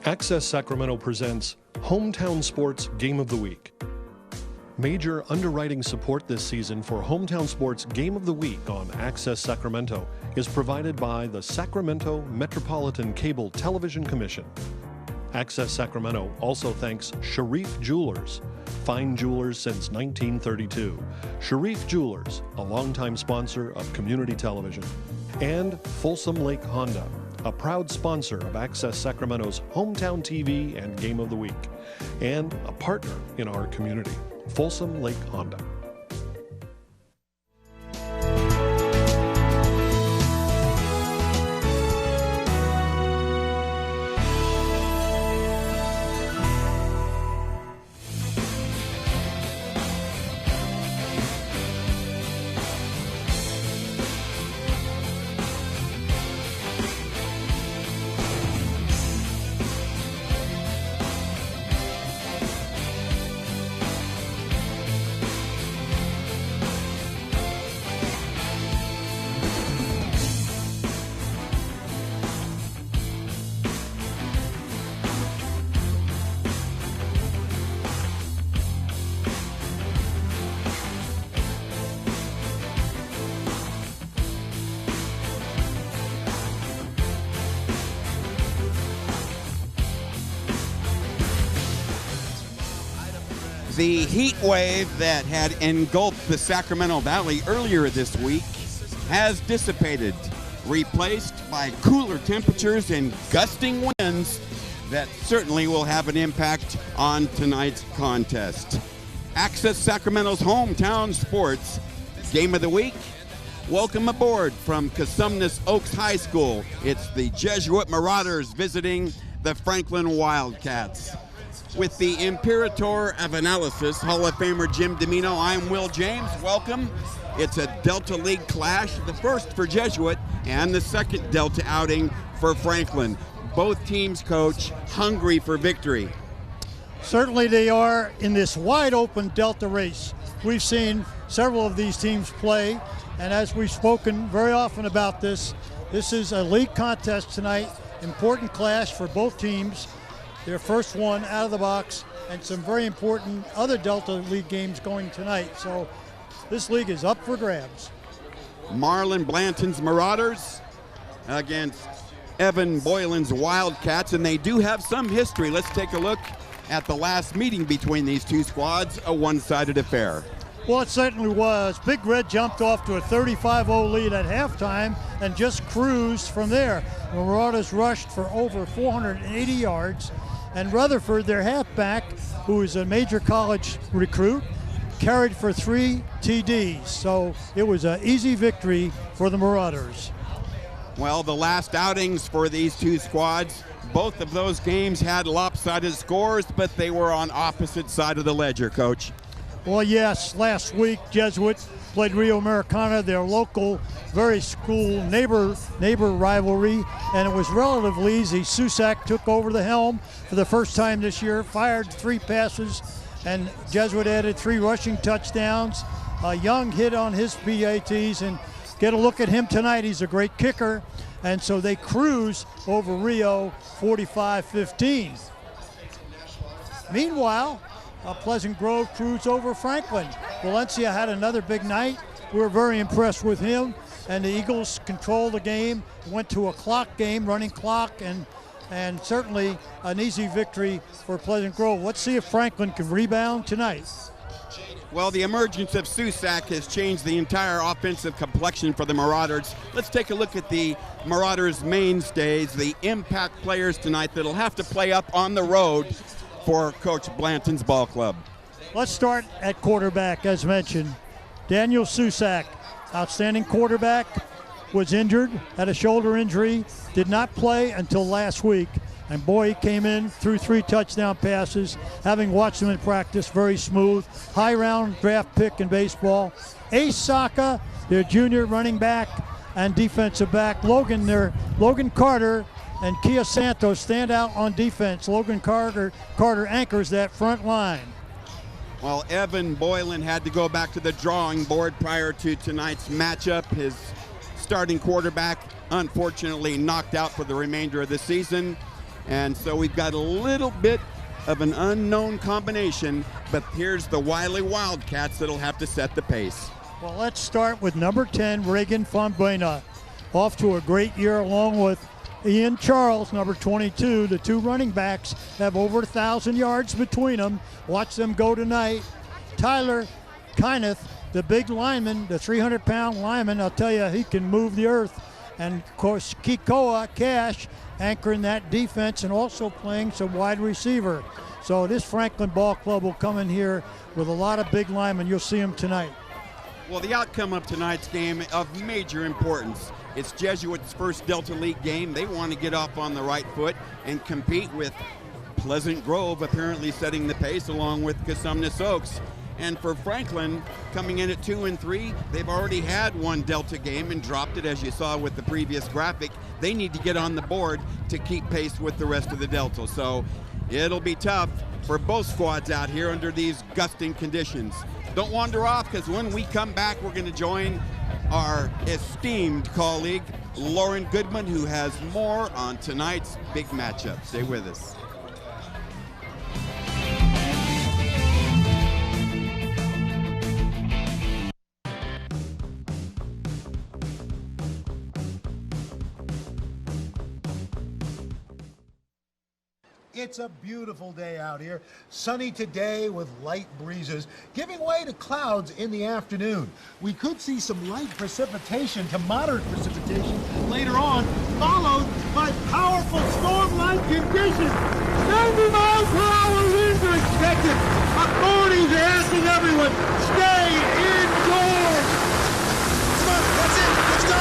Access Sacramento presents Hometown Sports Game of the Week. Major underwriting support this season for Hometown Sports Game of the Week on Access Sacramento is provided by the Sacramento Metropolitan Cable Television Commission. Access Sacramento also thanks Sharif Jewelers, fine jewelers since 1932. Sharif Jewelers, a longtime sponsor of community television. And Folsom Lake Honda, a proud sponsor of Access Sacramento's Hometown TV and Game of the Week, and a partner in our community, Folsom Lake Honda. The heat wave that had engulfed the Sacramento Valley earlier this week has dissipated, replaced by cooler temperatures and gusting winds that certainly will have an impact on tonight's contest. Access Sacramento's Hometown Sports Game of the Week. Welcome aboard from Cosumnes Oaks High School. It's the Jesuit Marauders visiting the Franklin Wildcats. With the Imperator of Analysis, Hall of Famer Jim Domino, I'm Will James. Welcome. It's a Delta League clash, the first for Jesuit and the second Delta outing for Franklin. Both teams, Coach, hungry for victory. Certainly they are in this wide open Delta race. We've seen several of these teams play, and as we've spoken very often about this is a league contest tonight, important clash for both teams. Their first one out of the box, and some very important other Delta League games going tonight. So this league is up for grabs. Marlon Blanton's Marauders against Evan Boylan's Wildcats, and they do have some history. Let's take a look at the last meeting between these two squads, a one-sided affair. Well, it certainly was. Big Red jumped off to a 35-0 lead at halftime and just cruised from there. The Marauders rushed for over 480 yards. And Rutherford, their halfback, who is a major college recruit, carried for 3 TDs. So it was an easy victory for the Marauders. Well, the last outings for these two squads, both of those games had lopsided scores, but they were on opposite side of the ledger, Coach. Well, yes, last week Jesuit played Rio Americana, their local, very school neighbor rivalry, and it was relatively easy. Susak took over the helm for the first time this year, fired 3 passes, and Jesuit added 3 rushing touchdowns. Young hit on his PATs, and get a look at him tonight. He's a great kicker, and so they cruise over Rio 45-15. Meanwhile, Pleasant Grove cruised over Franklin. Valencia had another big night. We were very impressed with him, and the Eagles controlled the game, went to a clock game, running clock, and certainly an easy victory for Pleasant Grove. Let's see if Franklin can rebound tonight. Well, the emergence of Susak has changed the entire offensive complexion for the Marauders. Let's take a look at the Marauders' mainstays, the impact players tonight that'll have to play up on the road for Coach Blanton's ball club. Let's start at quarterback, as mentioned. Daniel Susak, outstanding quarterback, was injured, had a shoulder injury, did not play until last week. And boy, he came in, threw 3 touchdown passes, having watched him in practice, very smooth. High round draft pick in baseball. Ace Saka, their junior running back and defensive back. Logan Carter and Kia Santos stand out on defense. Logan Carter anchors that front line. Well, Evan Boylan had to go back to the drawing board prior to tonight's matchup. His starting quarterback, unfortunately, knocked out for the remainder of the season. And so we've got a little bit of an unknown combination, but here's the wily Wildcats that'll have to set the pace. Well, let's start with number 10, Reagan Fonbuena. Off to a great year along with Ian Charles, number 22. The two running backs have over 1,000 yards between them. Watch them go tonight. Tyler Kyneth, the big lineman, the 300-pound lineman, I'll tell you, he can move the earth. And, of course, Kikoa Cash anchoring that defense and also playing some wide receiver. So this Franklin Ball Club will come in here with a lot of big linemen. You'll see them tonight. Well, the outcome of tonight's game of major importance. It's Jesuit's first Delta League game. They want to get off on the right foot and compete with Pleasant Grove apparently setting the pace along with Cosumnes Oaks. And for Franklin, coming in at 2-3, they've already had one Delta game and dropped it, as you saw with the previous graphic. They need to get on the board to keep pace with the rest of the Delta. So it'll be tough for both squads out here under these gusting conditions. Don't wander off, because when we come back, we're going to join our esteemed colleague, Lauren Goodman, who has more on tonight's big matchup. Stay with us. It's a beautiful day out here. Sunny today with light breezes, giving way to clouds in the afternoon. We could see some light precipitation to moderate precipitation later on, followed by powerful storm-like conditions. 90 miles per hour winds are expected. Authorities are asking everyone, stay indoors. Come on, that's it. Let's go.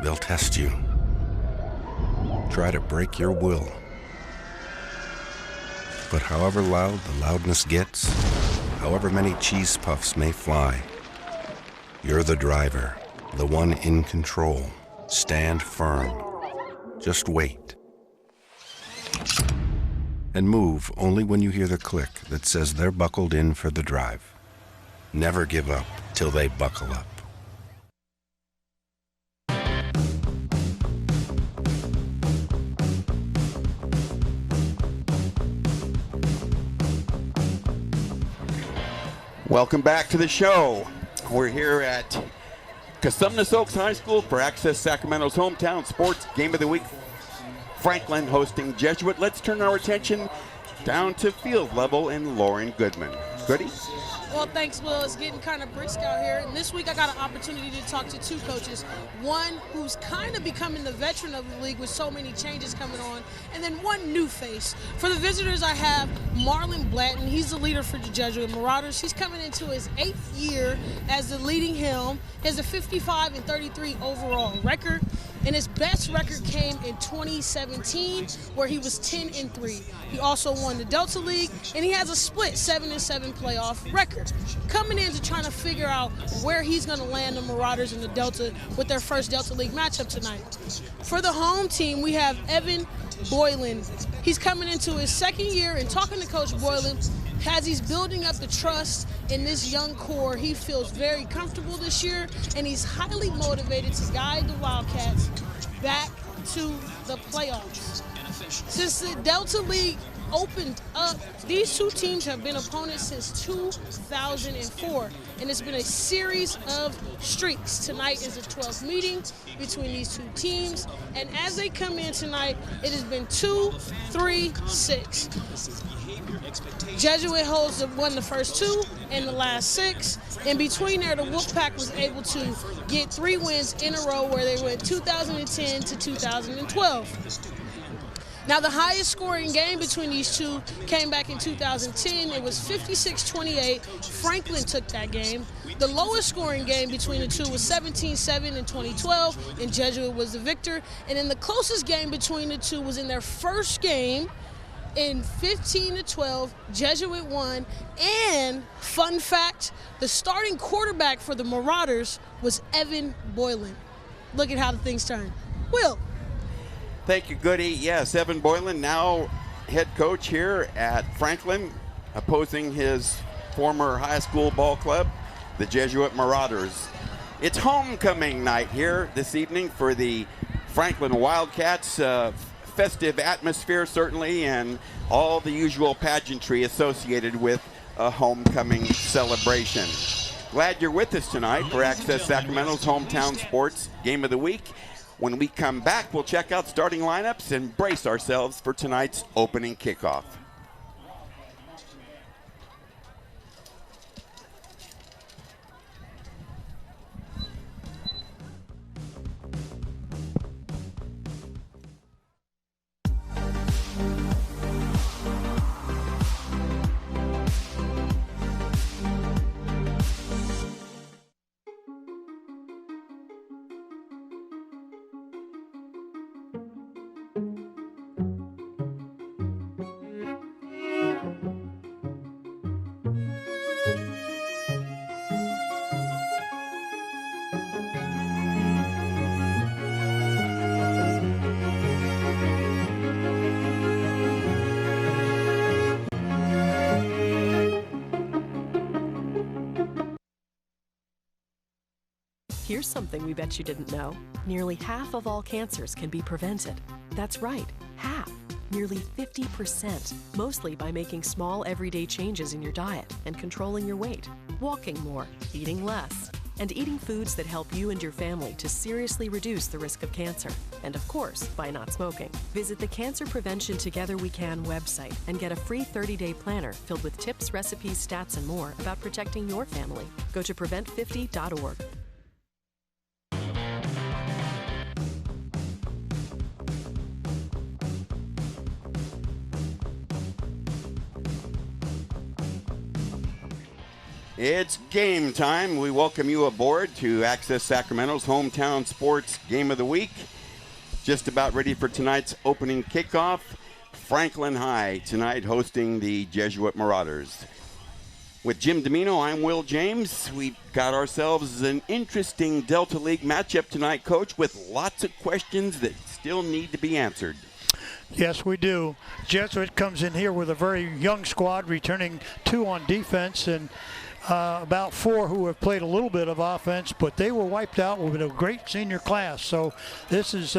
They'll test you. Try to break your will. But however loud the loudness gets, however many cheese puffs may fly, you're the driver, the one in control. Stand firm. Just wait. And move only when you hear the click that says they're buckled in for the drive. Never give up till they buckle up. Welcome back to the show. We're here at Cosumnes Oaks High School for Access Sacramento's hometown sports game of the week. Franklin hosting Jesuit. Let's turn our attention down to field level and Lauren Goodman. Goody? Well, thanks, Will. It's getting kind of brisk out here. And this week I got an opportunity to talk to two coaches. One who's kind of becoming the veteran of the league with so many changes coming on. And then one new face. For the visitors, I have Marlon Blanton. He's the leader for the Jesuit Marauders. He's coming into his 8th year as the leading helm. He has a 55-33 overall record. And his best record came in 2017, where he was 10-3. He also won the Delta League, and he has a split 7-7 playoff record. Coming in to trying to figure out where he's going to land the Marauders in the Delta with their first Delta League matchup tonight. For the home team, we have Evan Boylan. He's coming into his 2nd year, and talking to Coach Boylan, as he's building up the trust in this young core, he feels very comfortable this year, and he's highly motivated to guide the Wildcats back to the playoffs. Since the Delta League opened up. These two teams have been opponents since 2004, and it's been a series of streaks. Tonight is the 12th meeting between these two teams, and as they come in tonight, it has been 2-3-6. Jesuit won the first 2 and the last 6. In between there, the Wolfpack was able to get 3 wins in a row where they went 2010 to 2012. Now, the highest scoring game between these two came back in 2010. It was 56-28. Franklin took that game. The lowest scoring game between the two was 17-7 in 2012, and Jesuit was the victor. And then the closest game between the two was in their first game in 15-12. Jesuit won. And fun fact, the starting quarterback for the Marauders was Evan Boylan. Look at how the things turned. Will. Thank you, Goody. Yes, Evan Boylan, now head coach here at Franklin, opposing his former high school ball club, the Jesuit Marauders. It's homecoming night here this evening for the Franklin Wildcats. Festive atmosphere, certainly, and all the usual pageantry associated with a homecoming celebration. Glad you're with us tonight for Access Sacramento's Hometown Sports Game of the Week. When we come back, we'll check out starting lineups and brace ourselves for tonight's opening kickoff. Here's something we bet you didn't know. Nearly half of all cancers can be prevented. That's right, half. Nearly 50%, mostly by making small everyday changes in your diet and controlling your weight, walking more, eating less, and eating foods that help you and your family to seriously reduce the risk of cancer. And of course, by not smoking. Visit the Cancer Prevention Together We Can website and get a free 30-day planner filled with tips, recipes, stats, and more about protecting your family. Go to prevent50.org. It's game time. We welcome you aboard to Access Sacramento's Hometown Sports Game of the Week. Just about ready for tonight's opening kickoff. Franklin High tonight hosting the Jesuit Marauders. With Jim Domino, I'm Will James. We've got ourselves an interesting Delta League matchup tonight, Coach, with lots of questions that still need to be answered. Yes, we do. Jesuit comes in here with a very young squad, returning 2 on defense and about 4 who have played a little bit of offense, but they were wiped out with a great senior class. So this is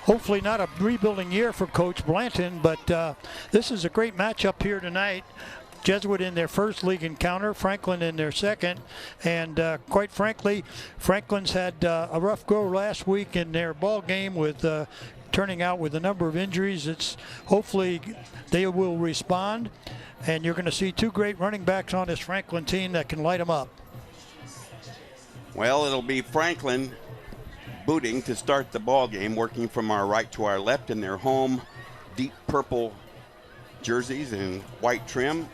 hopefully not a rebuilding year for Coach Blanton, but this is a great matchup here tonight. Jesuit in their first league encounter, Franklin in their second, and quite frankly, Franklin's had a rough go last week in their ball game with turning out with a number of injuries. It's hopefully they will respond, and you're going to see 2 great running backs on this Franklin team that can light them up. Well, it'll be Franklin booting to start the ball game, working from our right to our left in their home deep purple jerseys and white trim.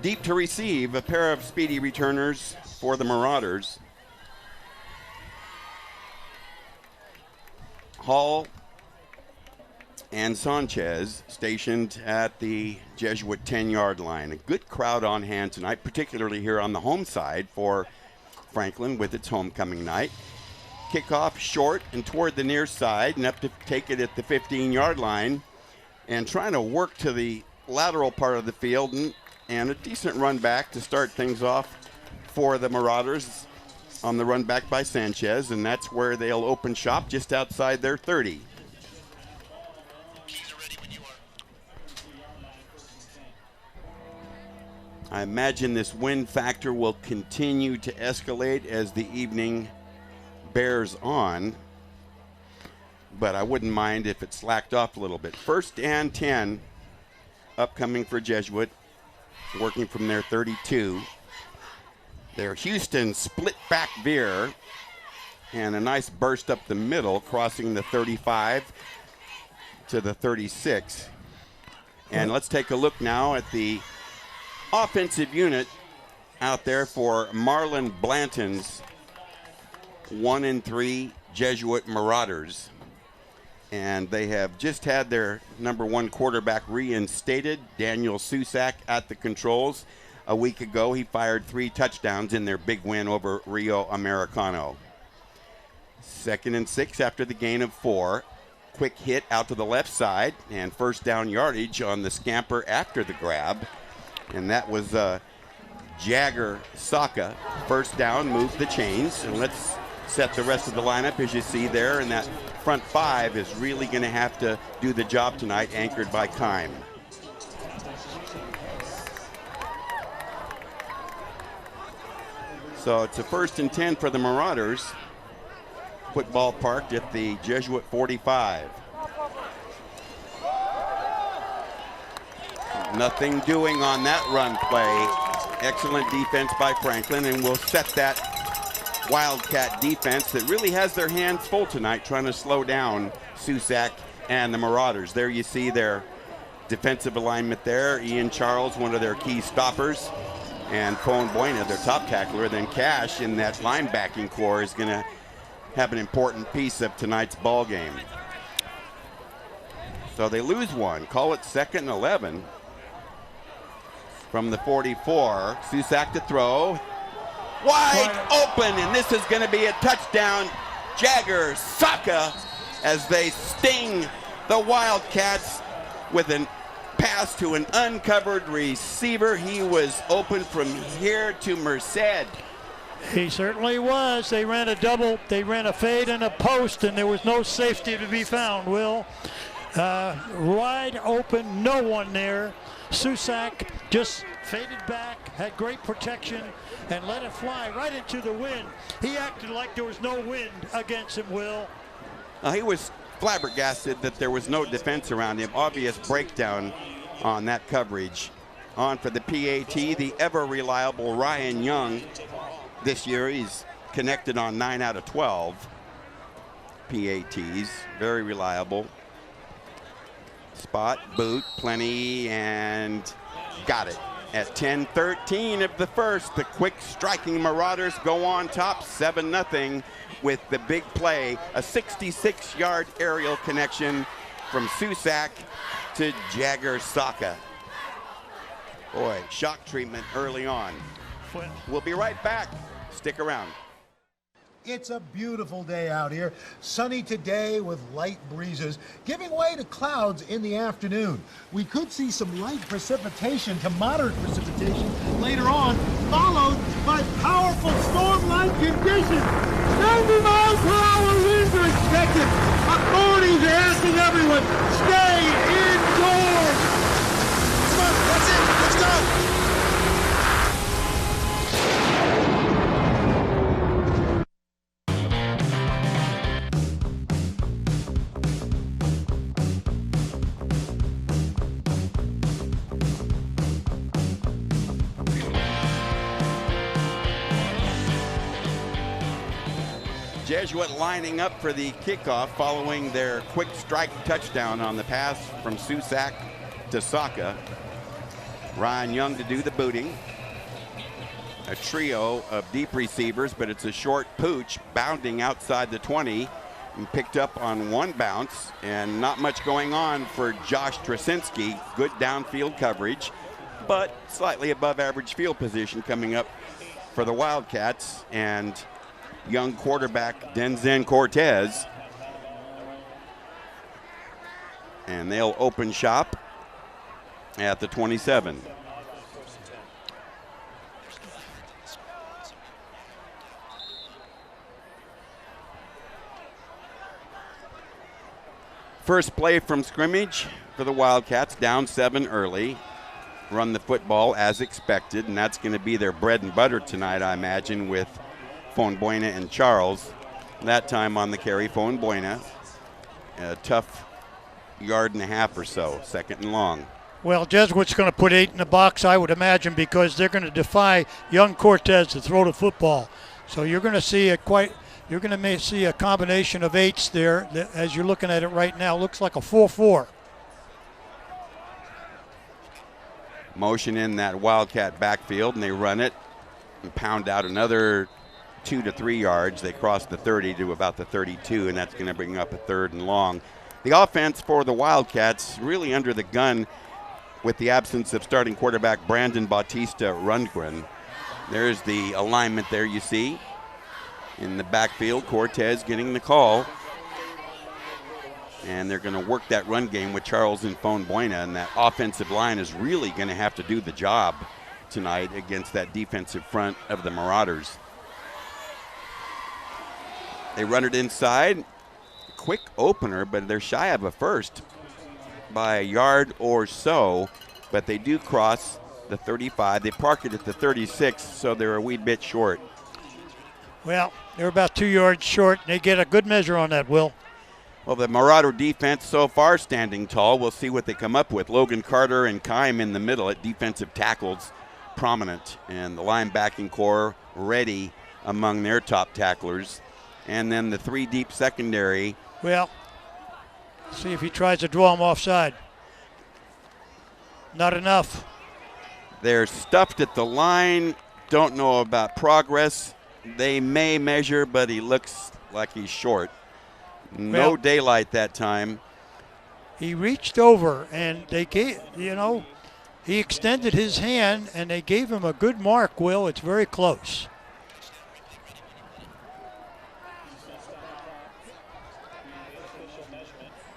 Deep to receive, a pair of speedy returners for the Marauders. Hall and Sanchez stationed at the Jesuit 10-yard line. A good crowd on hand tonight, particularly here on the home side for Franklin with its homecoming night. Kickoff short and toward the near side, enough to take it at the 15-yard line, and trying to work to the lateral part of the field, and a decent run back to start things off for the Marauders on the run back by Sanchez, and that's where they'll open shop just outside their 30. I imagine this wind factor will continue to escalate as the evening bears on, but I wouldn't mind if it slacked off a little bit. 1st and 10 upcoming for Jesuit, working from their 32. Their Houston split back veer and a nice burst up the middle, crossing the 35 to the 36. And let's take a look now at the offensive unit out there for Marlon Blanton's 1-3 Jesuit Marauders. And they have just had their number 1 quarterback reinstated, Daniel Susak, at the controls. A week ago, he fired 3 touchdowns in their big win over Rio Americano. 2nd and 6 after the gain of 4. Quick hit out to the left side and first down yardage on the scamper after the grab. And that was Jagger Saka. First down, moves the chains. And let's set the rest of the lineup as you see there. And that front 5 is really going to have to do the job tonight, anchored by Kime. So it's a 1st and 10 for the Marauders. Football parked at the Jesuit 45. Nothing doing on that run play. Excellent defense by Franklin, and we'll set that Wildcat defense that really has their hands full tonight, trying to slow down Susak and the Marauders. There you see their defensive alignment there. Ian Charles, one of their key stoppers, and Pone Boyna, their top tackler. Then Cash in that linebacking core is going to have an important piece of tonight's ball game. So they lose one. Call it 2nd and 11 from the 44. Susak to throw. Wide open, and this is going to be a touchdown. Jagger Saka as they sting the Wildcats with a pass to an uncovered receiver. He was open from here to Merced. He certainly was. They ran a double, they ran a fade and a post, and there was no safety to be found, Will. Wide open, no one there. Susak just faded back, had great protection, and let it fly right into the wind. He acted like there was no wind against him, Will. He was flabbergasted that there was no defense around him. Obvious breakdown on that coverage. On for the PAT, the ever reliable Ryan Young. This year he's connected on 9 out of 12 PATs. Very reliable. Spot, boot, plenty, and got it. At 10:13 of the first, the quick striking Marauders go on top 7-0 with the big play. A 66-yard aerial connection from Susak to Jagger Saka. Boy, shock treatment early on. We'll be right back. Stick around. It's a beautiful day out here. Sunny today with light breezes, giving way to clouds in the afternoon. We could see some light precipitation to moderate precipitation later on, followed by powerful storm-like conditions. 90 miles per hour winds are expected. Authorities are asking everyone, stay indoors. Come on, that's it. Let's go. Jesuit lining up for the kickoff following their quick strike touchdown on the pass from Susak to Saka. Ryan Young to do the booting. A trio of deep receivers, but it's a short pooch bounding outside the 20 and picked up on one bounce, and not much going on for Josh Trasinski. Good downfield coverage, but slightly above average field position coming up for the Wildcats. And young quarterback Denzen Cortez. And they'll open shop at the 27. First play from scrimmage for the Wildcats, down 7 early. run the football as expected, and that's going to be their bread and butter tonight, I imagine, with Fonbuena and Charles. That time on the carry, Fonbuena, a tough yard and a half or so, second and long. Well, Jesuit's going to put 8 in the box, I would imagine, because they're going to defy young Cortez to throw the football. So you're going to see see a combination of 8s there as you're looking at it right now. It looks like a 4-4. Motion in that Wildcat backfield, and they run it and pound out another 2 to 3 yards. They cross the 30 to about the 32, and that's going to bring up a 3rd and long. The offense for the Wildcats really under the gun with the absence of starting quarterback Brandon Bautista Rundgren. There's the alignment there you see. In the backfield, Cortez getting the call. And they're going to work that run game with Charles and Fonbuena, and that offensive line is really going to have to do the job tonight against that defensive front of the Marauders. They run it inside. Quick opener, but they're shy of a first by a yard or so, but they do cross the 35. They park it at the 36, so they're a wee bit short. Well, they're about 2 yards short. They get a good measure on that, Will. Well, the Marauder defense so far standing tall. We'll see what they come up with. Logan Carter and Kime in the middle at defensive tackles, prominent, and the linebacking core ready among their top tacklers. And then the 3 deep secondary. Well, see if he tries to draw him offside. Not enough. They're stuffed at the line. Don't know about progress. They may measure, but he looks like he's short. No daylight that time. He reached over, and they gave, he extended his hand, and they gave him a good mark, Will. It's very close.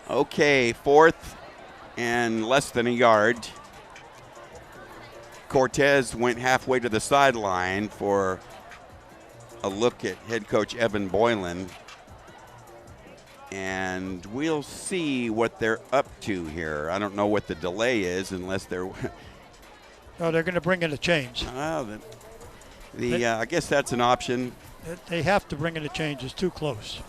Okay, 4th and less than a yard. Cortez went halfway to the sideline for a look at head coach Evan Boylan. And we'll see what they're up to here. I don't know what the delay is unless they're... No, they're going to bring in a change. I guess that's an option. They have to bring in a change. It's too close.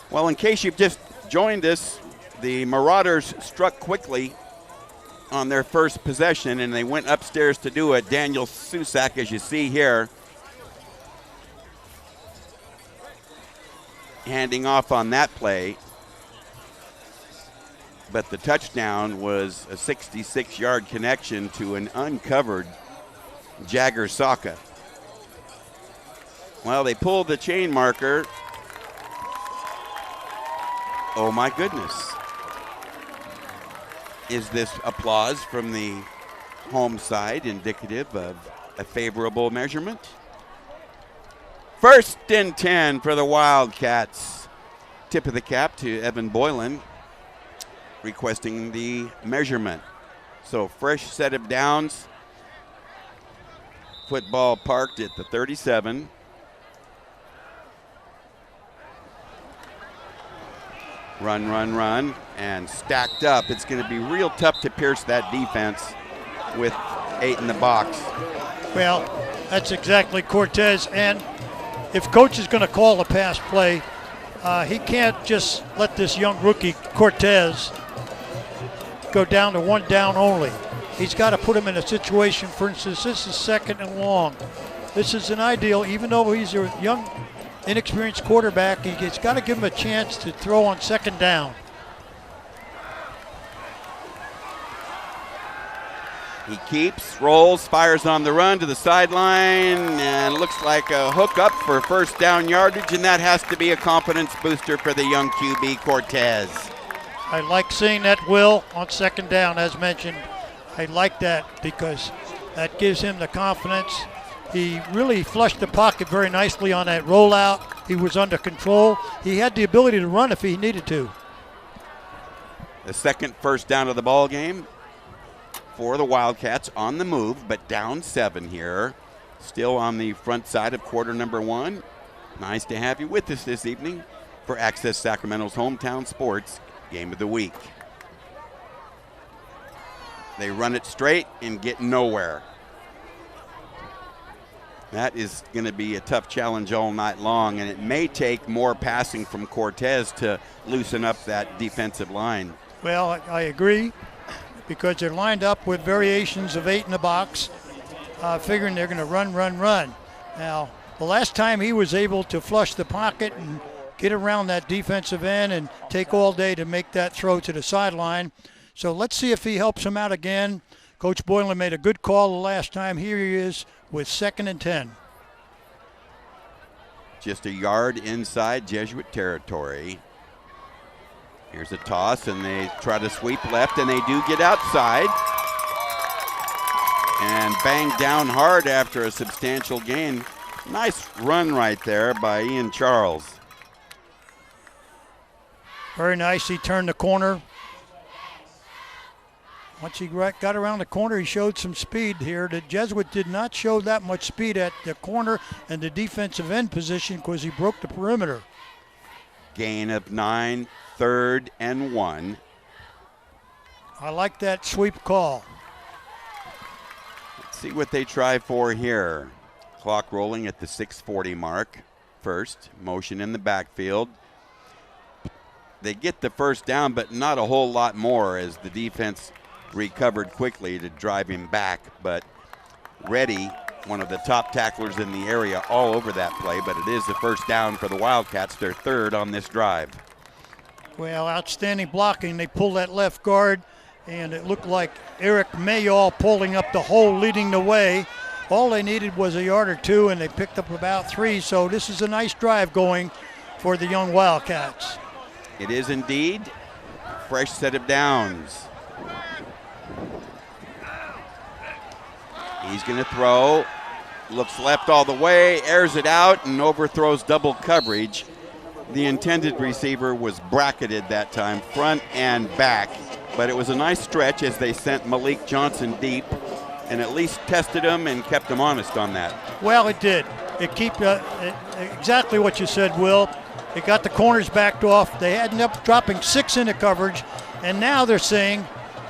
Well, in case you've just joined us, the Marauders struck quickly on their first possession, and they went upstairs to do it. Daniel Susak, as you see here, handing off on that play. But the touchdown was a 66-yard connection to an uncovered Jagger Saka. Well, they pulled the chain marker. Oh my goodness. Is this applause from the home side indicative of a favorable measurement? 1st and 10 for the Wildcats. Tip of the cap to Evan Boylan requesting the measurement. So fresh set of downs. Football parked at the 37. Run, and stacked up. It's going to be real tough to pierce that defense with 8 in the box. Well, that's exactly Cortez, and if coach is going to call a pass play, he can't just let this young rookie Cortez go down to 1 down only. He's got to put him in a situation, for instance, this is 2nd and long. This is an ideal, even though he's a young, inexperienced quarterback, he's got to give him a chance to throw on 2nd down. He keeps, rolls, fires on the run to the sideline, and looks like a hook up for 1st down yardage, and that has to be a confidence booster for the young QB Cortez. I like seeing that, Will, on 2nd down, as mentioned. I like that because that gives him the confidence. He really flushed the pocket very nicely on that rollout. He was under control. He had the ability to run if he needed to. The 2nd first down of the ball game for the Wildcats, on the move, but down 7 here. Still on the front side of quarter number 1. Nice to have you with us this evening for Access Sacramento's Hometown Sports Game of the Week. They run it straight and get nowhere. That is going to be a tough challenge all night long, and it may take more passing from Cortez to loosen up that defensive line. Well, I agree, because they're lined up with variations of 8 in the box, figuring they're going to run. Now, the last time he was able to flush the pocket and get around that defensive end and take all day to make that throw to the sideline. So let's see if he helps him out again. Coach Boylan made a good call the last time. Here he is with 2nd and 10. Just a yard inside Jesuit territory. Here's a toss, and they try to sweep left, and they do get outside. And banged down hard after a substantial gain. Nice run right there by Ian Charles. Very nice. He turned the corner. Once he got around the corner, he showed some speed here. The Jesuit did not show that much speed at the corner and the defensive end position because he broke the perimeter. Gain of 9, 3rd and 1. I like that sweep call. Let's see what they try for here. Clock rolling at the 6:40 mark. First, motion in the backfield. They get the first down, but not a whole lot more as the defense recovered quickly to drive him back. But Reddy, one of the top tacklers in the area, all over that play, but it is the first down for the Wildcats, their 3rd on this drive. Well, outstanding blocking. They pulled that left guard, and it looked like Eric Mayall pulling up the hole, leading the way. All they needed was a yard or 2, and they picked up about 3. So this is a nice drive going for the young Wildcats. It is indeed. Fresh set of downs. He's going to throw. Looks left all the way, airs it out, and overthrows double coverage. The intended receiver was bracketed that time, front and back. But it was a nice stretch as they sent Malik Johnson deep and at least tested him and kept him honest on that. Well, it did. It kept exactly what you said, Will. It got the corners backed off. They ended up dropping 6 into coverage, and now they're saying,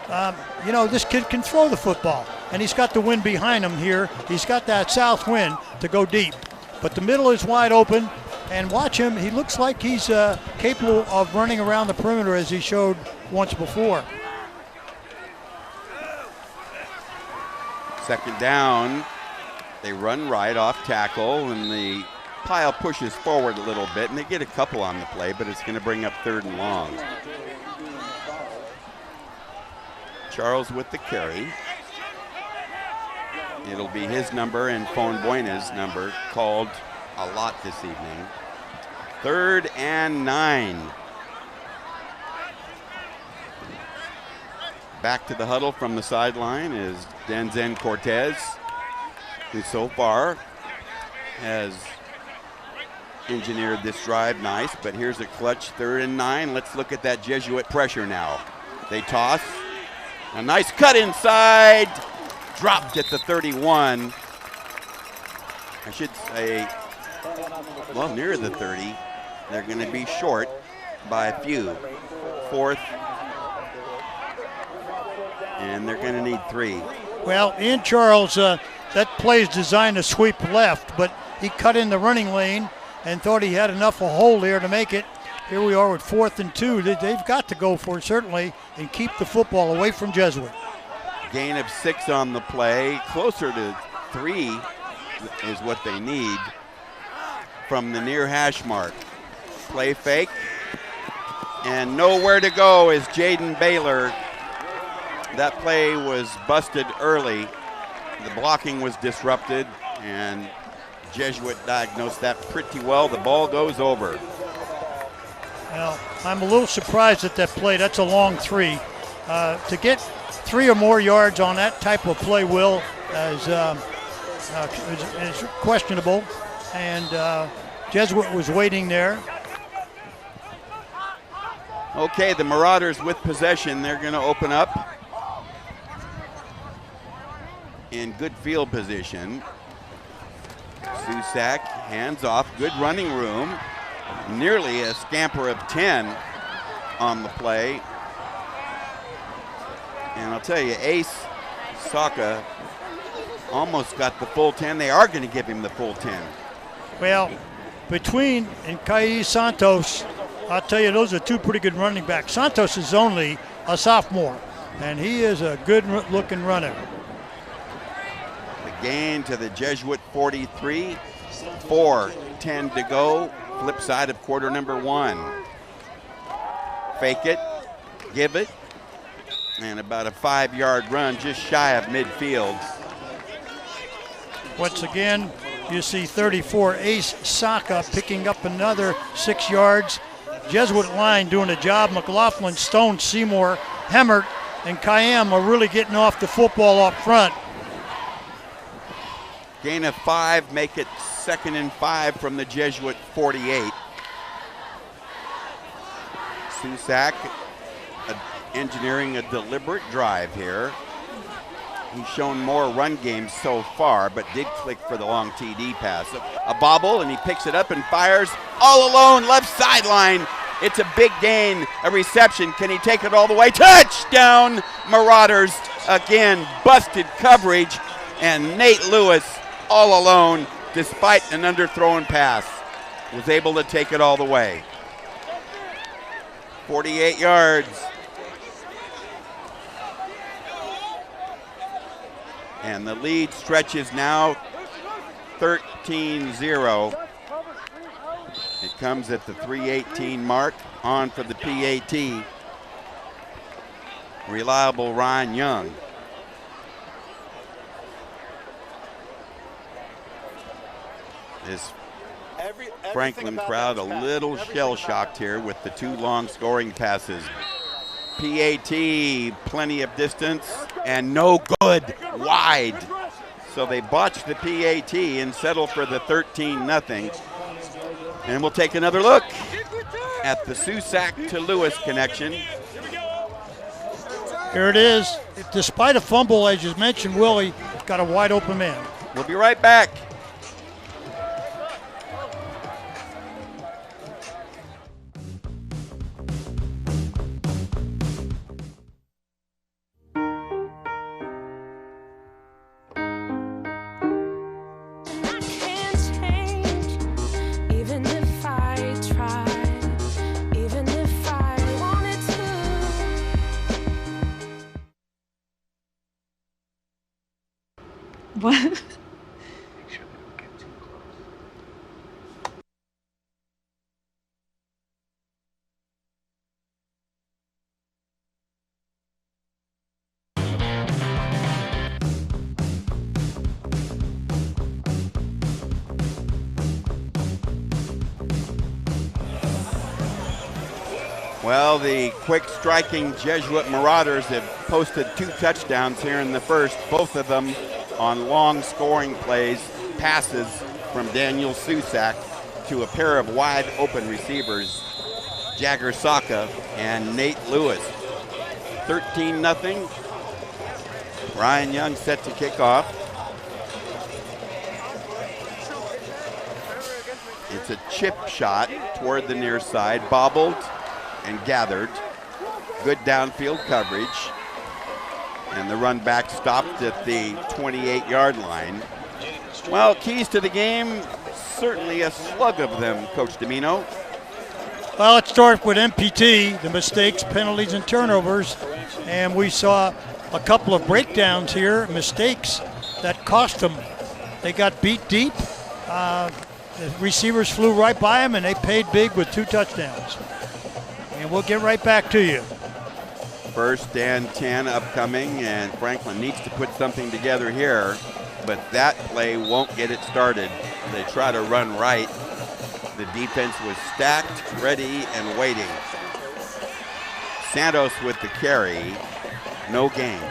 this kid can throw the football, and he's got the wind behind him here. He's got that south wind to go deep, but the middle is wide open, and watch him. He looks like he's capable of running around the perimeter as he showed once before. 2nd down. They run right off tackle, and the pile pushes forward a little bit, and they get a couple on the play, but it's going to bring up 3rd and long. Charles with the carry. It'll be his number and Fon Buena's number called a lot this evening. 3rd and 9. Back to the huddle from the sideline is Denzen Cortez, who so far has engineered this drive nice, but here's a clutch 3rd and 9. Let's look at that Jesuit pressure now. They toss. A nice cut inside. Dropped at the 31. I should say, well, near the 30. They're going to be short by a few. 4th. And they're going to need 3. Well, Ian Charles, that play is designed to sweep left, but he cut in the running lane and thought he had enough of a hole there to make it. Here we are with 4th and 2. They've got to go for it, certainly, and keep the football away from Jesuit. Gain of 6 on the play. Closer to 3 is what they need from the near hash mark. Play fake. And nowhere to go is Jaden Baylor. That play was busted early. The blocking was disrupted, and Jesuit diagnosed that pretty well. The ball goes over. Well, I'm a little surprised at that play. That's a long 3. To get 3 or more yards on that type of play, Will, is questionable. And Jesuit was waiting there. Okay, the Marauders with possession. They're going to open up in good field position. Susak hands off, good running room. Nearly a scamper of 10 on the play. And I'll tell you, Ace Saka almost got the full 10. They are going to give him the full 10. Well, between and Kai Santos, I'll tell you, those are two pretty good running backs. Santos is only a sophomore, and he is a good-looking runner. The gain to the Jesuit 43, 4:10 to go, flip side of quarter number 1. Fake it, give it, and about a 5-yard run just shy of midfield. Once again, you see 34 Ace Saka picking up another 6 yards. Jesuit line doing a job. McLaughlin, Stone, Seymour, Hemmert, and Kayam are really getting off the football up front. Gain of 5, make it 2nd and 5 from the Jesuit 48. Susak engineering a deliberate drive here. He's shown more run games so far, but did click for the long TD pass. A bobble, and he picks it up and fires all alone, left sideline. It's a big gain, a reception. Can he take it all the way? Touchdown, Marauders. Again, busted coverage, and Nate Lewis all alone, despite an underthrown pass, was able to take it all the way. 48 yards. And the lead stretches now 13-0. It comes at the 3:18 mark, on for the PAT. Reliable Ryan Young. This Franklin crowd a little shell-shocked here with the 2 long scoring passes. PAT, plenty of distance, and no good, wide. So they botch the PAT and settle for the 13-0. And we'll take another look at the Susak to Lewis connection. Here it is. Despite a fumble, as you mentioned, Willie got a wide open man. We'll be right back. What? Well, the quick striking Jesuit Marauders have posted 2 touchdowns here in the first, both of them on long scoring plays, passes from Daniel Susak to a pair of wide open receivers, Jagger Saka and Nate Lewis. 13-0. Ryan Young set to kick off. It's a chip shot toward the near side, bobbled and gathered. Good downfield coverage. And the run back stopped at the 28-yard line. Well, keys to the game, certainly a slug of them, Coach Domino. Well, let's start with MPT, the mistakes, penalties, and turnovers. And we saw a couple of breakdowns here, mistakes that cost them. They got beat deep. The receivers flew right by them, and they paid big with 2 touchdowns. And we'll get right back to you. 1st and 10 upcoming, and Franklin needs to put something together here, but that play won't get it started. They try to run right. The defense was stacked, ready, and waiting. Santos with the carry, no gain.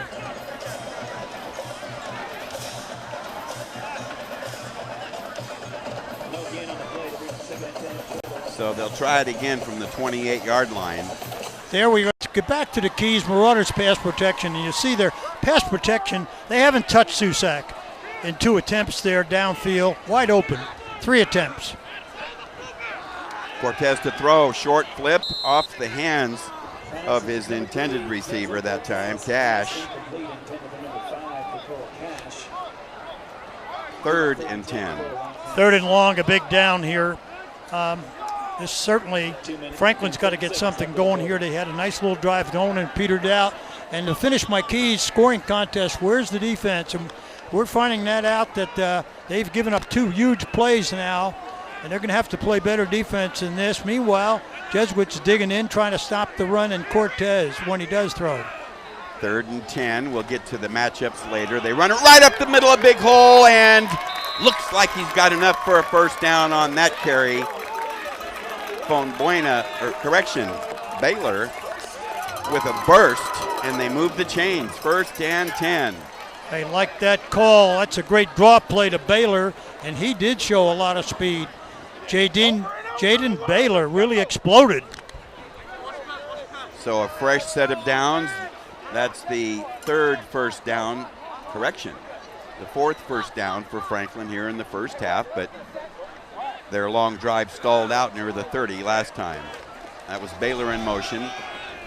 So they'll try it again from the 28-yard line. There we go. Let's get back to the keys. Marauders pass protection, and you see their pass protection. They haven't touched Susak in 2 attempts there downfield, wide open. 3 attempts. Cortez to throw, short flip off the hands of his intended receiver that time, Cash. 3rd and 10. 3rd and long, a big down here. This certainly, Franklin's got to get something going here. They had a nice little drive going and petered out. And to finish my keys scoring contest, where's the defense? And we're finding that out that they've given up 2 huge plays now, and they're going to have to play better defense than this. Meanwhile, Jesuit's digging in, trying to stop the run in Cortez when he does throw. 3rd and 10. We'll get to the matchups later. They run it right up the middle of big hole, and looks like he's got enough for a first down on that carry. Baylor with a burst, and they move the chains. 1st and 10. I like that call. That's a great draw play to Baylor, and he did show a lot of speed. Jaden Baylor really exploded. So a fresh set of downs. That's the 3rd first down. Correction. The 4th first down for Franklin here in the first half, but their long drive stalled out near the 30 last time. That was Baylor in motion.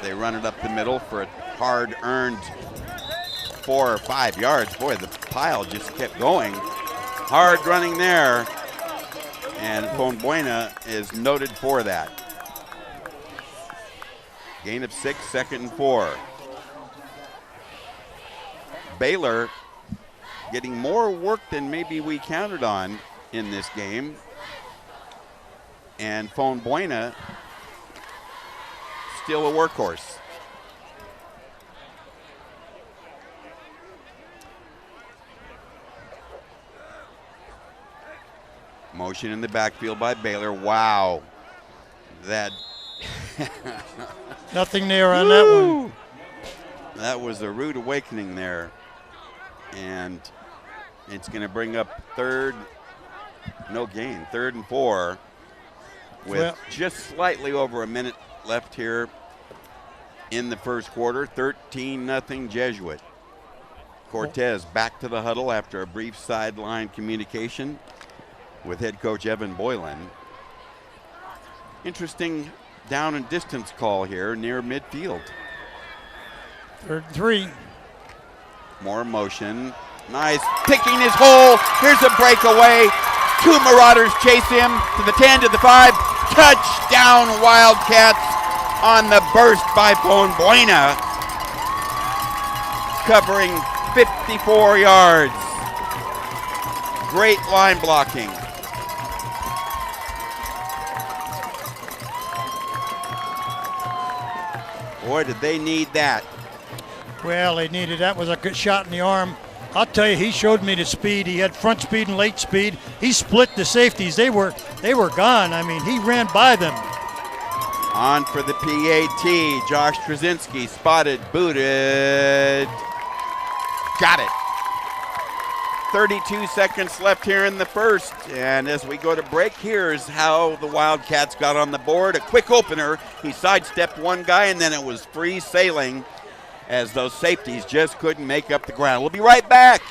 They run it up the middle for a hard-earned 4 or 5 yards. Boy, the pile just kept going. Hard running there, and Fonbuena is noted for that. Gain of 6, 2nd and 4. Baylor getting more work than maybe we counted on in this game. And Fonbuena still a workhorse. Motion in the backfield by Baylor. Wow. That nothing there on that one. That was a rude awakening there. And it's going to bring up 3rd, no gain, 3rd and 4 with just slightly over a minute left here in the first quarter. 13-0 Jesuit. Cortez back to the huddle after a brief sideline communication with head coach Evan Boylan. Interesting down and distance call here near midfield. 3rd and 3. More motion. Nice, picking his hole. Here's a breakaway. 2 Marauders chase him to the 10, to the 5. Touchdown Wildcats on the burst by Fonbuena, covering 54 yards. Great line blocking. Boy, did they need that. Well, they needed that. Was a good shot in the arm. I'll tell you, he showed me the speed. He had front speed and late speed. He split the safeties. They were gone. I mean, he ran by them. On for the PAT. Josh Trzynski spotted, booted. Got it. 32 seconds left here in the first. And as we go to break, here's how the Wildcats got on the board. A quick opener. He sidestepped one guy, and then it was free sailing as those safeties just couldn't make up the ground. We'll be right back.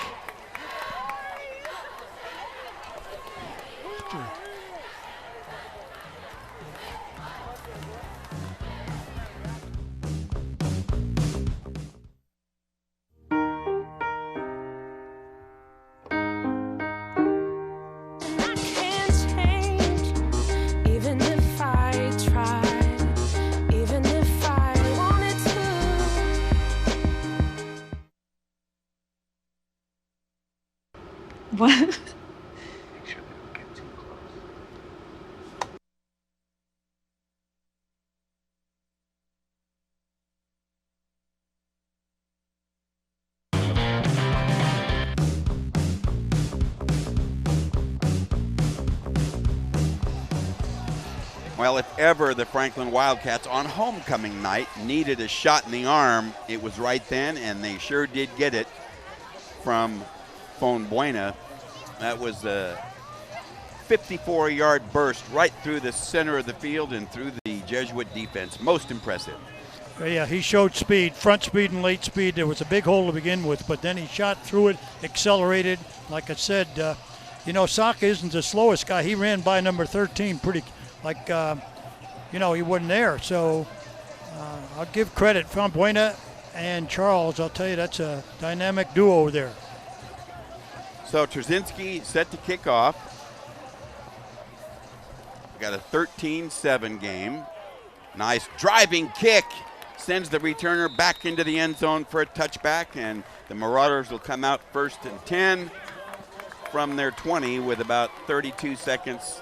What? Well, if ever the Franklin Wildcats on homecoming night needed a shot in the arm, it was right then, and they sure did get it from Fonbuena. That was a 54-yard burst right through the center of the field and through the Jesuit defense. Most impressive. Yeah, he showed speed, front speed and late speed. There was a big hole to begin with, but then he shot through it, accelerated. Like I said, Saka isn't the slowest guy. He ran by number 13 pretty, he wasn't there. So I'll give credit. Fonbuena and Charles, I'll tell you, that's a dynamic duo over there. So Trzynski set to kick off. Got a 13-7 game. Nice driving kick. Sends the returner back into the end zone for a touchback, and the Marauders will come out 1st and 10 from their 20 with about 32 seconds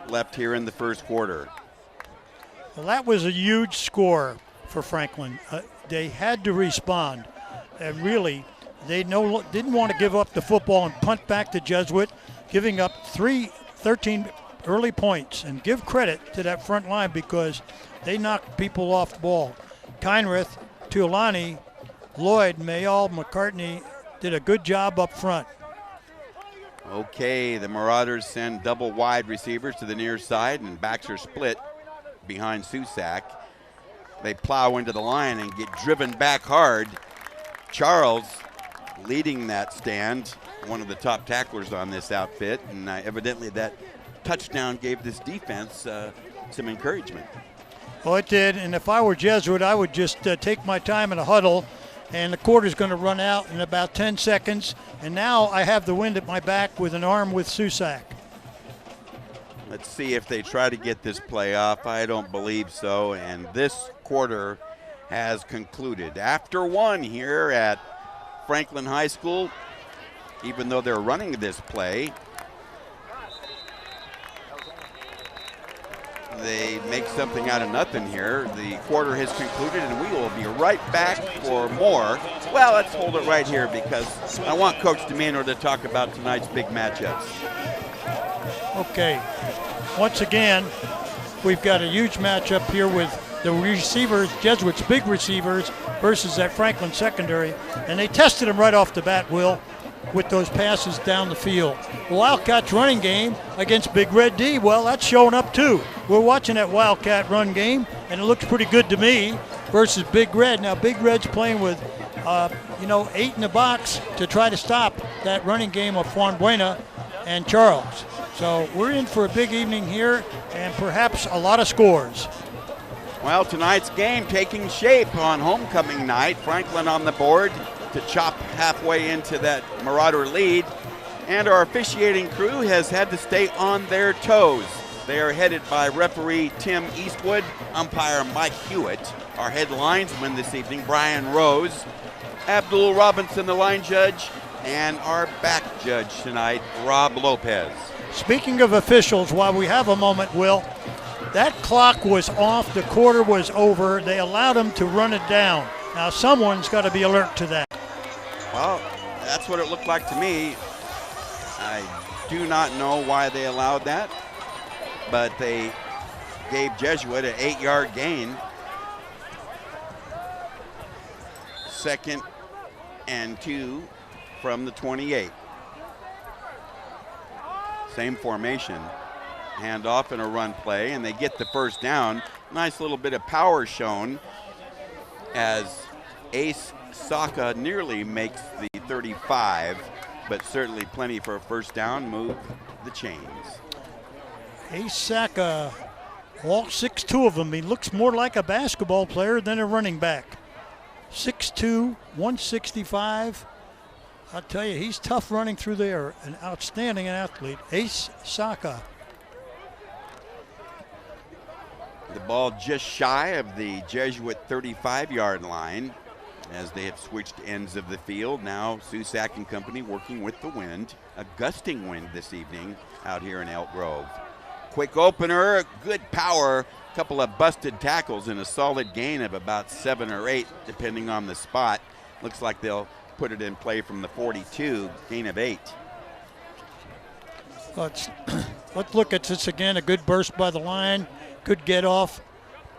left here in the first quarter. Well, that was a huge score for Franklin. They had to respond, and really, they didn't want to give up the football and punt back to Jesuit, giving up 13 early points. And give credit to that front line because they knocked people off the ball. Keinrith, Tuolani, Lloyd, Mayall, McCartney did a good job up front. Okay, the Marauders send double wide receivers to the near side, and backs are split behind Susak. They plow into the line and get driven back hard. Charles leading that stand, one of the top tacklers on this outfit, and evidently that touchdown gave this defense some encouragement. Oh, it did, and if I were Jesuit, I would just take my time in a huddle, and the quarter's going to run out in about 10 seconds, and now I have the wind at my back with an arm with Susak. Let's see if they try to get this play off. I don't believe so, and this quarter has concluded. After one here at Franklin High School, even though they're running this play, they make something out of nothing here. The quarter has concluded, and we will be right back for more. Well, let's hold it right here because I want Coach DeMano to talk about tonight's big matchups. Okay. Once again, we've got a huge matchup here with the receivers, Jesuit's big receivers versus that Franklin secondary, and they tested them right off the bat, Will, with those passes down the field. Wildcats running game against Big Red D, well, that's showing up too. We're watching that Wildcat run game, and it looks pretty good to me versus Big Red. Now, Big Red's playing with, 8 in the box to try to stop that running game of Fonbuena and Charles. So we're in for a big evening here and perhaps a lot of scores. Well, tonight's game taking shape on homecoming night. Franklin on the board to chop halfway into that Marauder lead. And our officiating crew has had to stay on their toes. They are headed by referee Tim Eastwood, umpire Mike Hewitt. Our head linesman this evening, Brian Rose, Abdul Robinson, the line judge, and our back judge tonight, Rob Lopez. Speaking of officials, while we have a moment, Will, that clock was off, the quarter was over. They allowed them to run it down. Now someone's got to be alert to that. Well, that's what it looked like to me. I do not know why they allowed that, but they gave Jesuit an 8-yard gain. 2nd and 2 from the 28. Same formation. Hand off in a run play, and they get the first down. Nice little bit of power shown as Ace Saka nearly makes the 35, but certainly plenty for a first down. Move the chains. Ace Saka, all 6'2" of them. He looks more like a basketball player than a running back. 6'2", 165. I'll tell you, he's tough running through there. An outstanding athlete, Ace Saka. The ball just shy of the Jesuit 35-yard line as they have switched ends of the field. Now Susak and company working with the wind. A gusting wind this evening out here in Elk Grove. Quick opener, good power. Couple of busted tackles and a solid gain of about 7 or 8 depending on the spot. Looks like they'll put it in play from the 42, gain of 8. Let's look at this again. A good burst by the line. Good get off.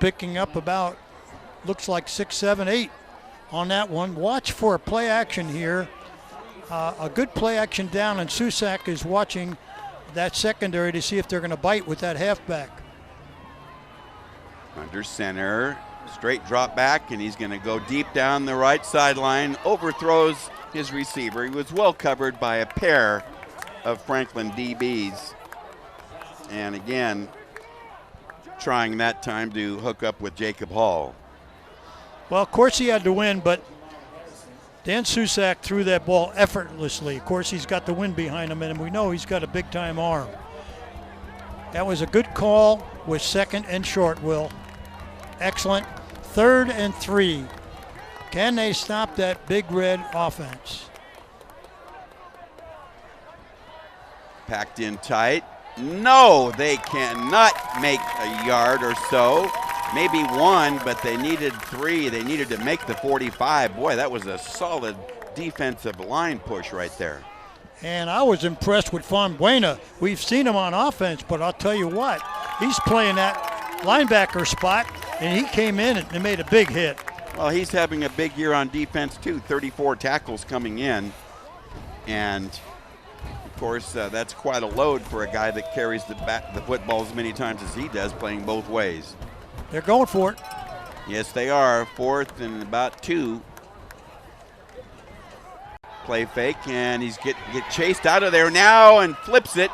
Picking up about, looks like 6, 7, 8 on that one. Watch for a play action here. A good play action down, and Susak is watching that secondary to see if they're going to bite with that halfback. Under center, straight drop back, and he's going to go deep down the right sideline, overthrows his receiver. He was well covered by a pair of Franklin DBs. And again, trying that time to hook up with Jacob Hall. Well, of course he had to win, but Dan Susak threw that ball effortlessly. Of course, he's got the wind behind him, and we know he's got a big-time arm. That was a good call with second and short, Will. Excellent. 3rd and 3. Can they stop that Big Red offense? Packed in tight. No, they cannot make a yard or so. Maybe 1, but they needed 3. They needed to make the 45. Boy, that was a solid defensive line push right there. And I was impressed with Fonbuena. We've seen him on offense, but I'll tell you what, he's playing that linebacker spot, and he came in and made a big hit. Well, he's having a big year on defense too. 34 tackles coming in, and of course that's quite a load for a guy that carries the football as many times as he does, playing both ways. They're going for it. Yes, they are. 4th and about 2. Play fake, and he's get chased out of there now and flips it.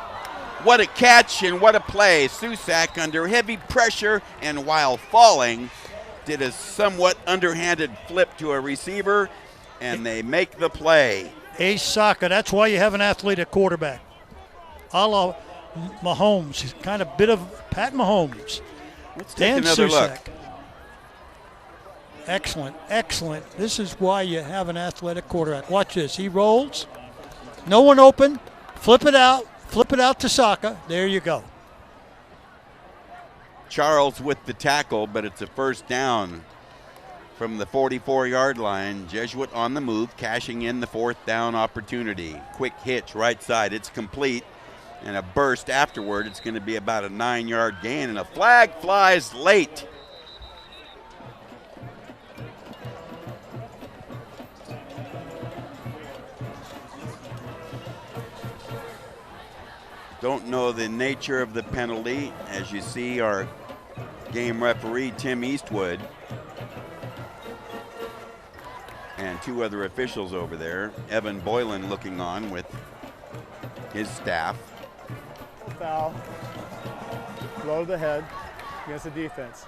What a catch and what a play. Susak, under heavy pressure and while falling, did a somewhat underhanded flip to a receiver, and they make the play. Ace Saka, that's why you have an athlete at quarterback. A la Mahomes, he's kind of bit of Pat Mahomes. Let's take another look. Excellent, excellent. This is why you have an athletic quarterback. Watch this. He rolls. No one open. Flip it out. Flip it out to Saka. There you go. Charles with the tackle, but it's a first down from the 44-yard line. Jesuit on the move, cashing in the 4th down opportunity. Quick hitch right side. It's complete. And a burst afterward. It's going to be about a 9-yard gain, and a flag flies late. Don't know the nature of the penalty. As you see, our game referee, Tim Eastwood, and 2 other officials over there. Evan Boylan looking on with his staff. Foul, blow to the head against the defense.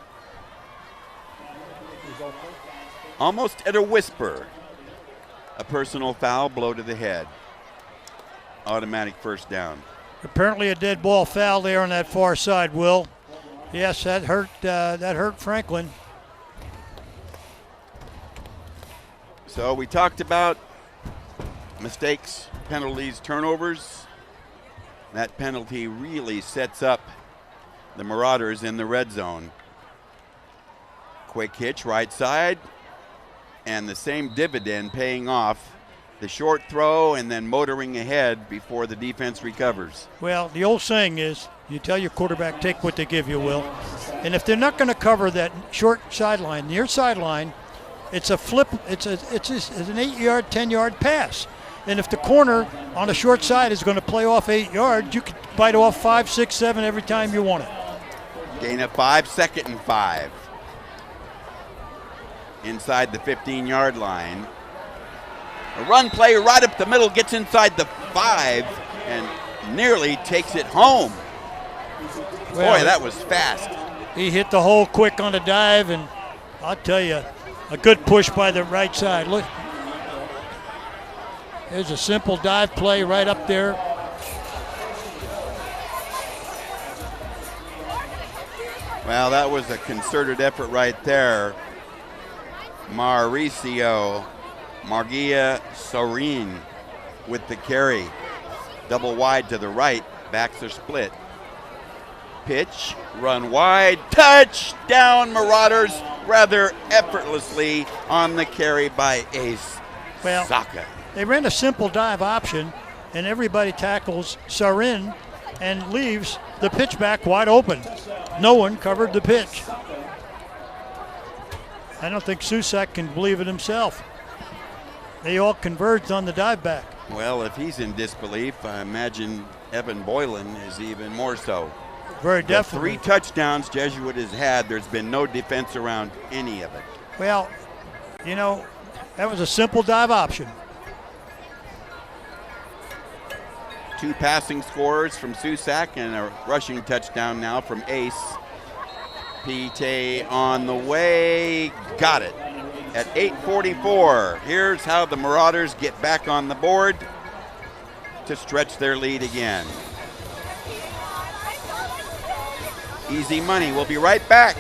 Almost at a whisper, a personal foul, blow to the head. Automatic first down. Apparently a dead ball foul there on that far side, Will. Yes, that hurt Franklin. So we talked about mistakes, penalties, turnovers. That penalty really sets up the Marauders in the red zone. Quick hitch right side, and the same dividend paying off. The short throw and then motoring ahead before the defense recovers. Well, the old saying is, you tell your quarterback, take what they give you, Will. And if they're not going to cover that short sideline, near sideline, it's a flip. It's an 8-yard, 10-yard pass. And if the corner on the short side is going to play off 8 yards, you can bite off 5, 6, 7 every time you want it. Gain of 5, 2nd and 5. Inside the 15-yard line. A run play right up the middle, gets inside the 5 and nearly takes it home. Well, boy, that was fast. He hit the hole quick on the dive, and I'll tell you, a good push by the right side. Look, there's a simple dive play right up there. Well, that was a concerted effort right there. Margia Sorin with the carry. Double wide to the right, backs are split. Pitch, run wide, touchdown Marauders, rather effortlessly on the carry by Ace Saka. They ran a simple dive option, and everybody tackles Sorin and leaves the pitch back wide open. No one covered the pitch. I don't think Susak can believe it himself. They all converged on the dive back. Well, if he's in disbelief, I imagine Evan Boylan is even more so. Very definitely. 3 touchdowns Jesuit has had, there's been no defense around any of it. Well, you know, that was a simple dive option. 2 passing scores from Susak and a rushing touchdown now from Ace. Pete on the way, got it. at 8:44. Here's how the Marauders get back on the board to stretch their lead again. Easy money. We'll be right back.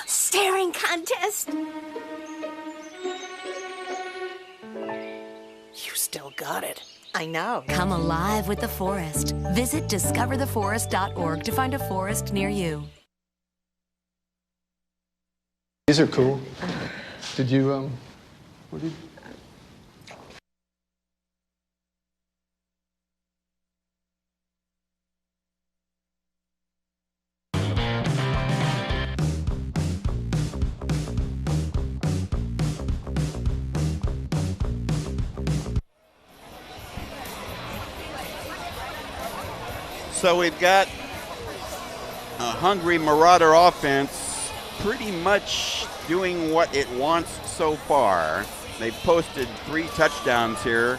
Staring contest. You still got it. I know. Come alive with the forest. Visit discovertheforest.org to find a forest near you. These are cool. Did you, what did you? So we've got a hungry Marauder offense pretty much doing what it wants so far. They've posted 3 touchdowns here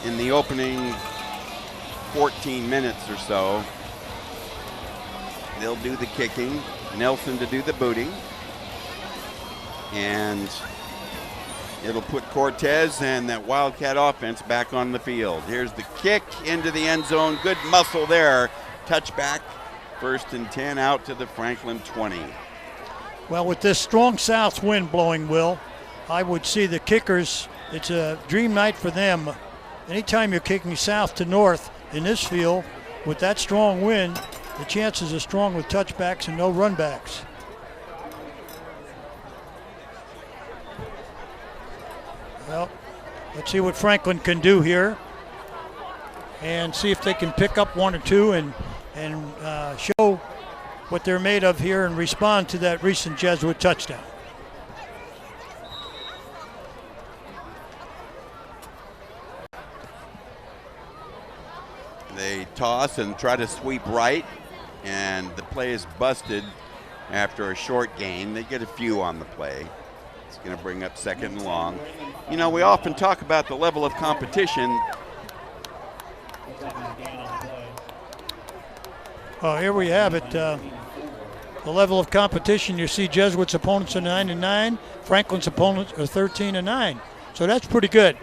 in the opening 14 minutes or so. They'll do the kicking, Nelson to do the booting, and it'll put Cortez and that Wildcat offense back on the field. Here's the kick into the end zone. Good muscle there. Touchback. 1st and 10 out to the Franklin 20. Well, with this strong south wind blowing, Will, I would see the kickers, it's a dream night for them. Anytime you're kicking south to north in this field, with that strong wind, the chances are strong with touchbacks and no runbacks. Well, let's see what Franklin can do here and see if they can pick up 1 or 2 and show what they're made of here and respond to that recent Jesuit touchdown. They toss and try to sweep right, and the play is busted after a short gain. They get a few on the play. It's going to bring up 2nd and long. You know, we often talk about the level of competition. Here we have it. The level of competition. You see Jesuits' opponents are 9-9. Franklin's opponents are 13-9. So that's pretty good.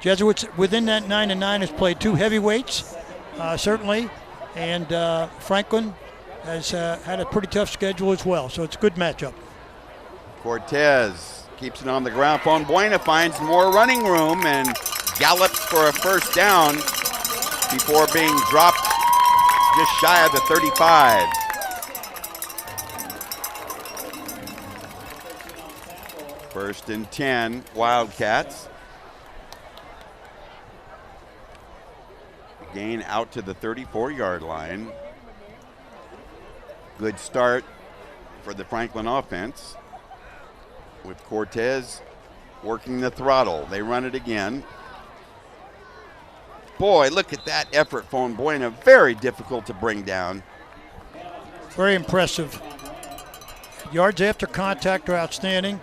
Jesuits within that 9-9 has played 2 heavyweights, certainly, and Franklin has had a pretty tough schedule as well. So it's a good matchup. Cortez keeps it on the ground. Buena finds more running room and gallops for a 1st down before being dropped just shy of the 35. First and 10, Wildcats. Gain out to the 34-yard line. Good start for the Franklin offense, with Cortez working the throttle. They run it again. Boy, look at that effort from Buena. Very difficult to bring down. Very impressive. Yards after contact are outstanding.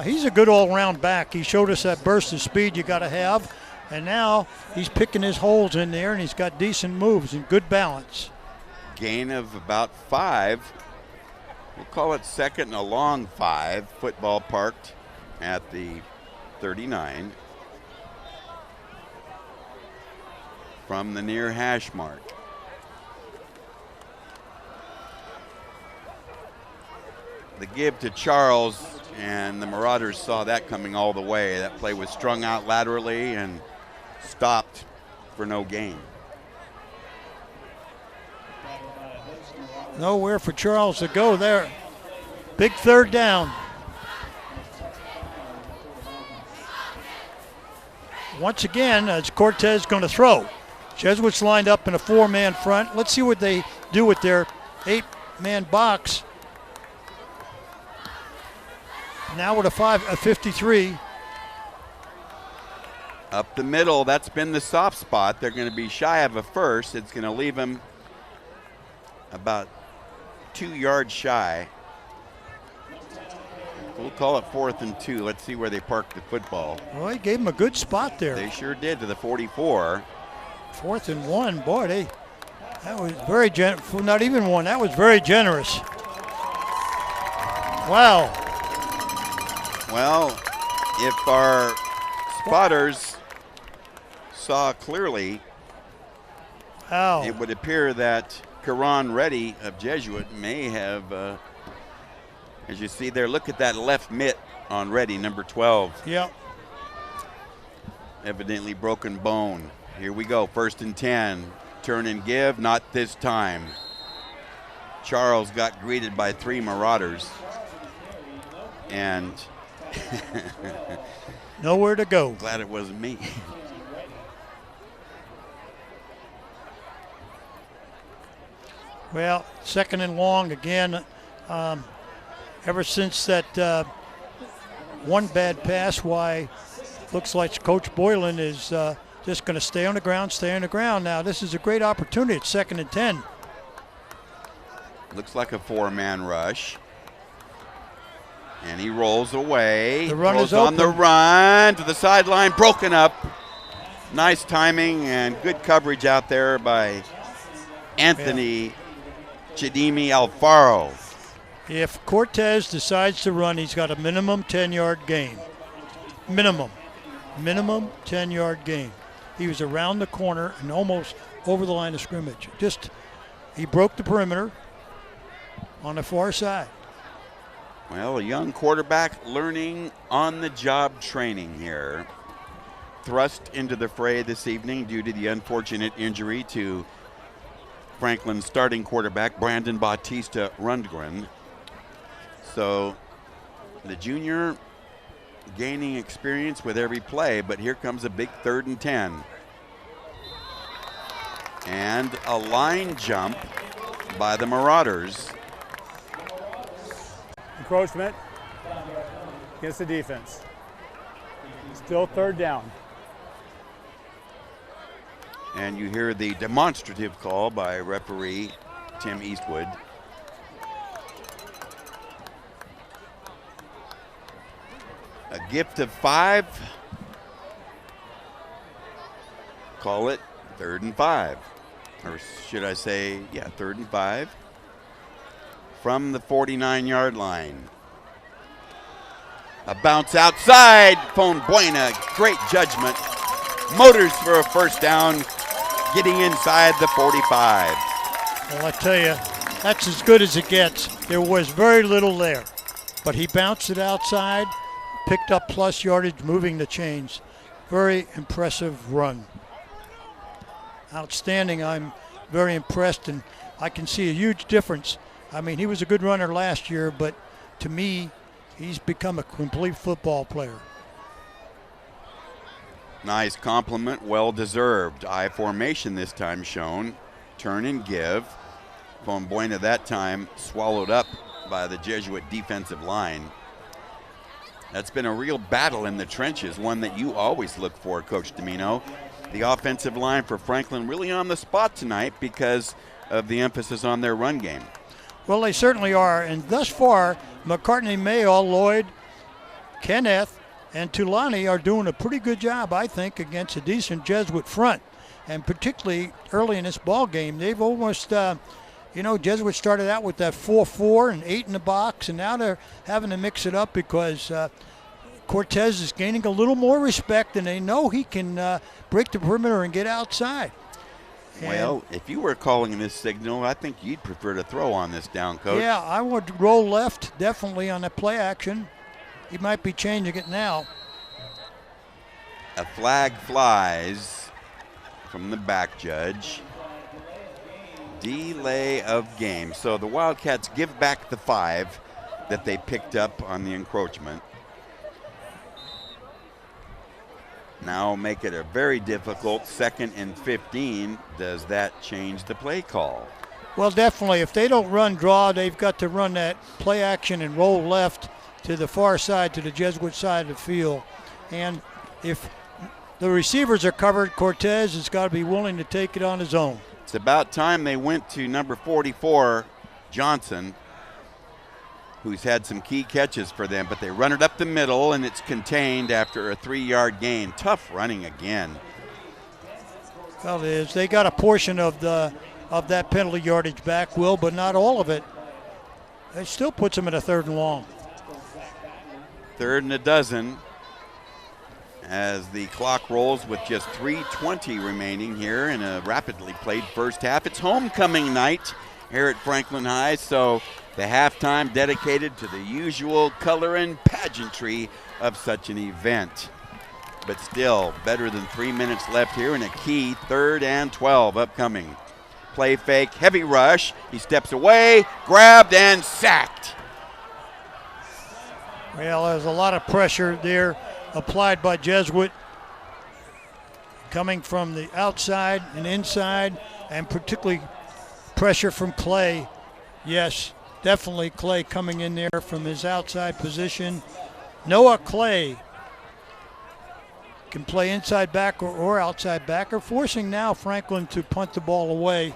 He's a good all-around back. He showed us that burst of speed you got to have, and now he's picking his holes in there, and he's got decent moves and good balance. Gain of about 5. We'll call it 2nd and a long 5. Football parked at the 39 from the near hash mark. The give to Charles, and the Marauders saw that coming all the way. That play was strung out laterally and stopped for no gain. Nowhere for Charles to go there. Big 3rd down. Once again, it's Cortez going to throw. Jesuits lined up in a 4-man front. Let's see what they do with their 8-man box. Now with a 53. Up the middle, that's been the soft spot. They're going to be shy of a 1st. It's going to leave them about 2 yards shy. We'll call it 4th and 2. Let's see where they parked the football. Well, he gave him a good spot there. They sure did, to the 44. 4th and 1. Boy, that was very generous. Not even 1. That was very generous. Wow. Well, if our spotters saw clearly, wow, it would appear that Karan Reddy of Jesuit may have, as you see there, look at that left mitt on Reddy, number 12. Yep. Evidently broken bone. Here we go, 1st and 10. Turn and give, not this time. Charles got greeted by 3 Marauders. And nowhere to go. Glad it wasn't me. Well, 2nd and long again. Ever since that one bad pass, why looks like Coach Boylan is just going to stay on the ground, Now, this is a great opportunity. It's 2nd and 10. Looks like a 4-man rush. And he rolls away. The run is on the run to the sideline, broken up. Nice timing and good coverage out there by Anthony Chidimi Alfaro. If Cortez decides to run, he's got a minimum 10-yard gain. Minimum 10-yard gain. He was around the corner and almost over the line of scrimmage. He broke the perimeter on the far side. Well, a young quarterback learning on-the-job training here. Thrust into the fray this evening due to the unfortunate injury to Franklin's starting quarterback, Brandon Bautista Rundgren. So the junior gaining experience with every play, but here comes a big 3rd and 10. And a line jump by the Marauders. Encroachment against the defense. Still 3rd down. And you hear the demonstrative call by referee Tim Eastwood. A gift of 5. Call it 3rd and 5. Or should I say, 3rd and 5. From the 49-yard line. A bounce outside. Buena, great judgment. Motors for a 1st down, getting inside the 45. Well, I tell you, that's as good as it gets. There was very little there, but he bounced it outside, picked up plus yardage, moving the chains. Very impressive run. Outstanding. I'm very impressed, and I can see a huge difference. I mean, he was a good runner last year, but to me, he's become a complete football player. Nice compliment, well deserved. I formation this time shown. Turn and give. Buena that time swallowed up by the Jesuit defensive line. That's been a real battle in the trenches, one that you always look for, Coach Domino. The offensive line for Franklin really on the spot tonight because of the emphasis on their run game. Well, they certainly are, and thus far, McCartney, Mayall, Lloyd, Kenneth, and Tulani are doing a pretty good job, I think, against a decent Jesuit front. And particularly early in this ball game, they've almost, Jesuit started out with that 4-4 and 8 in the box, and now they're having to mix it up because Cortez is gaining a little more respect, and they know he can break the perimeter and get outside. Well, if you were calling this signal, I think you'd prefer to throw on this down, Coach. Yeah, I would roll left, definitely on the play action. He might be changing it now. A flag flies from the back judge. Delay of game. So the Wildcats give back the 5 that they picked up on the encroachment. Now make it a very difficult 2nd and 15. Does that change the play call? Well, definitely. If they don't run draw, they've got to run that play action and roll left to the far side, to the Jesuit side of the field. And if the receivers are covered, Cortez has got to be willing to take it on his own. It's about time they went to number 44, Johnson, who's had some key catches for them, but they run it up the middle and it's contained after a 3-yard gain. Tough running again. Well, it is. They got a portion of that penalty yardage back, Will, but not all of it. It still puts them at a 3rd and long. 3rd and a dozen as the clock rolls with just 3:20 remaining here in a rapidly played first half. It's homecoming night here at Franklin High, so the halftime dedicated to the usual color and pageantry of such an event. But still, better than 3 minutes left here in a key 3rd and 12 upcoming. Play fake, heavy rush. He steps away, grabbed and sacked. Well, there's a lot of pressure there applied by Jesuit, coming from the outside and inside, and particularly pressure from Clay. Yes, definitely Clay coming in there from his outside position. Noah Clay can play inside back or outside back, or forcing now Franklin to punt the ball away.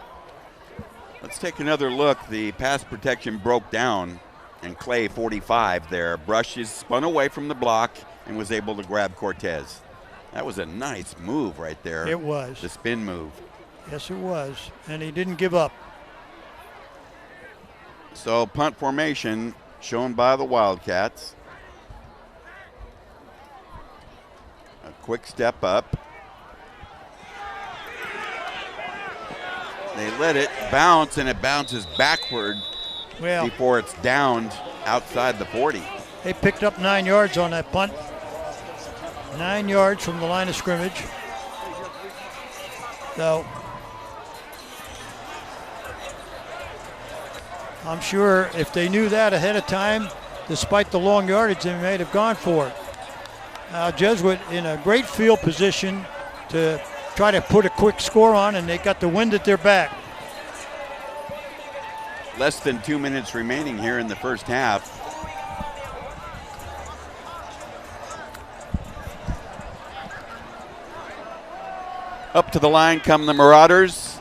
Let's take another look. The pass protection broke down, and Clay, 45 there, brushes, spun away from the block, and was able to grab Cortez. That was a nice move right there. It was. The spin move. Yes, it was, and he didn't give up. So punt formation shown by the Wildcats. A quick step up. They let it bounce, and it bounces backward before it's downed outside the 40. They picked up 9 yards on that punt. 9 yards from the line of scrimmage. So I'm sure if they knew that ahead of time, despite the long yardage, they might have gone for it. Jesuit in a great field position to try to put a quick score on, and they got the wind at their back. Less than 2 minutes remaining here in the first half. Up to the line come the Marauders.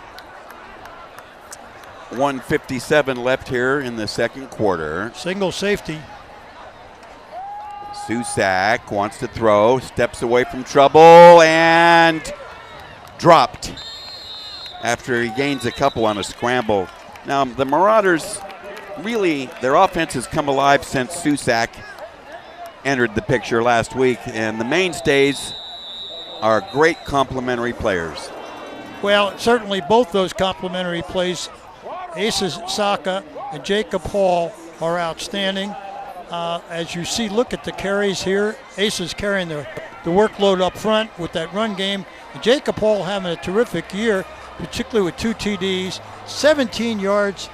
1:57 left here in the second quarter. Single safety. Susak wants to throw, steps away from trouble, and dropped after he gains a couple on a scramble. Now, the Marauders, really, their offense has come alive since Susak entered the picture last week, and the mainstays are great complementary players. Well, certainly both those complementary plays, Asa Saka and Jacob Hall, are outstanding. As you see, look at the carries here. Asa's carrying the workload up front with that run game. And Jacob Hall having a terrific year, particularly with 2 TDs, 17 yards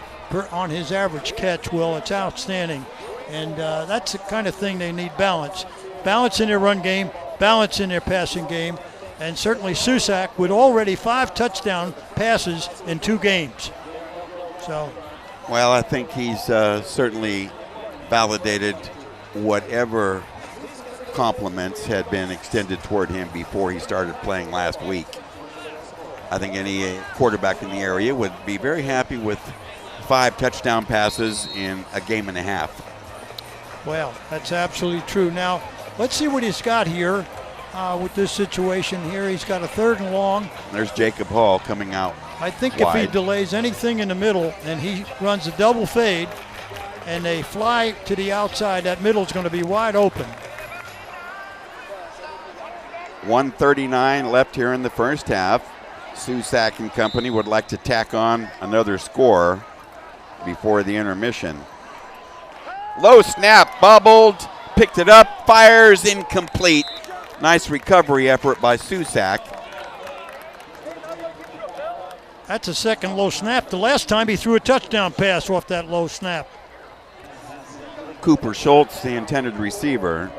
on his average catch. Will, it's outstanding. And that's the kind of thing they need, balance. Balance in their run game, balance in their passing game, and certainly Susak with already 5 touchdown passes in 2 games. So, well, I think he's certainly validated whatever compliments had been extended toward him before he started playing last week. I think any quarterback in the area would be very happy with 5 touchdown passes in a game and a half. Well, that's absolutely true. Now, let's see what he's got here with this situation here. He's got a 3rd and long. There's Jacob Hall coming out. I think wide. If he delays anything in the middle and he runs a double fade and they fly to the outside, that middle's going to be wide open. 1:39 left here in the first half. Susak and company would like to tack on another score before the intermission. Low snap, bubbled, picked it up, fires, incomplete. Nice recovery effort by Susak. That's a second low snap. The last time he threw a touchdown pass off that low snap. Cooper Schultz, the intended receiver.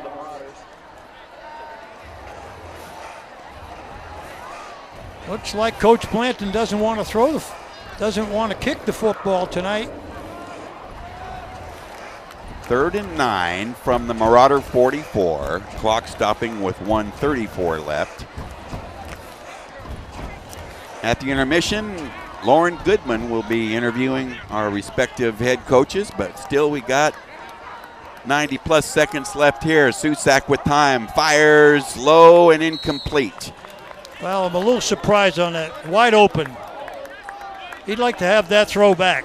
Looks like Coach Planton doesn't want to doesn't want to kick the football tonight. 3rd and 9 from the Marauder 44. Clock stopping with 1:34 left. At the intermission, Lauren Goodman will be interviewing our respective head coaches, but still we got 90-plus seconds left here. Susak with time, fires low and incomplete. Well, I'm a little surprised on that. Wide open. He'd like to have that throw back.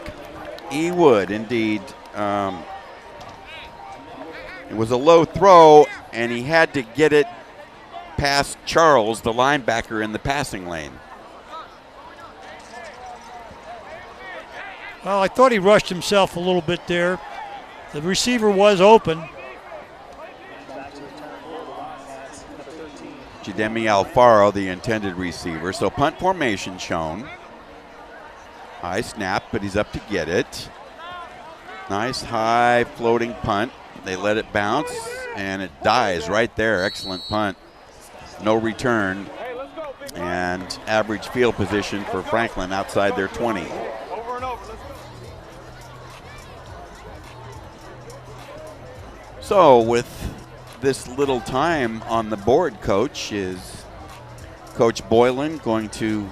He would, indeed. It was a low throw, and he had to get it past Charles, the linebacker in the passing lane. Well, I thought he rushed himself a little bit there. The receiver was open. Chidemi Alfaro, the intended receiver. So punt formation shown. High snap, but he's up to get it. Nice high floating punt. They let it bounce, and it dies right there. Excellent punt. No return. And average field position for Franklin outside their 20. So with this little time on the board, Coach, is Coach Boylan going to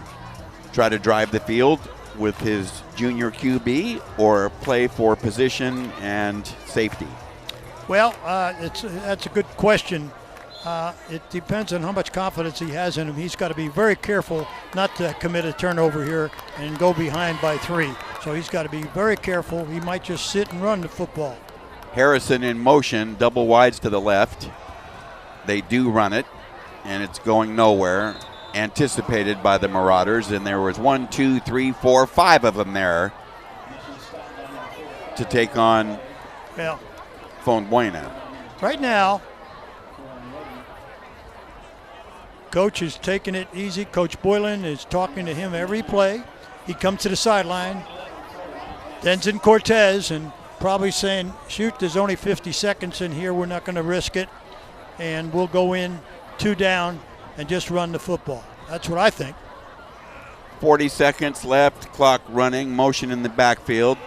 try to drive the field with his junior QB or play for position and safety? Well, that's a good question. It depends on how much confidence he has in him. He's got to be very careful not to commit a turnover here and go behind by 3. So he's got to be very careful. He might just sit and run the football. Harrison in motion, double wides to the left. They do run it, and it's going nowhere. Anticipated by the Marauders, and there was 1, 2, 3, 4, 5 of them there to take on Fonbuena. Right now, Coach is taking it easy. Coach Boylan is talking to him every play. He comes to the sideline. Denson Cortez and probably saying, shoot, there's only 50 seconds in here. We're not going to risk it. And we'll go in 2 down and just run the football. That's what I think. 40 seconds left, clock running, motion in the backfield.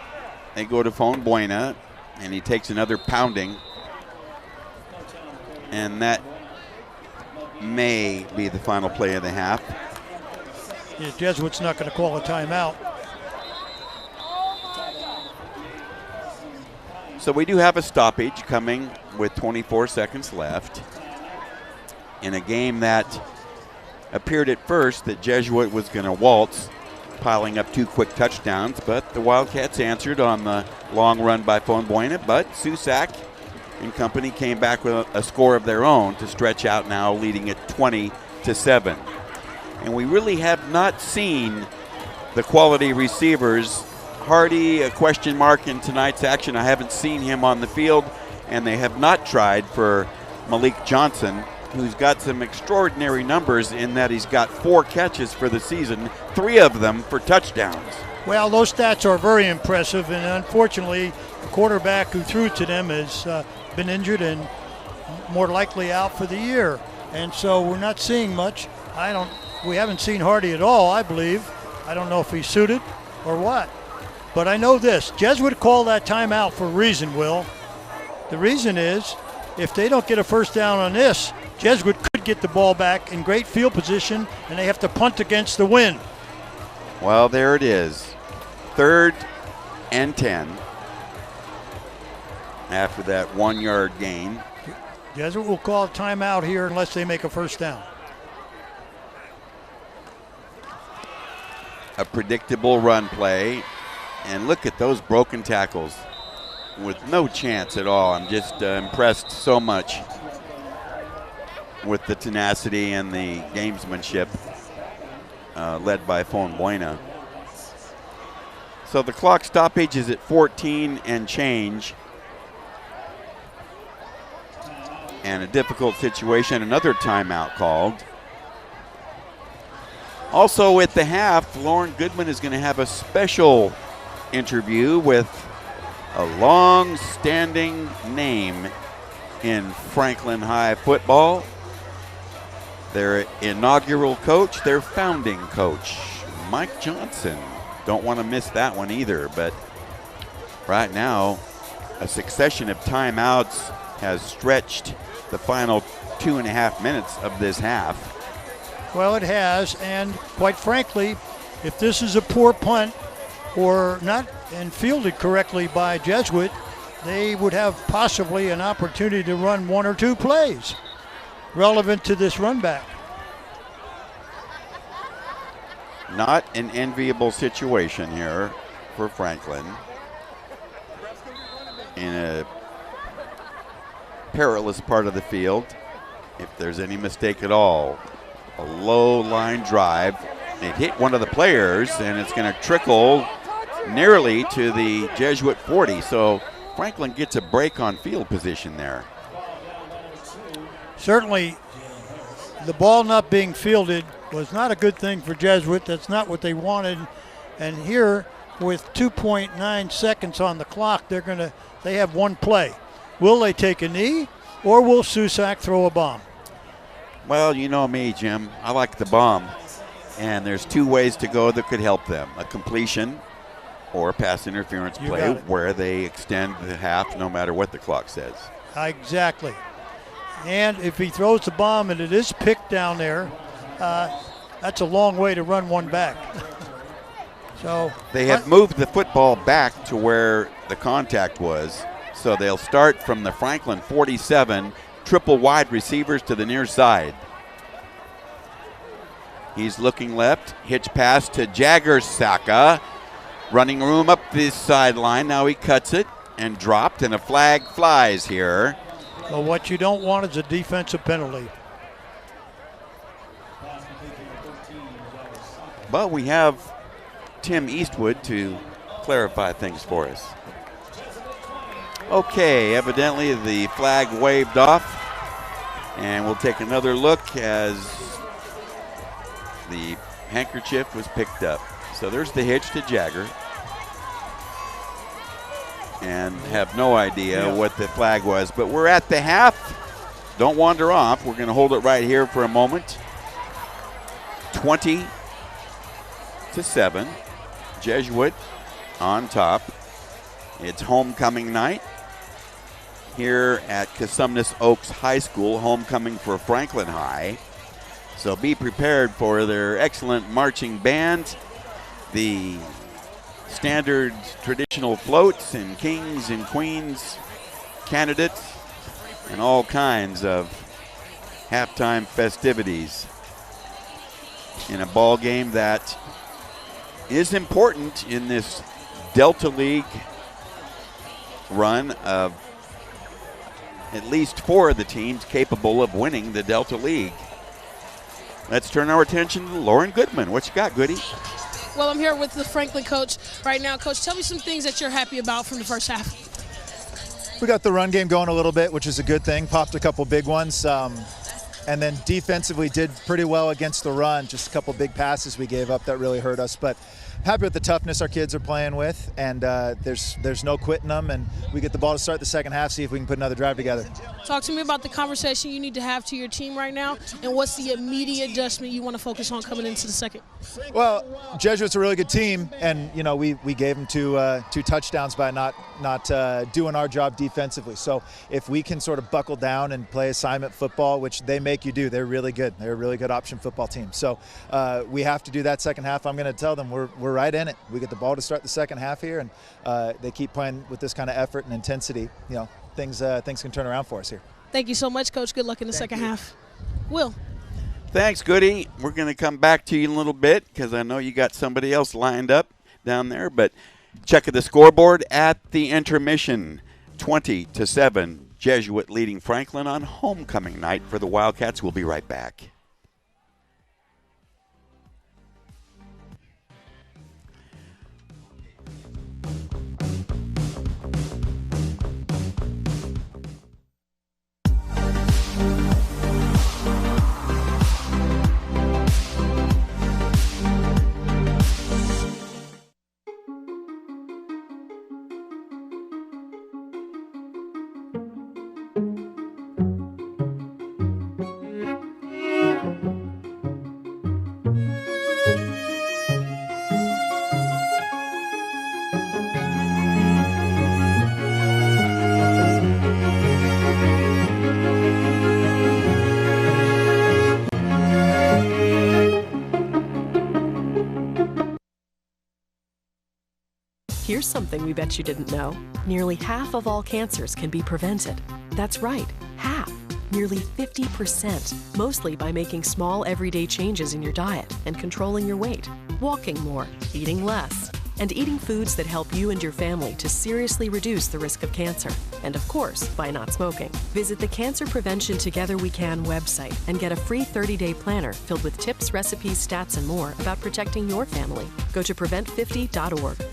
They go to Fonbuena, and he takes another pounding. And that may be the final play of the half. Yeah, Jesuit's not going to call a timeout. So we do have a stoppage coming with 24 seconds left in a game that appeared at first that Jesuit was going to waltz, piling up 2 quick touchdowns, but the Wildcats answered on the long run by Fonbuena, but Susak and company came back with a score of their own to stretch out now, leading at 20-7. And we really have not seen the quality receivers. Hardy, a question mark in tonight's action. I haven't seen him on the field, and they have not tried for Malik Johnson, who's got some extraordinary numbers in that he's got 4 catches for the season, 3 of them for touchdowns. Well, those stats are very impressive, and unfortunately, the quarterback who threw to them has been injured and more likely out for the year. And so we're not seeing much. We haven't seen Hardy at all, I believe. I don't know if he's suited or what. But I know this, Jesuit called that timeout for a reason, Will. The reason is, if they don't get a first down on this, Jesuit could get the ball back in great field position, and they have to punt against the wind. Well, there it is. 3rd and 10 after that 1-yard gain. Jesuit will call a timeout here unless they make a first down. A predictable run play. And look at those broken tackles with no chance at all. I'm just impressed so much with the tenacity and the gamesmanship led by Fonbuena. So the clock stoppage is at 14 and change. And a difficult situation, another timeout called. Also at the half, Lauren Goodman is going to have a special interview with a long-standing name in Franklin High football. Their inaugural coach, their founding coach, Mike Johnson. Don't want to miss that one either, but right now a succession of timeouts has stretched the final 2.5 minutes of this half. Well, it has, and quite frankly, If this is a poor punt or not and fielded correctly by Jesuit, they would have possibly an opportunity to run 1 or 2 plays relevant to this run back. Not an enviable situation here for Franklin in a perilous part of the field. If there's any mistake at all, a low line drive. It hit one of the players, and it's going to trickle nearly to the Jesuit 40. So Franklin gets a break on field position there. Certainly, the ball not being fielded was not a good thing for Jesuit. That's not what they wanted. And here, with 2.9 seconds on the clock, they have 1 play. Will they take a knee, or will Susak throw a bomb? Well, you know me, Jim. I like the bomb. And there's 2 ways to go that could help them. A completion or a pass interference play where they extend the half no matter what the clock says. Exactly. And if he throws the bomb and it is picked down there, that's a long way to run one back. So they have moved the football back to where the contact was. So they'll start from the Franklin 47, triple wide receivers to the near side. He's looking left, hitch pass to Jagger Saka. Running room up the sideline. Now he cuts it and dropped, and a flag flies here. Well, what you don't want is a defensive penalty. But we have Tim Eastwood to clarify things for us. Okay, evidently the flag waved off, and we'll take another look as the handkerchief was picked up. So there's the hitch to Jagger. And have no idea what the flag was. But we're at the half. Don't wander off. We're going to hold it right here for a moment. 20-7. Jesuit on top. It's homecoming night here at Cosumnes Oaks High School. Homecoming for Franklin High. So be prepared for their excellent marching band. The standard traditional floats and kings and queens candidates and all kinds of halftime festivities in a ball game that is important in this Delta League run of at least 4 of the teams capable of winning the Delta League. Let's turn our attention to Lauren Goodman. What you got, Goody? Well, I'm here with the Franklin coach right now. Coach, tell me some things that you're happy about from the first half. We got the run game going a little bit, which is a good thing. Popped a couple big ones. And then defensively did pretty well against the run. Just a couple big passes we gave up that really hurt us. But happy with the toughness our kids are playing with. And there's no quitting them. And we get the ball to start the second half, see if we can put another drive together. Talk to me about the conversation you need to have to your team right now. And what's the immediate adjustment you want to focus on coming into the second? Well, Jesuit's a really good team. And, you know, we gave them two touchdowns by not doing our job defensively. So if we can sort of buckle down and play assignment football, which they make you do, they're really good. They're a really good option football team. So we have to do that second half. I'm going to tell them we're right in it. We get the ball to start the second half here, and they keep playing with this kind of effort and intensity. You know, things can turn around for us here. Thank you so much, Coach. Good luck in the second half. Will. Thanks, Goody. We're going to come back to you in a little bit because I know you got somebody else lined up down there. But check the scoreboard at the intermission. 20-7. Jesuit leading Franklin on homecoming night for the Wildcats. We'll be right back. Here's something we bet you didn't know. Nearly half of all cancers can be prevented. That's right, half. Nearly 50%, mostly by making small everyday changes in your diet and controlling your weight, walking more, eating less, and eating foods that help you and your family to seriously reduce the risk of cancer. And of course, by not smoking. Visit the Cancer Prevention Together We Can website and get a free 30-day planner filled with tips, recipes, stats, and more about protecting your family. Go to prevent50.org.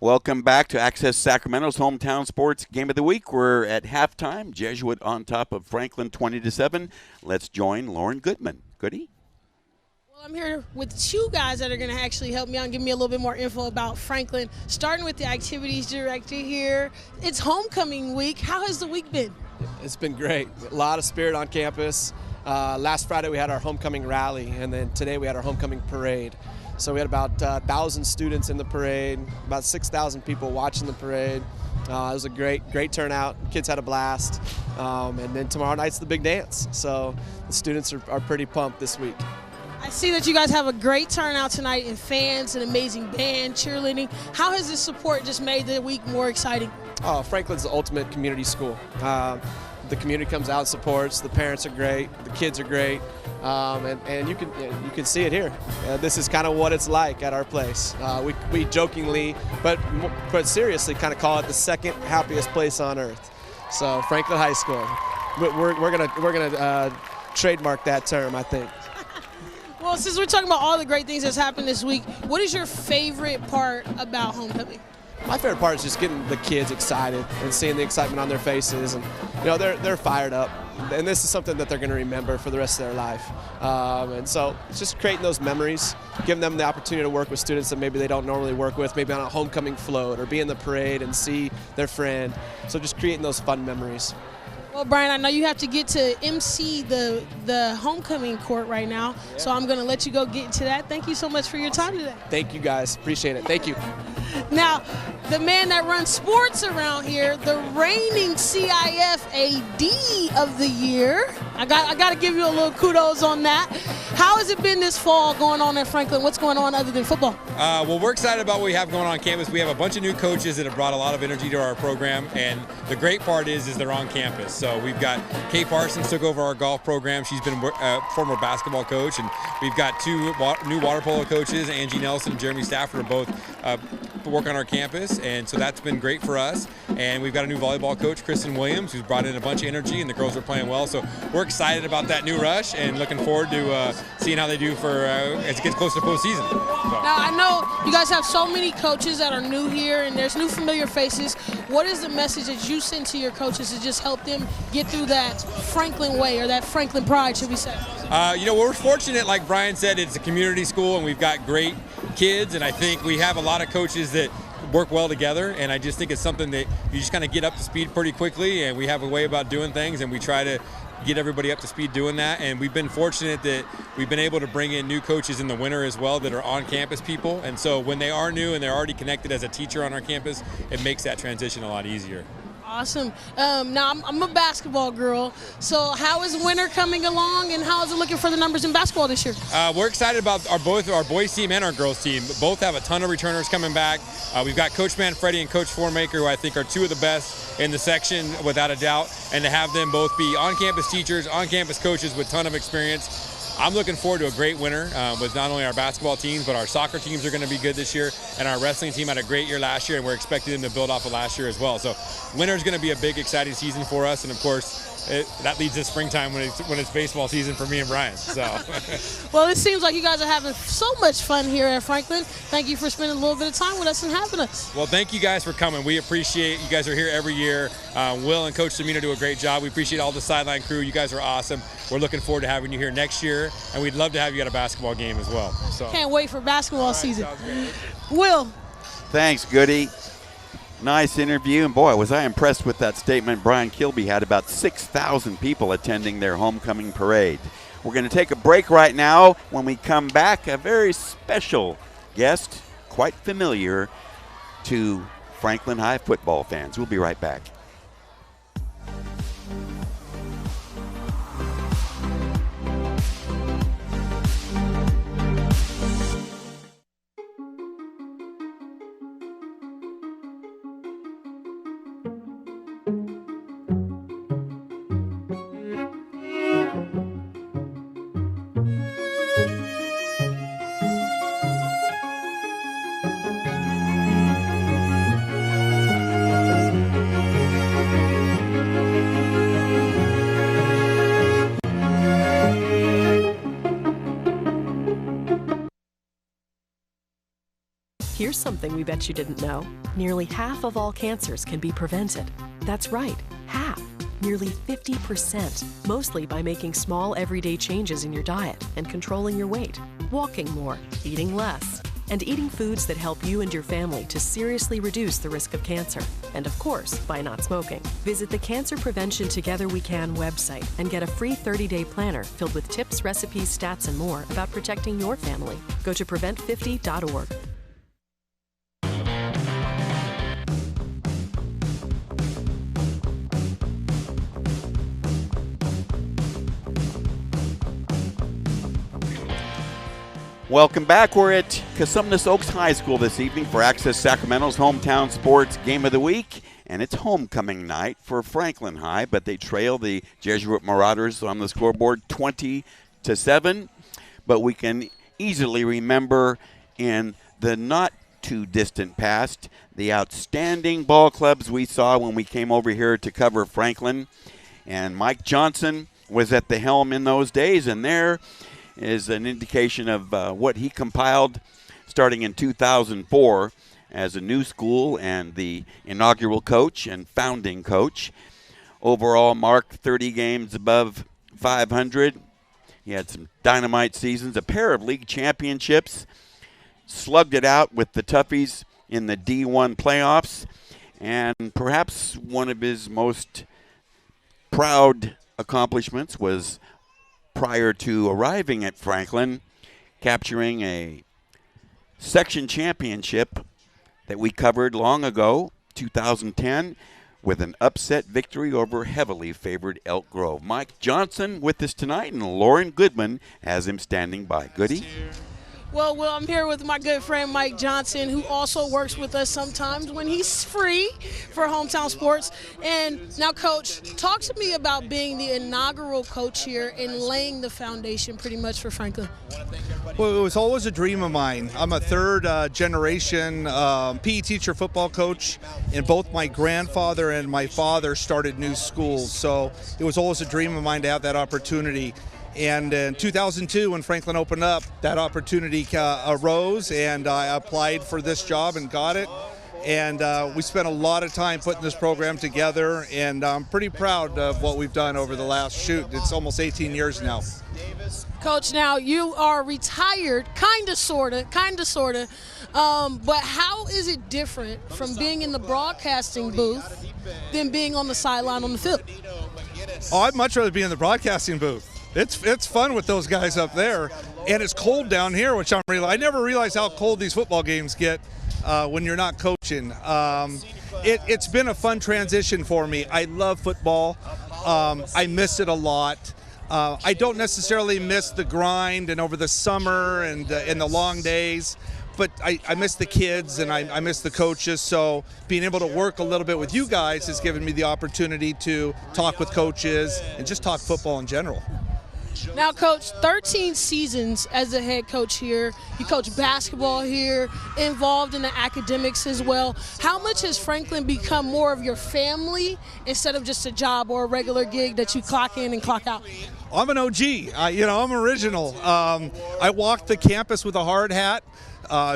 Welcome back to Access Sacramento's Hometown Sports Game of the Week. We're at halftime. Jesuit on top of Franklin 20-7. Let's join Lauren Goodman. Goody? Well, I'm here with two guys that are going to actually help me out and give me a little bit more info about Franklin. Starting with the activities director here. It's homecoming week. How has the week been? It's been great. A lot of spirit on campus. Last Friday we had our homecoming rally, and then today we had our homecoming parade. So we had about 1,000 students in the parade, about 6,000 people watching the parade. It was a great turnout. Kids had a blast. And then tomorrow night's the big dance. So the students are pretty pumped this week. I see that you guys have a great turnout tonight, and fans, an amazing band, cheerleading. How has this support just made the week more exciting? Oh, Franklin's the ultimate community school. The community comes out and supports. The parents are great. The kids are great. And you can see it here. This is kind of what it's like at our place. We jokingly, but seriously, kind of call it the second happiest place on earth. So Franklin High School. We're gonna trademark that term, I think. Well, since we're talking about all the great things that's happened this week, what is your favorite part about homecoming? My favorite part is just getting the kids excited and seeing the excitement on their faces, and they're fired up, and this is something that they're going to remember for the rest of their life. And so it's just creating those memories, giving them the opportunity to work with students that maybe they don't normally work with, maybe on a homecoming float or be in the parade and see their friend. So just creating those fun memories. Well, Brian, I know you have to get to MC the homecoming court right now, so I'm going to let you go get to that. Thank you so much for your time today. Thank you, guys. Appreciate it. Thank you. Now, the man that runs sports around here, the reigning CIF AD of the year. I got to give you a little kudos on that. How has it been this fall going on at Franklin? What's going on other than football? Well, we're excited about what we have going on campus. We have a bunch of new coaches that have brought a lot of energy to our program, and the great part is they're on campus. So we've got Kay Parsons took over our golf program. She's been a former basketball coach, and we've got two new water polo coaches, Angie Nelson and Jeremy Stafford, are both work on our campus, and so that's been great for us. And we've got a new volleyball coach, Kristen Williams, who's brought in a bunch of energy, and the girls are playing well. So we're excited about that new rush and looking forward to seeing how they do as it gets close to postseason. So. Now, I know you guys have so many coaches that are new here, and there's new familiar faces. What is the message that you send to your coaches to just help them get through that Franklin way, or that Franklin pride, should we say? We're fortunate, like Brian said, it's a community school, and we've got great kids, and I think we have a lot of coaches that work well together, and I just think it's something that you just kind of get up to speed pretty quickly, and we have a way about doing things, and we try to get everybody up to speed doing that. And we've been fortunate that we've been able to bring in new coaches in the winter as well that are on campus people, and so when they are new and they're already connected as a teacher on our campus, it makes that transition a lot easier. Awesome. Now, I'm a basketball girl, so how is winter coming along, and how is it looking for the numbers in basketball this year? We're excited about both our boys team and our girls team. Both have a ton of returners coming back. We've got Coach Manfredi and Coach Formaker, who I think are two of the best in the section, without a doubt, and to have them both be on-campus teachers, on-campus coaches with a ton of experience. I'm looking forward to a great winter with not only our basketball teams, but our soccer teams are going to be good this year, and our wrestling team had a great year last year, and we're expecting them to build off of last year as well. So winter is going to be a big, exciting season for us, and of course, that leads to springtime when it's baseball season for me and Brian. So. Well, it seems like you guys are having so much fun here at Franklin. Thank you for spending a little bit of time with us and having us. Well, thank you guys for coming. We appreciate you guys are here every year. Will and Coach Semino do a great job. We appreciate all the sideline crew. You guys are awesome. We're looking forward to having you here next year, and we'd love to have you at a basketball game as well. So. Can't wait for basketball season. Will. Thanks, Goody. Nice interview, and boy, was I impressed with that statement. Brian Kilby had about 6,000 people attending their homecoming parade. We're going to take a break right now. When we come back, a very special guest, quite familiar to Franklin High football fans. We'll be right back. Here's something we bet you didn't know. Nearly half of all cancers can be prevented. That's right, half. Nearly 50%, mostly by making small everyday changes in your diet and controlling your weight, walking more, eating less, and eating foods that help you and your family to seriously reduce the risk of cancer. And of course, by not smoking. Visit the Cancer Prevention Together We Can website and get a free 30-day planner filled with tips, recipes, stats, and more about protecting your family. Go to prevent50.org. Welcome back. We're at Cosumnes Oaks High School this evening for Access Sacramento's Hometown Sports Game of the Week. And it's homecoming night for Franklin High, but they trail the Jesuit Marauders on the scoreboard 20-7. But we can easily remember in the not too distant past the outstanding ball clubs we saw when we came over here to cover Franklin. And Mike Johnson was at the helm in those days, and there is an indication of what he compiled starting in 2004 as a new school and the inaugural coach and founding coach. Overall mark 30 games above 500. He had some dynamite seasons, a pair of league championships, slugged it out with the Toughies in the D1 playoffs, and perhaps one of his most proud accomplishments was prior to arriving at Franklin, capturing a section championship that we covered long ago, 2010, with an upset victory over heavily favored Elk Grove. Mike Johnson with us tonight, and Lauren Goodman has him standing by. Goody? Well, I'm here with my good friend Mike Johnson, who also works with us sometimes when he's free for Hometown Sports. And now, Coach, talk to me about being the inaugural coach here and laying the foundation pretty much for Franklin. Well, it was always a dream of mine. I'm a third generation PE teacher, football coach, and both my grandfather and my father started new schools. So it was always a dream of mine to have that opportunity. And in 2002, when Franklin opened up, that opportunity arose, and I applied for this job and got it. And we spent a lot of time putting this program together, and I'm pretty proud of what we've done over the last, it's almost 18 years now. Coach, now you are retired, kind of, sort of, but how is it different from being in the broadcasting booth than being on the sideline on the field? Oh, I'd much rather be in the broadcasting booth. It's fun with those guys up there, and it's cold down here, which I never realized how cold these football games get when you're not coaching. It's been a fun transition for me. I love football. I miss it a lot. I don't necessarily miss the grind and over the summer and the long days, but I miss the kids and I miss the coaches. So being able to work a little bit with you guys has given me the opportunity to talk with coaches and just talk football in general. Now, Coach, 13 seasons as a head coach here. You coach basketball here, involved in the academics as well. How much has Franklin become more of your family instead of just a job or a regular gig that you clock in and clock out? I'm an OG. I'm original. I walked the campus with a hard hat,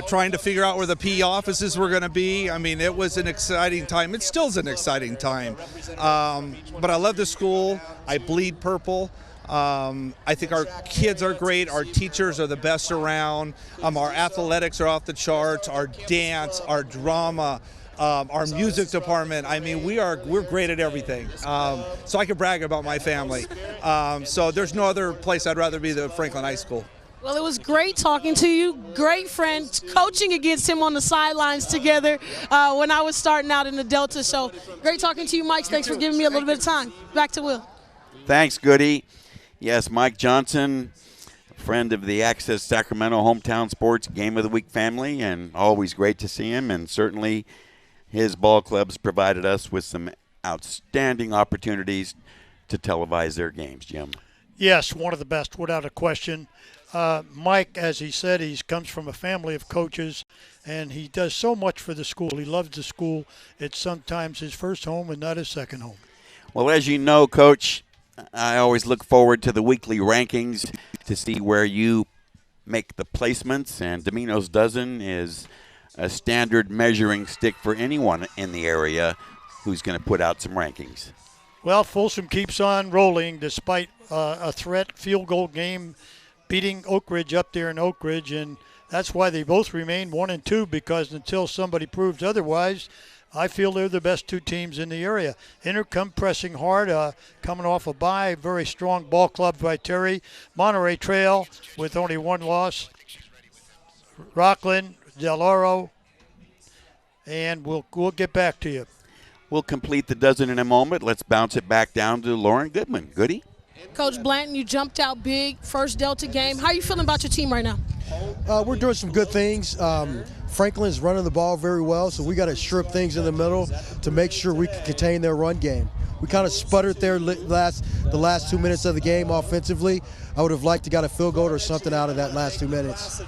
trying to figure out where the PE offices were going to be. I mean, it was an exciting time. It still is an exciting time. But I love the school. I bleed purple. I think our kids are great. Our teachers are the best around. Our athletics are off the charts. Our dance, our drama, our music department. I mean, we're great at everything. So I can brag about my family. So there's no other place I'd rather be than Franklin High School. Well, it was great talking to you. Great friend, coaching against him on the sidelines together when I was starting out in the Delta. So great talking to you, Mike. Thanks for giving me a little bit of time. Back to Will. Thanks, Goody. Yes, Mike Johnson, friend of the Access Sacramento Hometown Sports Game of the Week family, and always great to see him. And certainly his ball clubs provided us with some outstanding opportunities to televise their games, Jim. Yes, one of the best, without a question. Mike, as he said, he comes from a family of coaches, and he does so much for the school. He loves the school. It's sometimes his first home and not his second home. Well, as you know, Coach, I always look forward to the weekly rankings to see where you make the placements, and Domino's Dozen is a standard measuring stick for anyone in the area who's going to put out some rankings. Well, Folsom keeps on rolling despite a threat field goal game, beating Oak Ridge up there in Oak Ridge, and that's why they both remain 1-2, because until somebody proves otherwise, I feel they're the best two teams in the area. Inter come pressing hard, coming off a bye. Very strong ball club by Terry. Monterey Trail with only one loss. Rockland, Del Oro, and we'll get back to you. We'll complete the dozen in a moment. Let's bounce it back down to Lauren Goodman. Goody? Coach Blanton, you jumped out big, first Delta game. How are you feeling about your team right now? We're doing some good things. Franklin's running the ball very well, so we got to strip things in the middle to make sure we can contain their run game. We kind of sputtered there the last 2 minutes of the game offensively. I would have liked to got a field goal or something out of that last 2 minutes.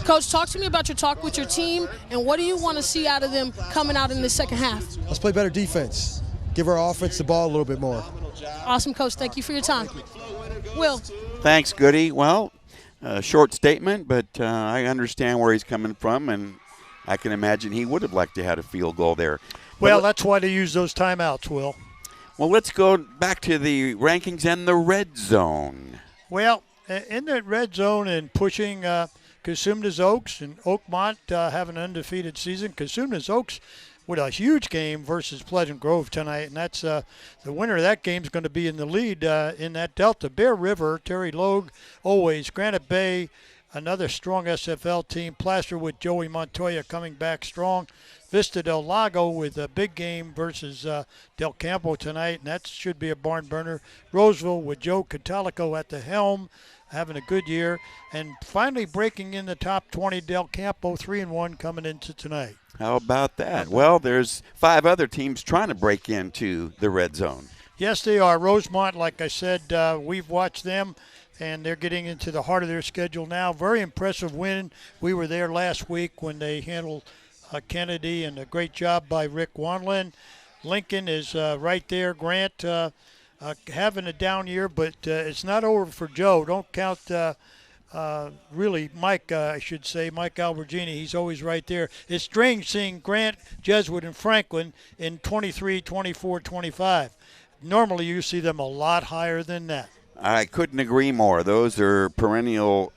Coach, talk to me about your talk with your team, and what do you want to see out of them coming out in the second half? Let's play better defense. Give our offense the ball a little bit more. Awesome, Coach. Thank you for your time. Will. Thanks, Goody. Well, short statement, but I understand where he's coming from, and I can imagine he would have liked to have a field goal there. Well, that's why they use those timeouts, Will. Well, let's go back to the rankings and the red zone. Well, in that red zone and pushing Cosumnes Oaks and Oakmont have an undefeated season. Cosumnes Oaks with a huge game versus Pleasant Grove tonight, and that's the winner of that game is going to be in the lead in that Delta. Bear River, Terry Logue, always. Granite Bay, another strong SFL team. Placer with Joey Montoya coming back strong. Vista del Lago with a big game versus Del Campo tonight, and that should be a barn burner. Roseville with Joe Catalico at the helm, having a good year. And finally breaking in the top 20, Del Campo 3-1 coming into tonight. How about that? Well, there's 5 other teams trying to break into the red zone. Yes, they are. Rosemont, like I said, we've watched them, and they're getting into the heart of their schedule now. Very impressive win. We were there last week when they handled Kennedy, and a great job by Rick Wanlin. Lincoln is right there. Grant having a down year, but it's not over for Joe. Don't count really Mike, I should say, Mike Albergini. He's always right there. It's strange seeing Grant, Jesuit, and Franklin in 23, 24, 25. Normally you see them a lot higher than that. I couldn't agree more. Those are perennial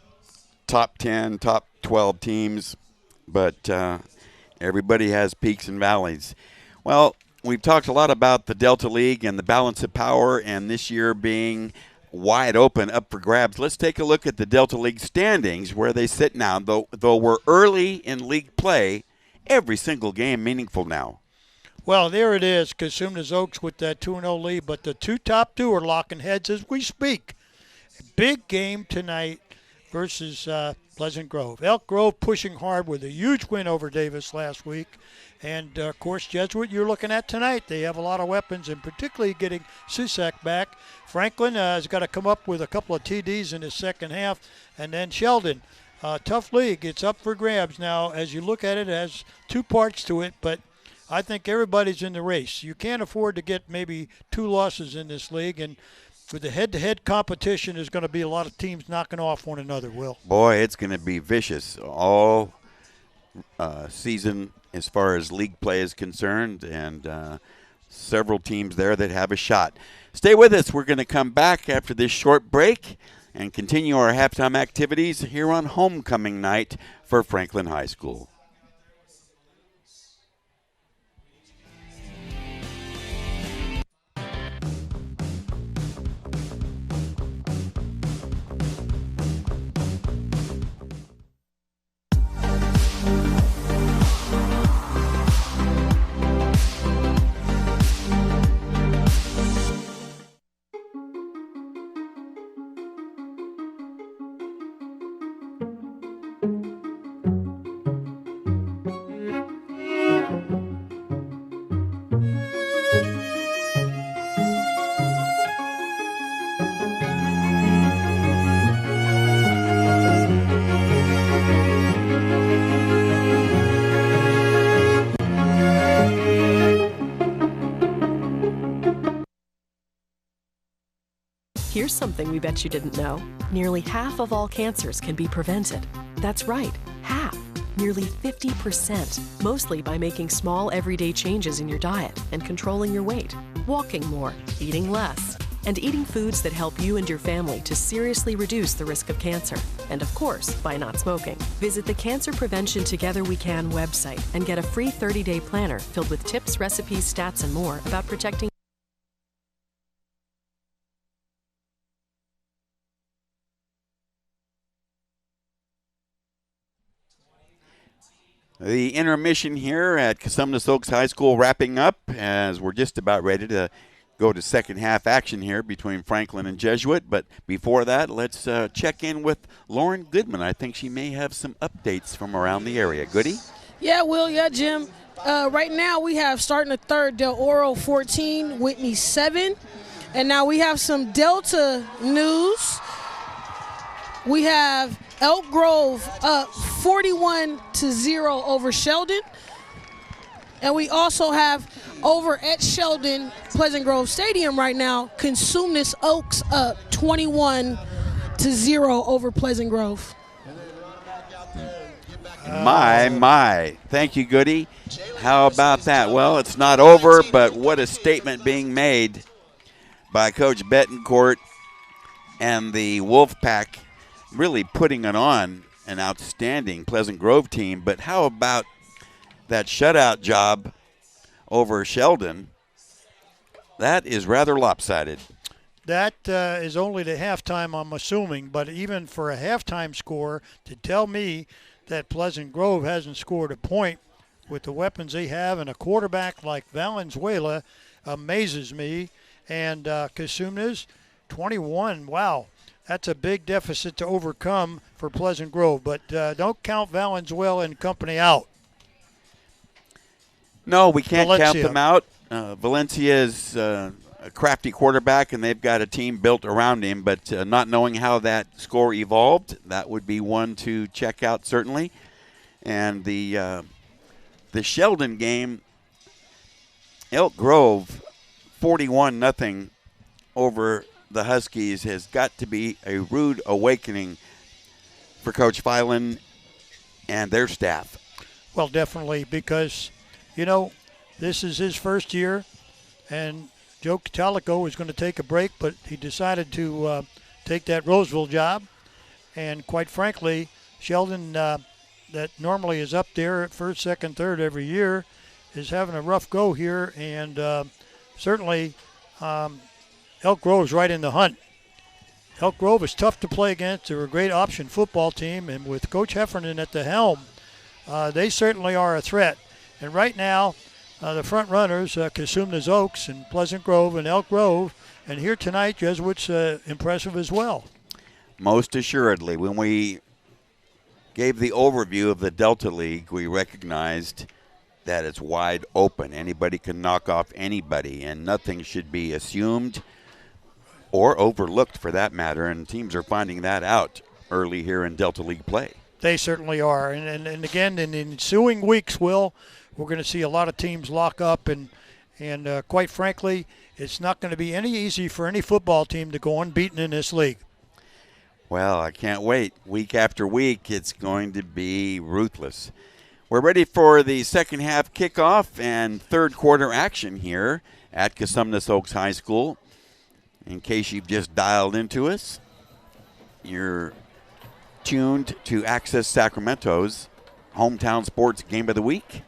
top 10, top 12 teams, but everybody has peaks and valleys. Well, we've talked a lot about the Delta League and the balance of power, and this year being wide open, up for grabs. Let's take a look at the Delta League standings, where they sit now. Though we're early in league play, every single game meaningful now. Well, there it is, Cosumnes Oaks with that 2-0 lead, but the top two are locking heads as we speak. Big game tonight versus Pleasant Grove. Elk Grove pushing hard with a huge win over Davis last week. And, of course, Jesuit you're looking at tonight. They have a lot of weapons, and particularly getting Susak back. Franklin has got to come up with a couple of TDs in the second half. And then Sheldon. Tough league. It's up for grabs now. As you look at it, it has 2 parts to it, but I think everybody's in the race. You can't afford to get maybe 2 losses in this league, and with the head-to-head competition, there's going to be a lot of teams knocking off one another, Will. Boy, it's going to be vicious all season as far as league play is concerned, and several teams there that have a shot. Stay with us. We're going to come back after this short break and continue our halftime activities here on homecoming night for Franklin High School. Here's something we bet you didn't know. Nearly half of all cancers can be prevented. That's right, half. nearly 50%, mostly by making small everyday changes in your diet and controlling your weight, walking more, eating less, and eating foods that help you and your family to seriously reduce the risk of cancer. And of course, by not smoking. Visit the Cancer Prevention Together We Can website and get a free 30-day planner filled with tips, recipes, stats, and more about protecting. The intermission here at Cosumnes Oaks High School wrapping up as we're just about ready to go to second half action here between Franklin and Jesuit. But before that, let's check in with Lauren Goodman. I think she may have some updates from around the area. Goody? Yeah, Will. Yeah, Jim. Right now we have starting the third Del Oro 14, Whitney 7. And now we have some Delta news. We have Elk Grove up 41-0 over Sheldon. And we also have over at Sheldon, Pleasant Grove Stadium right now, Cosumnes Oaks up 21-0 over Pleasant Grove. My. Thank you, Goody. How about that? Well, it's not over, but what a statement being made by Coach Betancourt and the Wolfpack, really putting it on an outstanding Pleasant Grove team. But how about that shutout job over Sheldon? That is rather lopsided. That is only the halftime, I'm assuming. But even for a halftime score, to tell me that Pleasant Grove hasn't scored a point with the weapons they have and a quarterback like Valenzuela amazes me. And Cosumnes, 21, wow. That's a big deficit to overcome for Pleasant Grove. But don't count Valenzuela and company out. No, we can't Valencia. count them out. Valencia is a crafty quarterback, and they've got a team built around him. But not knowing how that score evolved, that would be one to check out certainly. And the Sheldon game, Elk Grove, 41-0 over the Huskies, has got to be a rude awakening for Coach Filan and their staff. Well, definitely, because, you know, this is his first year, and Joe Catalico was going to take a break, but he decided to take that Roseville job. And quite frankly, Sheldon, that normally is up there at first, second, third every year, is having a rough go here. And certainly Elk Grove's right in the hunt. Elk Grove is tough to play against. They're a great option football team. And with Coach Heffernan at the helm, they certainly are a threat. And right now, the front runners, Cosumnes Oaks and Pleasant Grove and Elk Grove. And here tonight, Jesuit's impressive as well. Most assuredly. When we gave the overview of the Delta League, we recognized that it's wide open. Anybody can knock off anybody, and nothing should be assumed or overlooked for that matter. And teams are finding that out early here in Delta League play. They certainly are. And again, in the ensuing weeks, Will, we're going to see a lot of teams lock up. And quite frankly, it's not going to be any easy for any football team to go unbeaten in this league. Well, I can't wait. Week after week, it's going to be ruthless. We're ready for the second half kickoff and third quarter action here at Cosumnes Oaks High School. In case you've just dialed into us, you're tuned to Access Sacramento's Hometown Sports Game of the Week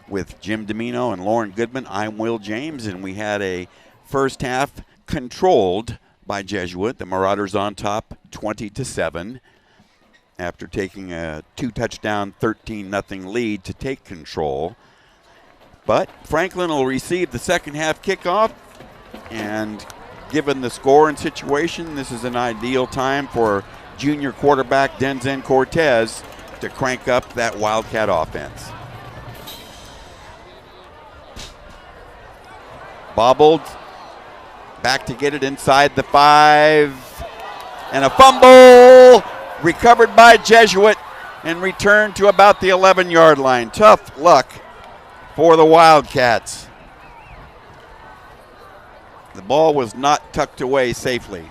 with Jim Domino and Lauren Goodman. I'm Will James, and we had a first half controlled by Jesuit. The Marauders on top 20-7 after taking a 2-touchdown 13-0 lead to take control. But Franklin will receive the second half kickoff, and given the score and situation, this is an ideal time for junior quarterback Denzen Cortez to crank up that Wildcat offense. Bobbled, back to get it inside the 5, and a fumble recovered by Jesuit and returned to about the 11-yard line. Tough luck for the Wildcats. The ball was not tucked away safely.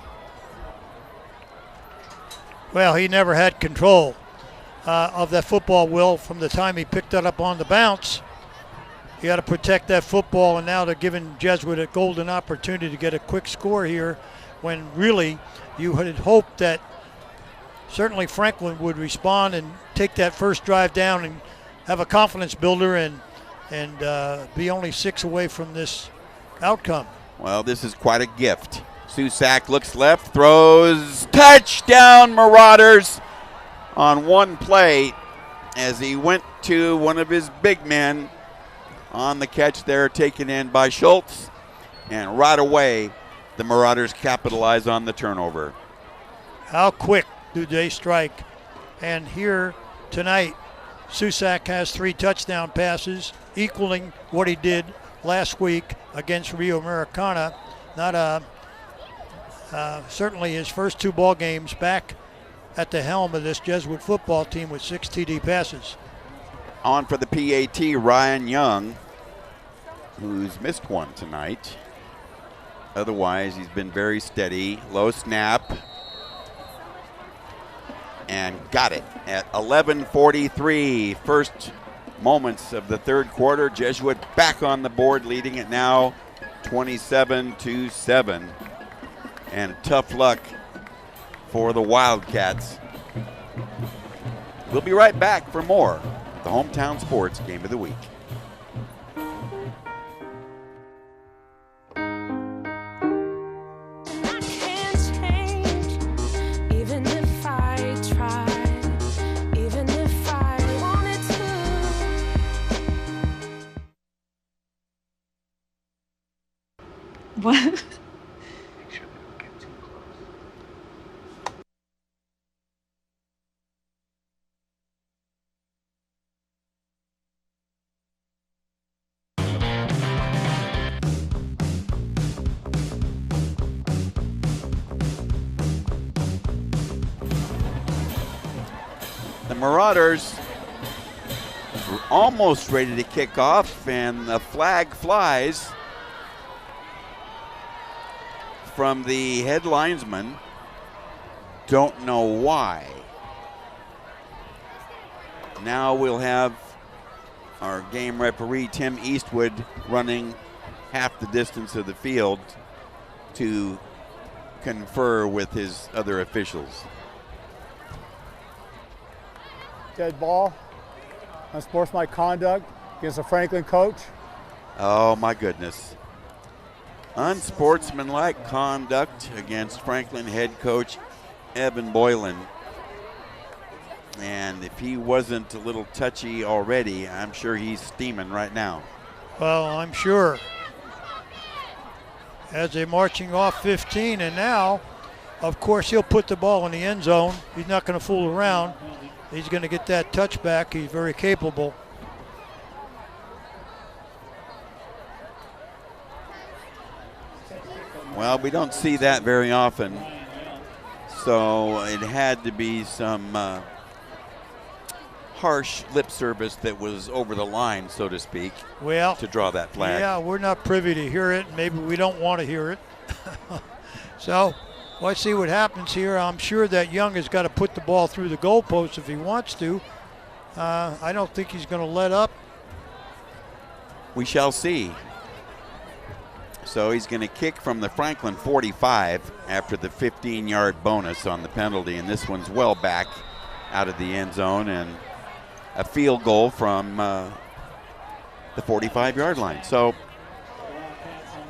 Well, he never had control. of that football, Will, from the time he picked it up on the bounce. You got to protect that football, and now they're giving Jesuit a golden opportunity to get a quick score here when really you had hoped that certainly Franklin would respond and take that first drive down and have a confidence builder and be only 6 away from this outcome. Well, this is quite a gift. Susak looks left, throws, touchdown Marauders on one play as he went to one of his big men on the catch there, taken in by Schultz. And right away, the Marauders capitalize on the turnover. How quick do they strike? And here tonight, Susak has 3 touchdown passes, equaling what he did last week against Rio Americana. Not certainly his first 2 ball games back at the helm of this Jesuit football team with 6 TD passes. On for the PAT, Ryan Young, who's missed one tonight. Otherwise, he's been very steady. Low snap. And got it at 11:43. First moments of the third quarter. Jesuit back on the board, leading it now 27-7. And tough luck for the Wildcats. We'll be right back for more of the Hometown Sports Game of the Week. What? The Marauders were almost ready to kick off, and the flag flies from the head linesman. Don't know why. Now we'll have our game referee, Tim Eastwood, running half the distance of the field to confer with his other officials. Dead ball, unsportsmanlike conduct against a Franklin coach. Oh my goodness. Unsportsmanlike conduct against Franklin head coach Evan Boylan. And if he wasn't a little touchy already, I'm sure he's steaming right now. Well, I'm sure. As they're marching off 15, and now, of course, he'll put the ball in the end zone. He's not going to fool around. He's going to get that touchback. He's very capable. Well, we don't see that very often. So it had to be some harsh lip service that was over the line, so to speak, well, to draw that flag. Yeah, we're not privy to hear it. Maybe we don't want to hear it. So let's see what happens here. I'm sure that Young has got to put the ball through the goalpost if he wants to. I don't think he's going to let up. We shall see. So he's going to kick from the Franklin 45 after the 15-yard bonus on the penalty, and this one's well back out of the end zone, and a field goal from the 45-yard line. So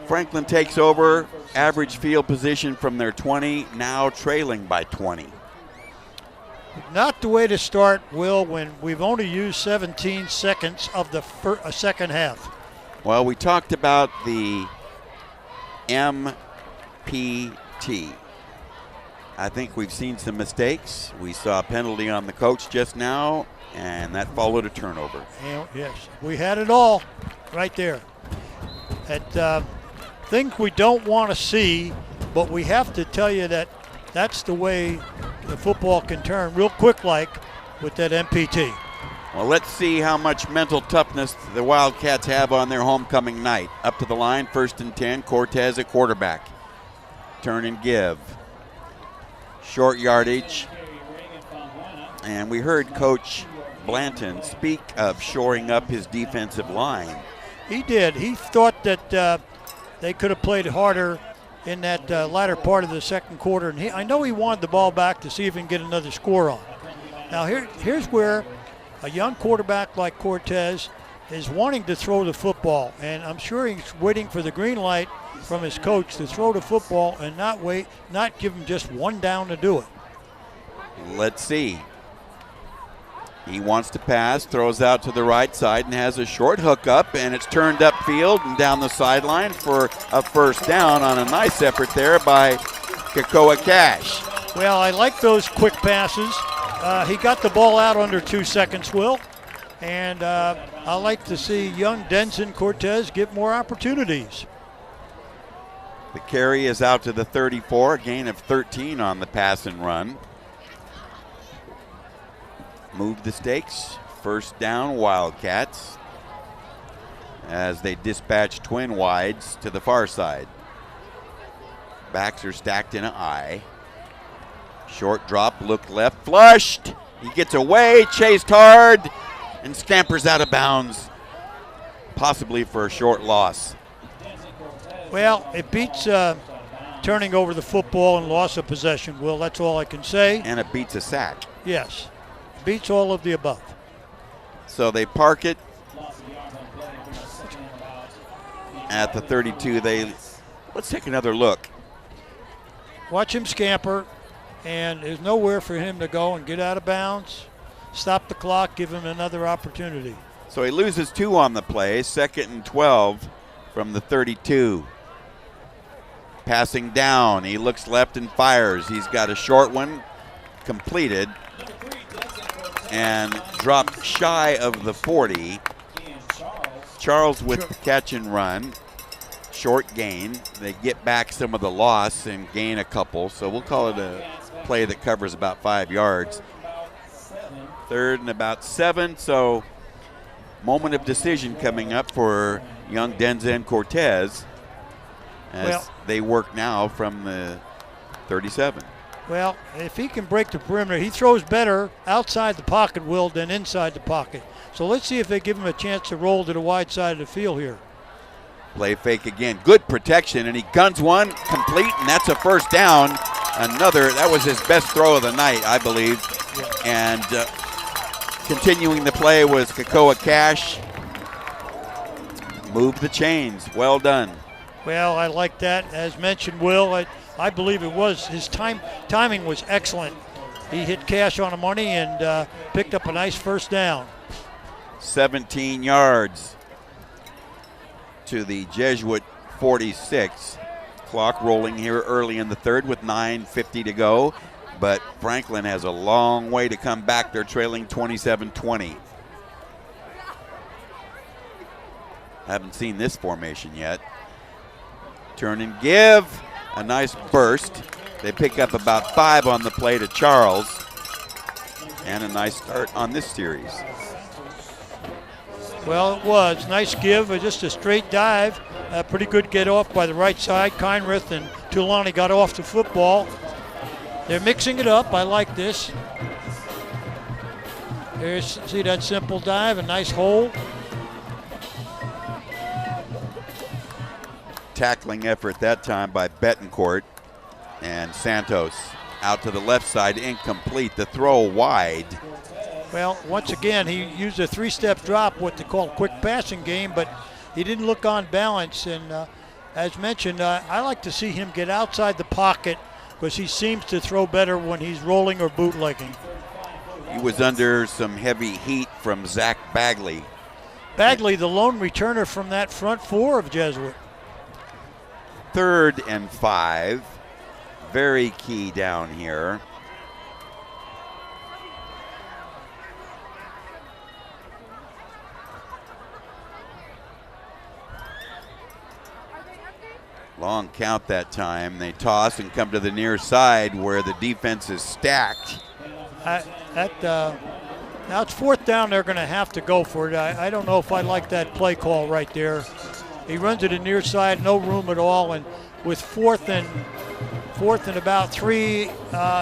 Franklin takes over, average field position from their 20, now trailing by 20. Not the way to start, Will, when we've only used 17 seconds of the second half. Well, we talked about the MPT. I think we've seen some mistakes. We saw a penalty on the coach just now, and that followed a turnover. Yes, we had it all right there. At things we don't want to see, but we have to tell you that that's the way the football can turn real quick like with that MPT. Well, let's see how much mental toughness the Wildcats have on their homecoming night. Up to the line, 1st and 10, Cortez at quarterback. Turn and give. Short yardage. And we heard Coach Blanton speak of shoring up his defensive line. He did. He thought that they could have played harder in that latter part of the second quarter. And I know he wanted the ball back to see if he can get another score on. Now here's where a young quarterback like Cortez is wanting to throw the football. And I'm sure he's waiting for the green light from his coach to throw the football and not give him just one down to do it. Let's see. He wants to pass, throws out to the right side, and has a short hookup, and it's turned upfield and down the sideline for a first down on a nice effort there by Kakoa Cash. Well, I like those quick passes. He got the ball out under 2 seconds, Will, and I like to see young Denson Cortez get more opportunities. The carry is out to the 34, a gain of 13 on the pass and run. Move the stakes. First down, Wildcats, as they dispatch twin wides to the far side. Backs are stacked in an I. Short drop, look left, flushed. He gets away, chased hard, and scampers out of bounds, possibly for a short loss. Well, it beats turning over the football and loss of possession, Will. That's all I can say. And it beats a sack. Yes. Beats all of the above. So they park it at the 32. Let's take another look. Watch him scamper, and there's nowhere for him to go and get out of bounds. Stop the clock, give him another opportunity. So he loses 2 on the play, 2nd and 12 from the 32. Passing down, he looks left and fires. He's got a short one completed and dropped shy of the 40. Charles with the catch and run. Short gain. They get back some of the loss and gain a couple, so we'll call it a play that covers about 5 yards. 3rd and about 7, so moment of decision coming up for young Denzen Cortez as they work now from the 37. Well, if he can break the perimeter, he throws better outside the pocket, Will, than inside the pocket. So let's see if they give him a chance to roll to the wide side of the field here. Play fake again. Good protection, and he guns one complete, and that's a first down. That was his best throw of the night, I believe. Yeah. And continuing the play was Kakoa Cash. Move the chains. Well done. Well, I like that. As mentioned, Will, I believe it was his timing was excellent. He hit Cash on the money and picked up a nice first down. 17 yards to the Jesuit 46. Clock rolling here early in the 3rd with 9:50 to go, but Franklin has a long way to come back. They're trailing 27-20. Haven't seen this formation yet. Turn and give. A nice burst. They pick up about 5 on the play to Charles. And a nice start on this series. Well, it was. Nice give, just a straight dive. A pretty good get off by the right side. Keinrith and Tulani got off the football. They're mixing it up. I like this. See that simple dive, a nice hole. Tackling effort that time by Betancourt, and Santos out to the left side, incomplete. The throw wide. Well, once again, he used a 3-step drop, what they call a quick passing game, but he didn't look on balance. And as mentioned, I like to see him get outside the pocket because he seems to throw better when he's rolling or bootlegging. He was under some heavy heat from Zach Bagley. Bagley, the lone returner from that front 4 of Jesuit. 3rd and 5. Very key down here. Long count that time. They toss and come to the near side where the defense is stacked. Now it's 4th down. They're going to have to go for it. I don't know if I like that play call right there. He runs to the near side, no room at all, and with 4th 4th and about 3.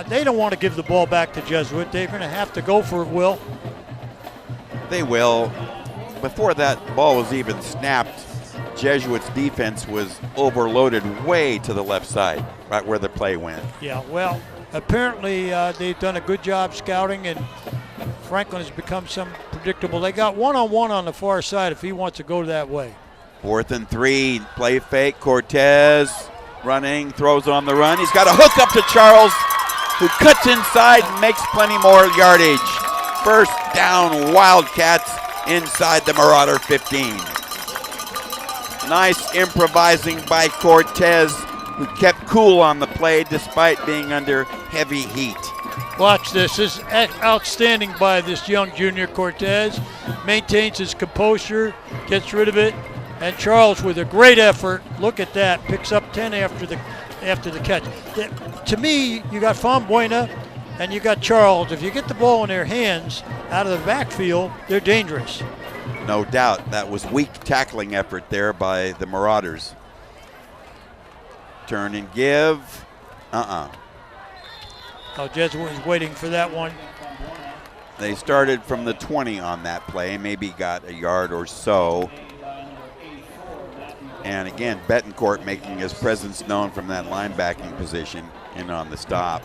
They don't want to give the ball back to Jesuit. They're going to have to go for it, Will. They will. Before that ball was even snapped, Jesuit's defense was overloaded way to the left side, right where the play went. Yeah, well, apparently they've done a good job scouting, and Franklin has become some predictable. They got one-on-one on the far side if he wants to go that way. 4th and 3, play fake. Cortez running, throws on the run. He's got a hook up to Charles, who cuts inside and makes plenty more yardage. First down, Wildcats inside the Marauder 15. Nice improvising by Cortez, who kept cool on the play despite being under heavy heat. Watch this. This is outstanding by this young junior Cortez. Maintains his composure, gets rid of it, and Charles with a great effort. Look at that. Picks up 10 after the catch. To me, you got Fonbuena and you got Charles. If you get the ball in their hands out of the backfield, they're dangerous. No doubt. That was weak tackling effort there by the Marauders. Turn and give. Oh, Jesuit was waiting for that one. They started from the 20 on that play, maybe got a yard or so. And again, Betancourt making his presence known from that linebacking position in on the stop.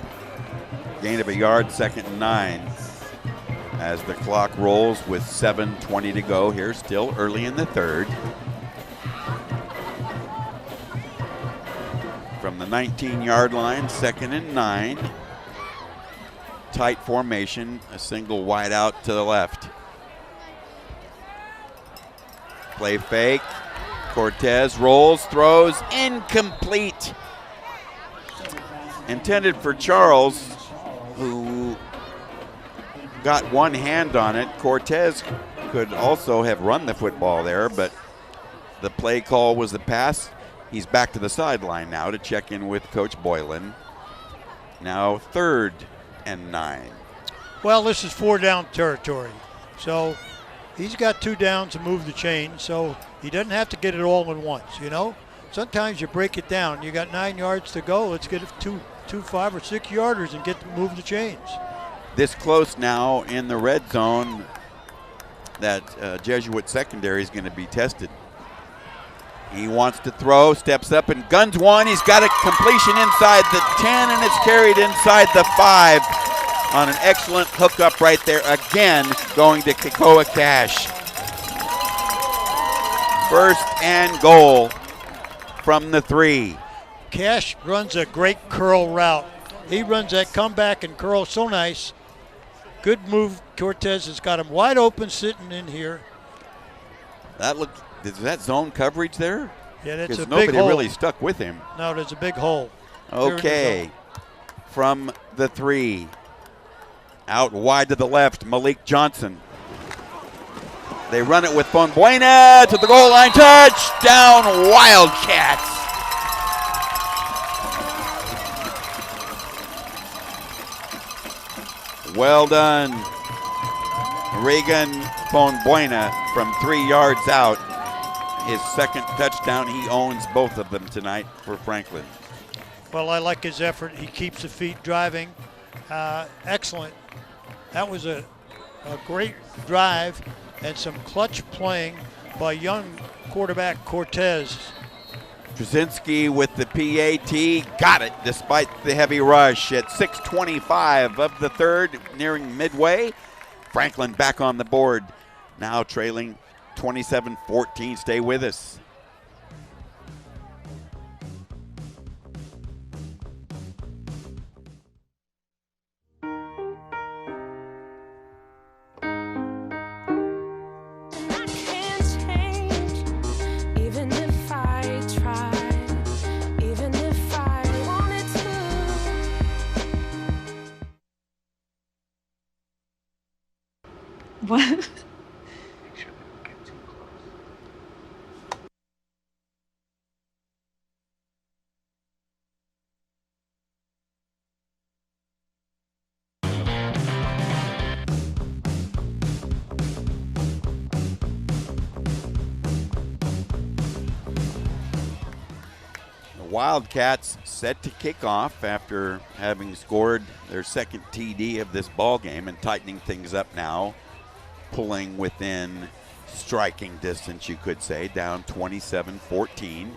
Gain of a yard, 2nd and 9. As the clock rolls with 7:20 to go here, still early in the 3rd. From the 19-yard line, 2nd and 9. Tight formation, a single wide out to the left. Play fake. Cortez rolls, throws, incomplete. Intended for Charles, who got one hand on it. Cortez could also have run the football there, but the play call was the pass. He's back to the sideline now to check in with Coach Boylan. Now 3rd and 9. Well, this is 4-down territory. So he's got 2 downs to move the chain, so he doesn't have to get it all in once, you know? Sometimes you break it down. You got 9 yards to go. Let's get it two 5 or 6 yarders and move the chains. This close now in the red zone, that Jesuit secondary is going to be tested. He wants to throw, steps up and guns one. He's got a completion inside the 10, and it's carried inside the 5 on an excellent hookup right there. Again, going to Kekoa Cash. 1st and goal from the 3. Cash runs a great curl route. He runs that comeback and curl so nice. Good move. Cortez has got him wide open sitting in here. Is that zone coverage there? Yeah, that's a big nobody hole. really stuck with him. No, there's a big hole. Okay, from the 3. Out wide to the left, Malik Johnson. They run it with Fonbuena to the goal line. Touchdown, Wildcats. Well done, Reagan Fonbuena from 3 yards out. His 2nd touchdown. He owns both of them tonight for Franklin. Well, I like his effort. He keeps the feet driving. Excellent. That was a great drive and some clutch playing by young quarterback Cortez. Trzynski with the PAT, got it despite the heavy rush at 6:25 of the 3rd, nearing midway. Franklin back on the board, now trailing 27-14. Stay with us. What? Wildcats set to kick off after having scored their second TD of this ball game and tightening things up now, pulling within striking distance, you could say, down 27-14,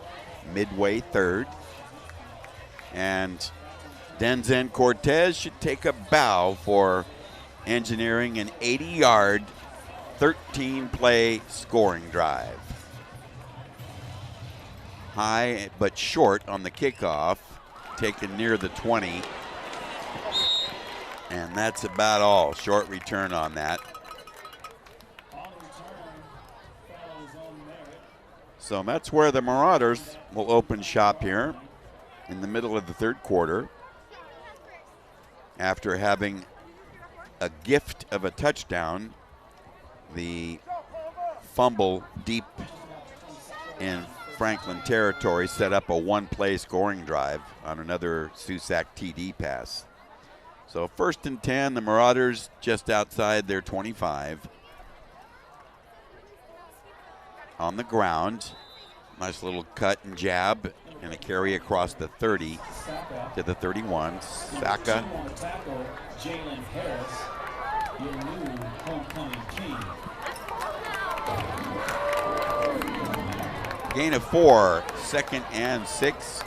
midway third. And Denzen Cortez should take a bow for engineering an 80-yard, 13-play scoring drive. High but short on the kickoff, taken near the 20. And that's about all. Short return on that. So that's where the Marauders will open shop here in the middle of the third quarter, after having a gift of a touchdown. The fumble deep in Franklin territory set up a one-play scoring drive on another Susac TD pass. So 1st and 10, the Marauders just outside their 25. On the ground, nice little cut and jab and a carry across the 30 to the 31. Saka. Jalen Harris, your new homecoming king. Gain of 4, 2nd and 6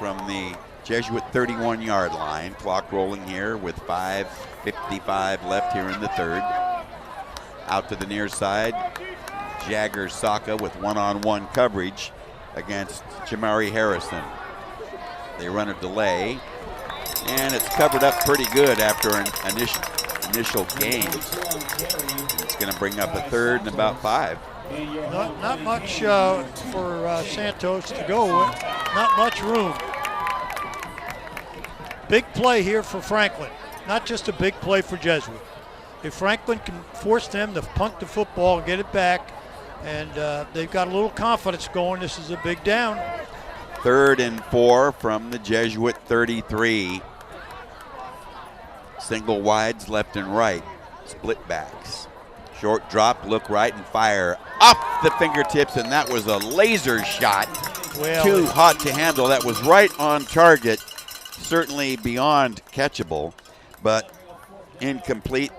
from the Jesuit 31-yard line. Clock rolling here with 5:55 left here in the third. Out to the near side, Jagger Saka with one-on-one coverage against Jamari Harrison. They run a delay, and it's covered up pretty good after an initial gain. It's going to bring up a third and about 5. Not much for Santos to go with. Not much room. Big play here for Franklin. Not just a big play for Jesuit. If Franklin can force them to punt the football and get it back, and they've got a little confidence going, this is a big down. 3rd and 4 from the Jesuit 33. Single wides left and right. Split backs. Short drop, look right and fire off the fingertips, and that was a laser shot. Well, too hot to handle. That was right on target, certainly beyond catchable, but incomplete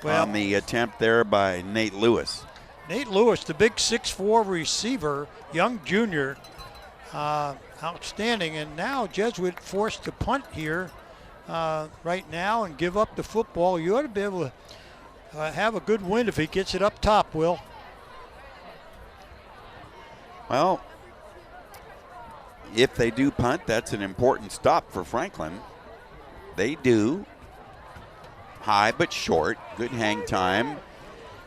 on the attempt there by Nate Lewis. Nate Lewis, the big 6'4" receiver, young junior, outstanding. And now Jesuit forced to punt here right now and give up the football. You ought to be able to have a good win if he gets it up top, Will. Well, if they do punt, that's an important stop for Franklin. They do. High but short. Good hang time.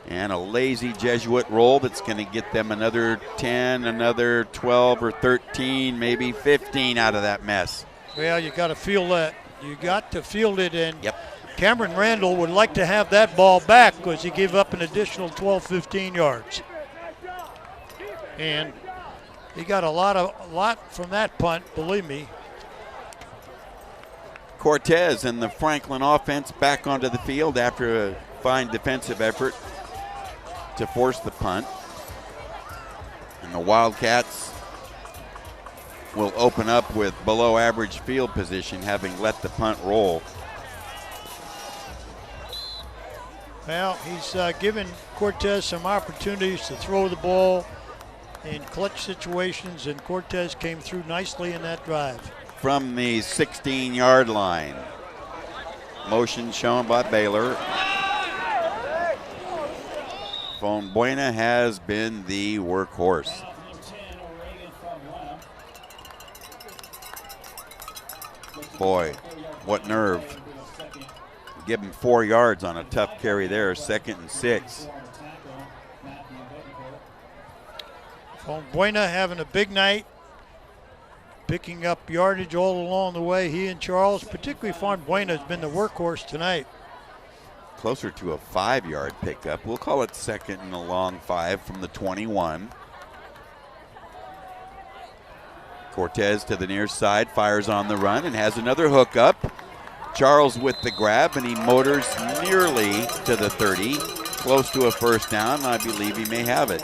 And a lazy Jesuit roll that's going to get them another 10, another 12 or 13, maybe 15 out of that mess. Well, you got to feel that. You got to field it in. Yep. Cameron Randall would like to have that ball back because he gave up an additional 12, 15 yards. And he got a lot from that punt, believe me. Cortez and the Franklin offense back onto the field after a fine defensive effort to force the punt. And the Wildcats will open up with below average field position, having let the punt roll. Well, he's given Cortez some opportunities to throw the ball in clutch situations, and Cortez came through nicely in that drive. From the 16-yard line. Motion shown by Baylor. Fonbuena has been the workhorse. Boy, what nerve. Give him 4 yards on a tough carry there, 2nd and 6. Fonbuena having a big night, picking up yardage all along the way. He and Charles, particularly Fonbuena, has been the workhorse tonight. Closer to a 5-yard pickup. We'll call it 2nd and a long 5 from the 21. Cortez to the near side, fires on the run and has another hookup. Charles with the grab, and he motors nearly to the 30, close to a first down. I believe he may have it.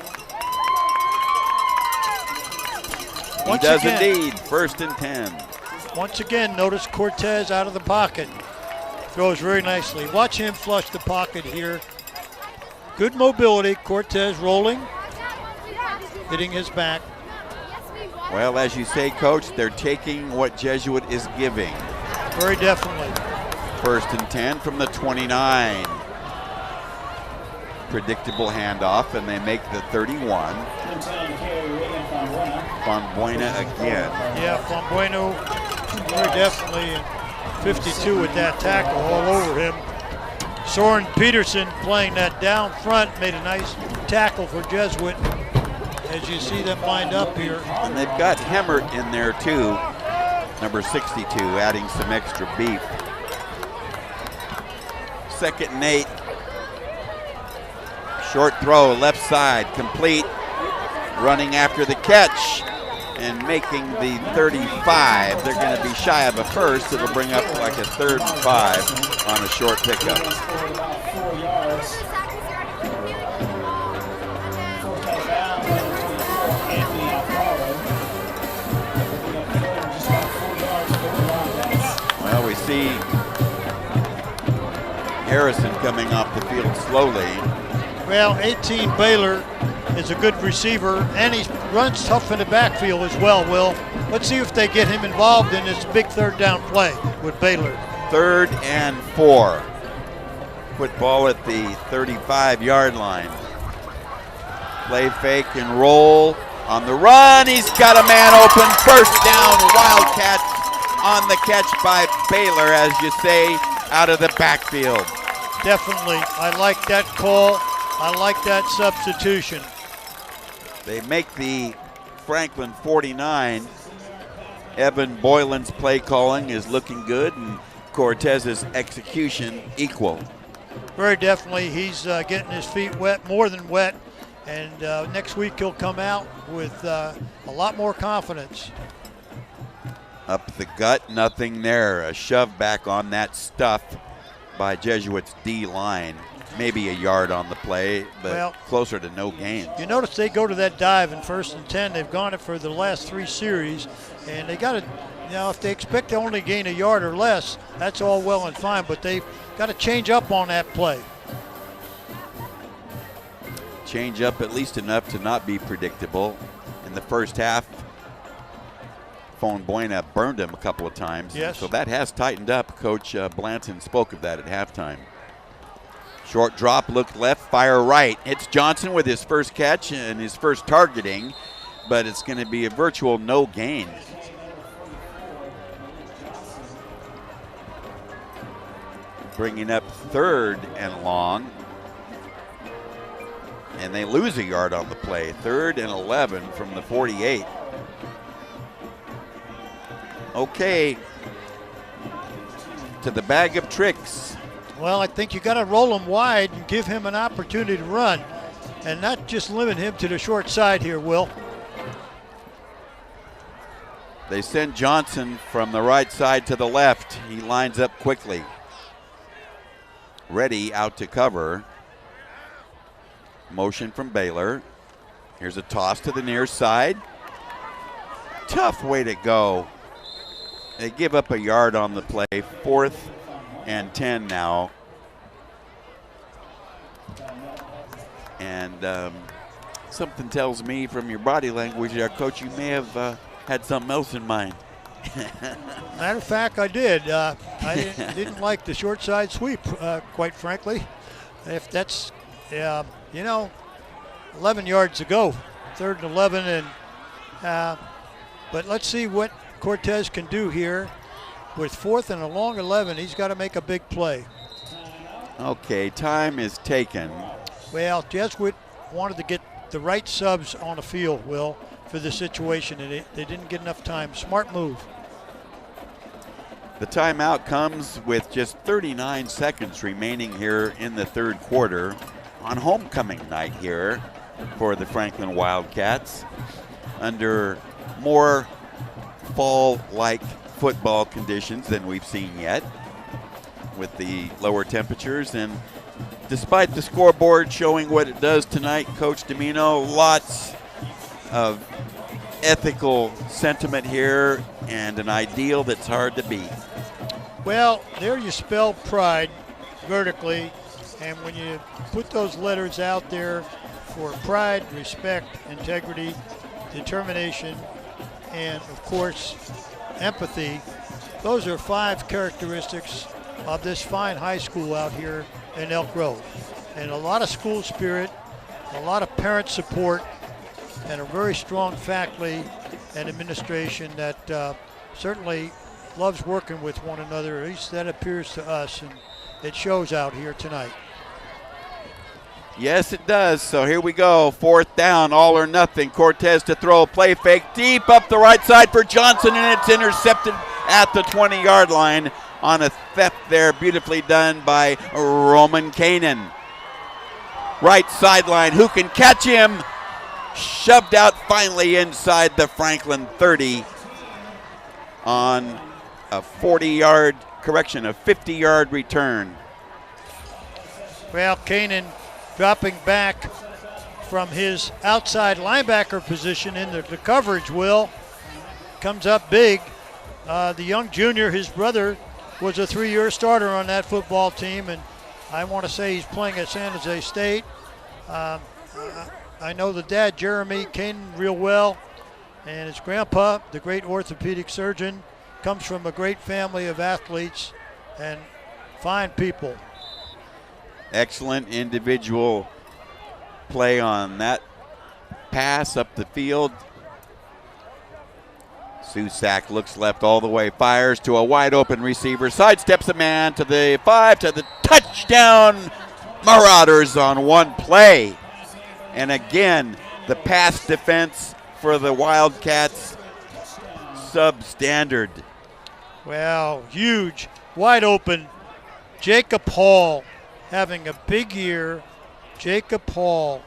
He does indeed. 1st and 10. Once again, notice Cortez out of the pocket. Throws very nicely. Watch him flush the pocket here. Good mobility. Cortez rolling, hitting his back. Well, as you say, Coach, they're taking what Jesuit is giving. Very definitely. 1st and 10 from the 29. Predictable handoff, and they make the 31. Fonbuena again. Yeah, Fonbuena very definitely in 52 with that tackle all over him. Soren Peterson playing that down front made a nice tackle for Jesuit as you see them lined up here. And they've got Hemmert in there too, number 62, adding some extra beef. 2nd and 8. Short throw, left side, complete. Running after the catch and making the 35. They're going to be shy of a first. It'll bring up like a 3rd and 5 on a short pickup. Well, we see Harrison coming off the field slowly. Well, 18 Baylor is a good receiver, and he runs tough in the backfield as well, Will. Let's see if they get him involved in this big 3rd down play with Baylor. 3rd and 4. Football at the 35-yard line. Play fake and roll on the run. He's got a man open. 1st down, Wildcats on the catch by Baylor, as you say, out of the backfield. Definitely. I like that call. I like that substitution. They make the Franklin 49. Evan Boylan's play calling is looking good, and Cortez's execution equal. Very definitely. He's getting his feet wet, more than wet, and next week he'll come out with a lot more confidence. Up the gut, nothing there. A shove back on that stuff by Jesuit's D line. Maybe a yard on the play, but closer to no gain. You notice they go to that dive in 1st and 10. They've gone it for the last 3 series, and they got to, if they expect to only gain a yard or less, that's all well and fine, but they've got to change up on that play. Change up at least enough to not be predictable. In the 1st half, Fonbuena burned him a couple of times. Yes. So that has tightened up. Coach Blanton spoke of that at halftime. Short drop, look left, fire right. It's Johnson with his first catch and his first targeting, but it's going to be a virtual no gain. Bringing up 3rd and long. And they lose a yard on the play. 3rd and 11 from the 48. Okay, to the bag of tricks. Well, I think you got to roll him wide and give him an opportunity to run and not just limit him to the short side here, Will. They send Johnson from the right side to the left. He lines up quickly. Ready out to cover. Motion from Baylor. Here's a toss to the near side. Tough way to go. They give up a yard on the play. 4th and 10 now. And something tells me from your body language there, Coach, you may have had something else in mind. Matter of fact, I did. I didn't like the short side sweep, quite frankly. If that's, 11 yards to go, 3rd and 11. But let's see what Cortez can do here. With 4th and a long 11, he's got to make a big play. Okay, time is taken. Well, Jesuit wanted to get the right subs on the field, Will, for the situation, and they didn't get enough time. Smart move. The timeout comes with just 39 seconds remaining here in the 3rd quarter on homecoming night here for the Franklin Wildcats under more fall-like football conditions than we've seen yet with the lower temperatures. And despite the scoreboard showing what it does tonight, Coach Domino, lots of ethical sentiment here and an ideal that's hard to beat. Well, there you spell pride vertically, and when you put those letters out there for pride, respect, integrity, determination, and of course, empathy, those are 5 characteristics of this fine high school out here in Elk Grove. And a lot of school spirit, a lot of parent support, and a very strong faculty and administration that certainly loves working with one another. At least that appears to us, and it shows out here tonight. Yes, it does. So here we go. 4th down, all or nothing. Cortez to throw, play fake deep up the right side for Johnson, and it's intercepted at the 20-yard line on a theft there. Beautifully done by Roman Kanan. Right sideline, who can catch him? Shoved out finally inside the Franklin 30 on a 50-yard return. Well, Kanan dropping back from his outside linebacker position into the coverage, Will. Comes up big. The young junior, his brother, was a 3-year starter on that football team, and I want to say he's playing at San Jose State. I know the dad, Jeremy Kanan, real well, and his grandpa, the great orthopedic surgeon, comes from a great family of athletes and fine people. Excellent individual play on that pass up the field. Susak looks left all the way, fires to a wide open receiver, sidesteps a man to the 5, to the touchdown. Marauders on one play. And again, the pass defense for the Wildcats substandard. Well, huge, wide open. Jacob Hall having a big year. Jacob Hall,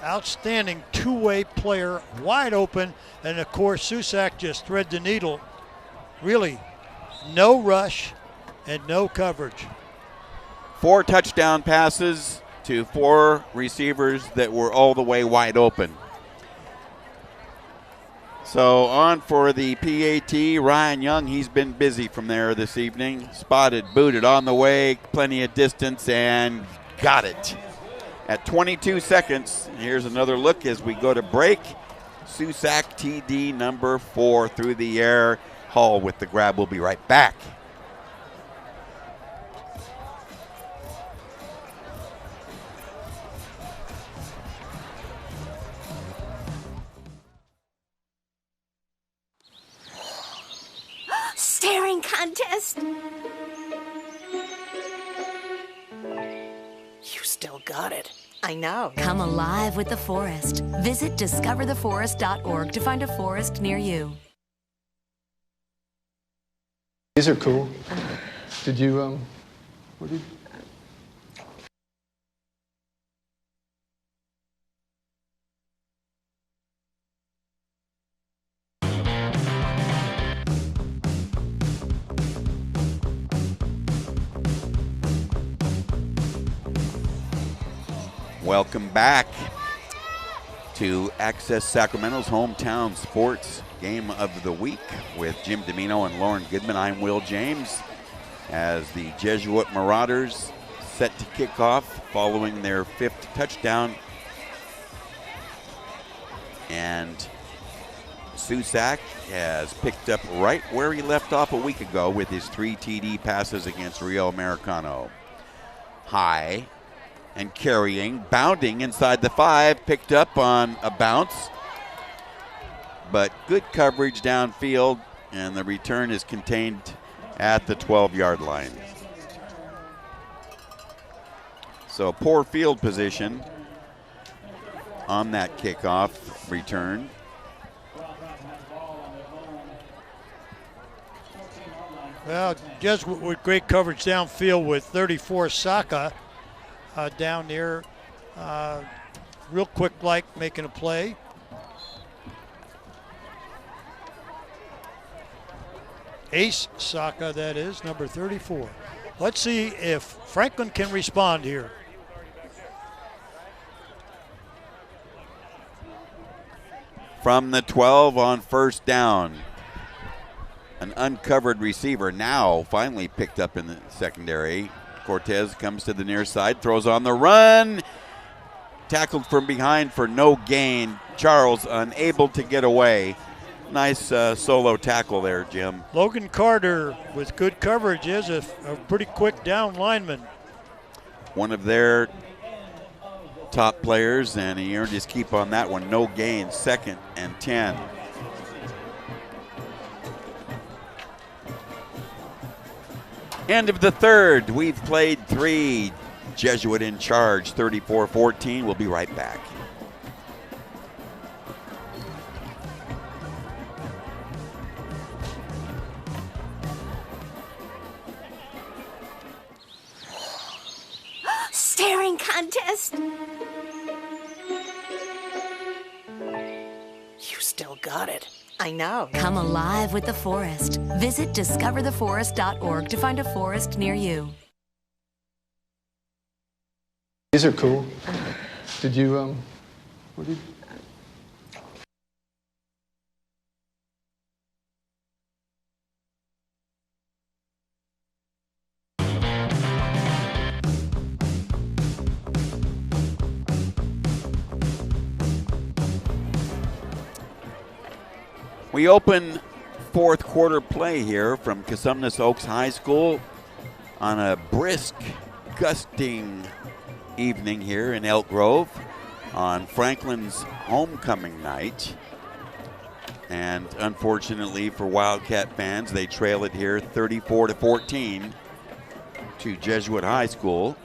outstanding two-way player, wide open. And of course, Susak just thread the needle. Really, no rush and no coverage. 4 touchdown passes to 4 receivers that were all the way wide open. So on for the PAT, Ryan Young, he's been busy from there this evening. Spotted, booted on the way, plenty of distance, and got it. At 22 seconds, here's another look as we go to break. Susak TD number 4 through the air. Hall with the grab. We'll be right back. Staring contest. You still got it. I know. Come alive with the forest. Visit discovertheforest.org to find a forest near you. These are cool. Did you, what did you? Welcome back to Access Sacramento's Hometown Sports Game of the Week with Jim Domino and Lauren Goodman. I'm Will James as the Jesuit Marauders set to kick off following their 5th touchdown. And Susak has picked up right where he left off a week ago with his 3 TD passes against Rio Americano. High and carrying, bounding inside the 5, picked up on a bounce, but good coverage downfield, and the return is contained at the 12-yard line. So poor field position on that kickoff return. Well, Jesuit with great coverage downfield with 34 Saka. Down there, real quick like making a play. Ace Saka, that is, number 34. Let's see if Franklin can respond here. from the 12 on first down. An uncovered receiver now finally picked up in the secondary. Cortez comes to the near side, throws on the run. Tackled from behind for no gain. Charles unable to get away. Nice solo tackle there, Jim. Logan Carter with good coverage is a pretty quick down lineman. One of their top players, and he earned his keep on that one. No gain, 2nd and 10. End of the third. We've played 3. Jesuit in charge, 34-14. We'll be right back. Staring contest. You still got it. I know. Come alive with the forest. Visit discovertheforest.org to find a forest near you. These are cool. Did you, what did We open fourth quarter play here from Cosumnes Oaks High School on a brisk, gusting evening here in Elk Grove on Franklin's homecoming night. And unfortunately for Wildcat fans, they trail it here 34-14 to Jesuit High School.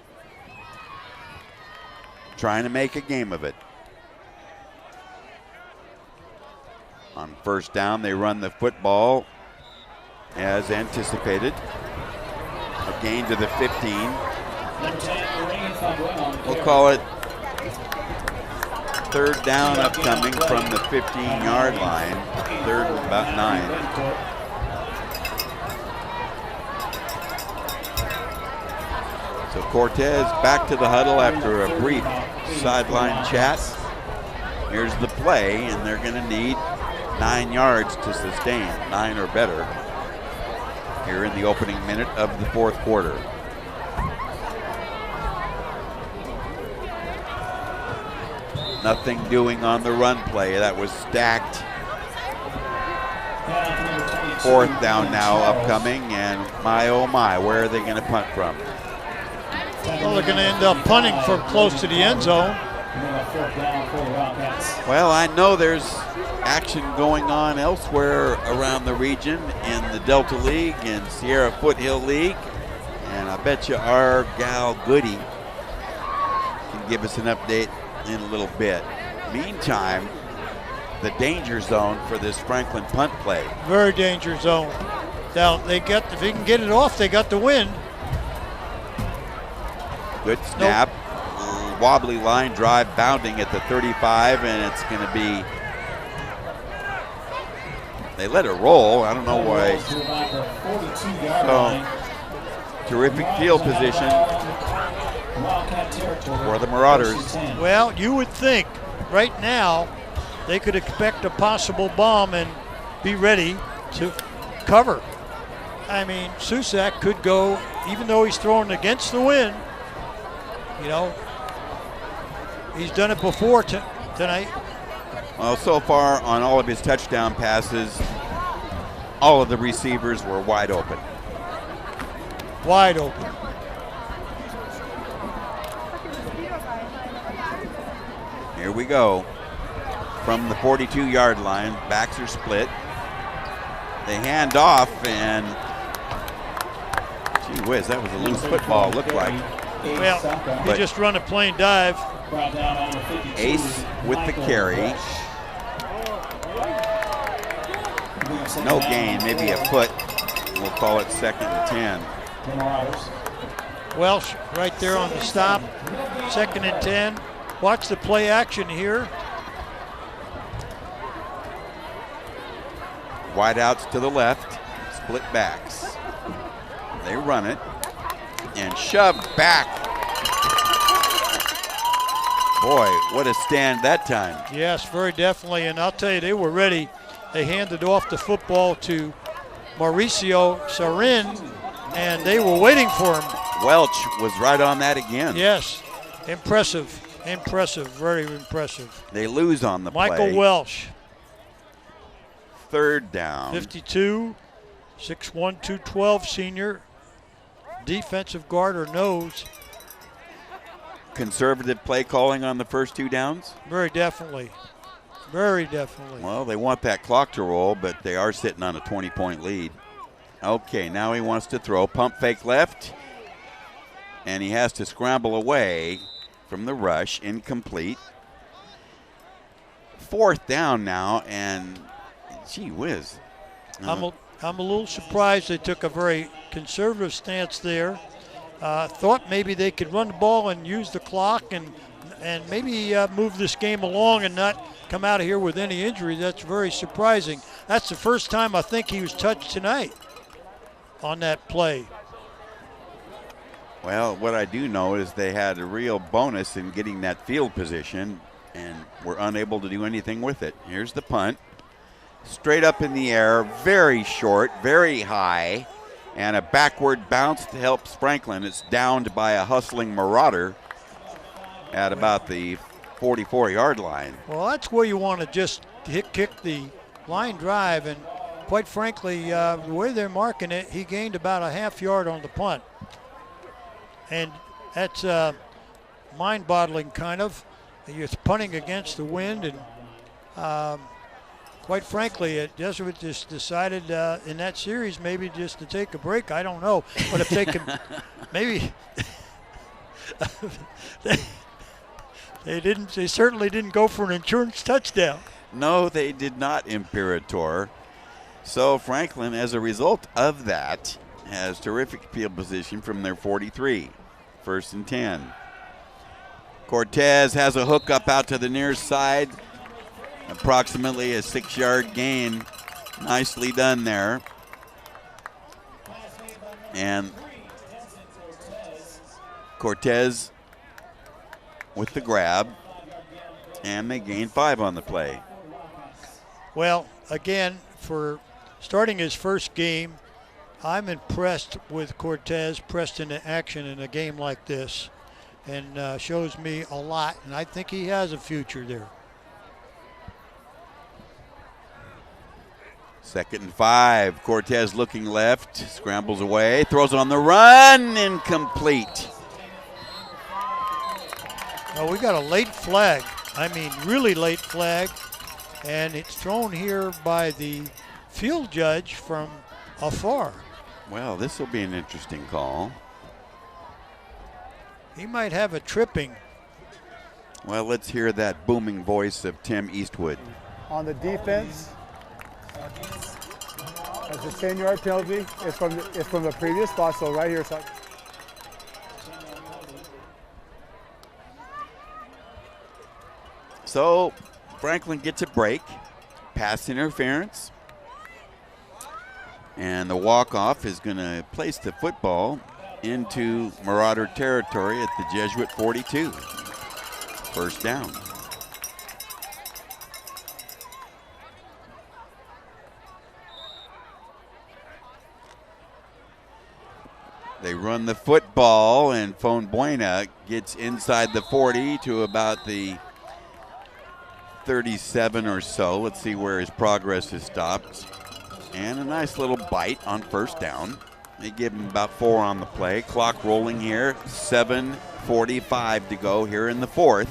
Trying to make a game of it. On first down, they run the football as anticipated. A gain to the 15. We'll call it third down upcoming from the 15-yard line. Third and about 9. So Cortez back to the huddle after a brief sideline chat. Here's the play, and they're going to need 9 yards to sustain, 9 or better, here in the opening minute of the fourth quarter. Nothing doing on the run play. That was stacked. Fourth down now upcoming, and my oh my, where are they going to punt from? Well, they're going to end up punting for close to the end zone. Well, I know there's action going on elsewhere around the region in the Delta League and Sierra Foothill League, and I bet you our gal Goody can give us an update in a little bit. Meantime, the danger zone for this Franklin punt play. Very danger zone. Now if they can get it off, they got the win. Good snap. Nope. Wobbly line drive bounding at the 35, and it's going to be, they let it roll. I don't know why. So, terrific field position for the Marauders. Well, you would think right now they could expect a possible bomb and be ready to cover. I mean, Susak could go, even though he's throwing against the wind, you know, he's done it before tonight. Well, so far on all of his touchdown passes, all of the receivers were wide open. Wide open. Here we go. From the 42-yard line, backs are split. They hand off, and gee whiz, that was a loose football, looked like. Well, he just run a plain dive. Ace with the carry. No gain, maybe a foot. We'll call it 2nd and 10. Welsh right there on the stop. 2nd and 10. Watch the play action here. Wide outs to the left, split backs. They run it and shove back. Boy, what a stand that time. Yes, very definitely. And I'll tell you, they were ready. They handed off the football to Mauricio Sarin, and they were waiting for him. Welch was right on that again. Yes, impressive, very impressive. They lose on the play. Michael Welch. 3rd down. 52, 6'1", 212 senior. Defensive guard or nose. Conservative play calling on the first 2 downs? Very definitely. Very definitely. Well, they want that clock to roll, but they are sitting on a 20-point lead. Okay, now he wants to throw. Pump fake left. And he has to scramble away from the rush. Incomplete. 4th down now, and gee whiz. I'm a little surprised they took a very conservative stance there. Thought maybe they could run the ball and use the clock and maybe move this game along and not come out of here with any injury. That's very surprising. That's the first time I think he was touched tonight on that play. Well, what I do know is they had a real bonus in getting that field position and were unable to do anything with it. Here's the punt. Straight up in the air, very short, very high, and a backward bounce to help Franklin. It's downed by a hustling Marauder at about the 44-yard line. Well, that's where you want to just kick the line drive, and quite frankly, the way they're marking it, he gained about a half yard on the punt. And that's mind-boggling, kind of. You're punting against the wind, and quite frankly, Jesuit just decided in that series maybe just to take a break. I don't know, but if they can, maybe they certainly didn't go for an insurance touchdown. No, they did not, Imperator. So Franklin, as a result of that, has terrific field position from their 43. 1st and 10. Cortez has a hook up out to the near side. Approximately a 6-yard gain. Nicely done there. And Cortez with the grab. And they gain 5 on the play. Well, again, for starting his first game, I'm impressed with Cortez pressed into action in a game like this, and shows me a lot, and I think he has a future there. 2nd and 5. Cortez looking left, scrambles away, throws on the run, incomplete. Well, we got a late flag. I mean, really late flag, and it's thrown here by the field judge from afar. Well, this will be an interesting call. He might have a tripping. Well, let's hear that booming voice of Tim Eastwood. On the defense, that's a 10-yard penalty. It's from the previous spot, so right here. So Franklin gets a break. Pass interference. And the walk-off is going to place the football into Marauder territory at the Jesuit 42. 1st down. They run the football, and Fonbuena gets inside the 40 to about the 37 or so. Let's see where his progress is stopped. And a nice little bite on 1st down. They give him about 4 on the play. Clock rolling here. 7:45 to go here in the 4th.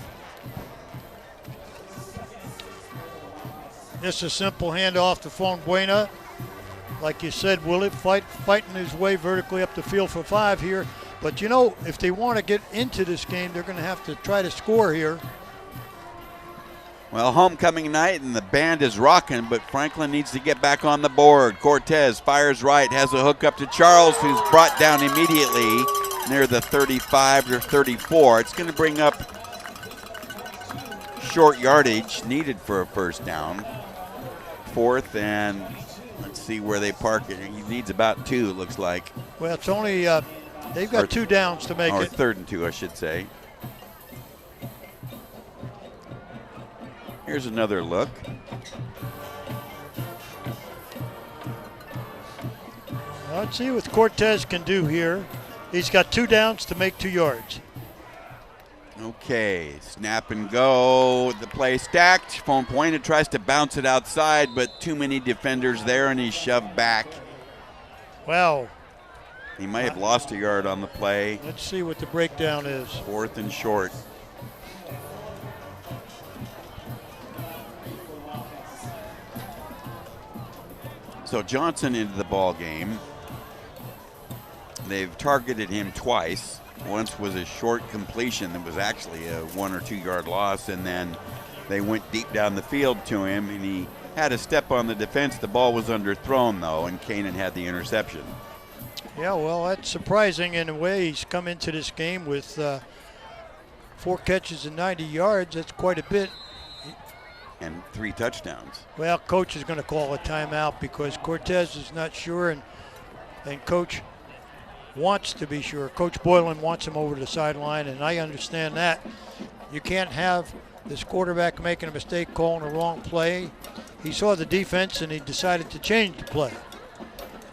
Just a simple handoff to Fonbuena. Like you said, Willie, fighting his way vertically up the field for 5 here. But, you know, if they want to get into this game, they're going to have to try to score here. Well, homecoming night, and the band is rocking, but Franklin needs to get back on the board. Cortez fires right, has a hook up to Charles, who's brought down immediately near the 35 or 34. It's going to bring up short yardage needed for a 1st down. 4th, and let's see where they park it. He needs about 2, it looks like. Well, it's only, they've got 2 downs to make or it. 3rd and 2, I should say. Here's another look. Let's see what Cortez can do here. He's got 2 downs to make 2 yards. Okay, snap and go. The play stacked. Phone pointed, tries to bounce it outside, but too many defenders there, and he's shoved back. Wow. He might have lost a yard on the play. Let's see what the breakdown is. 4th and short. So Johnson into the ball game. They've targeted him twice. Once was a short completion that was actually a 1 or 2 yard loss, and then they went deep down the field to him, and he had a step on the defense. The ball was underthrown, though, and Kanan had the interception. Yeah, well, that's surprising in a way. He's come into this game with 4 catches and 90 yards. That's quite a bit. And 3 touchdowns. Well, coach is going to call a timeout because Cortez is not sure, and coach wants to be sure. Coach Boylan wants him over to the sideline, and I understand that. You can't have this quarterback making a mistake, calling a wrong play. He saw the defense, and he decided to change the play.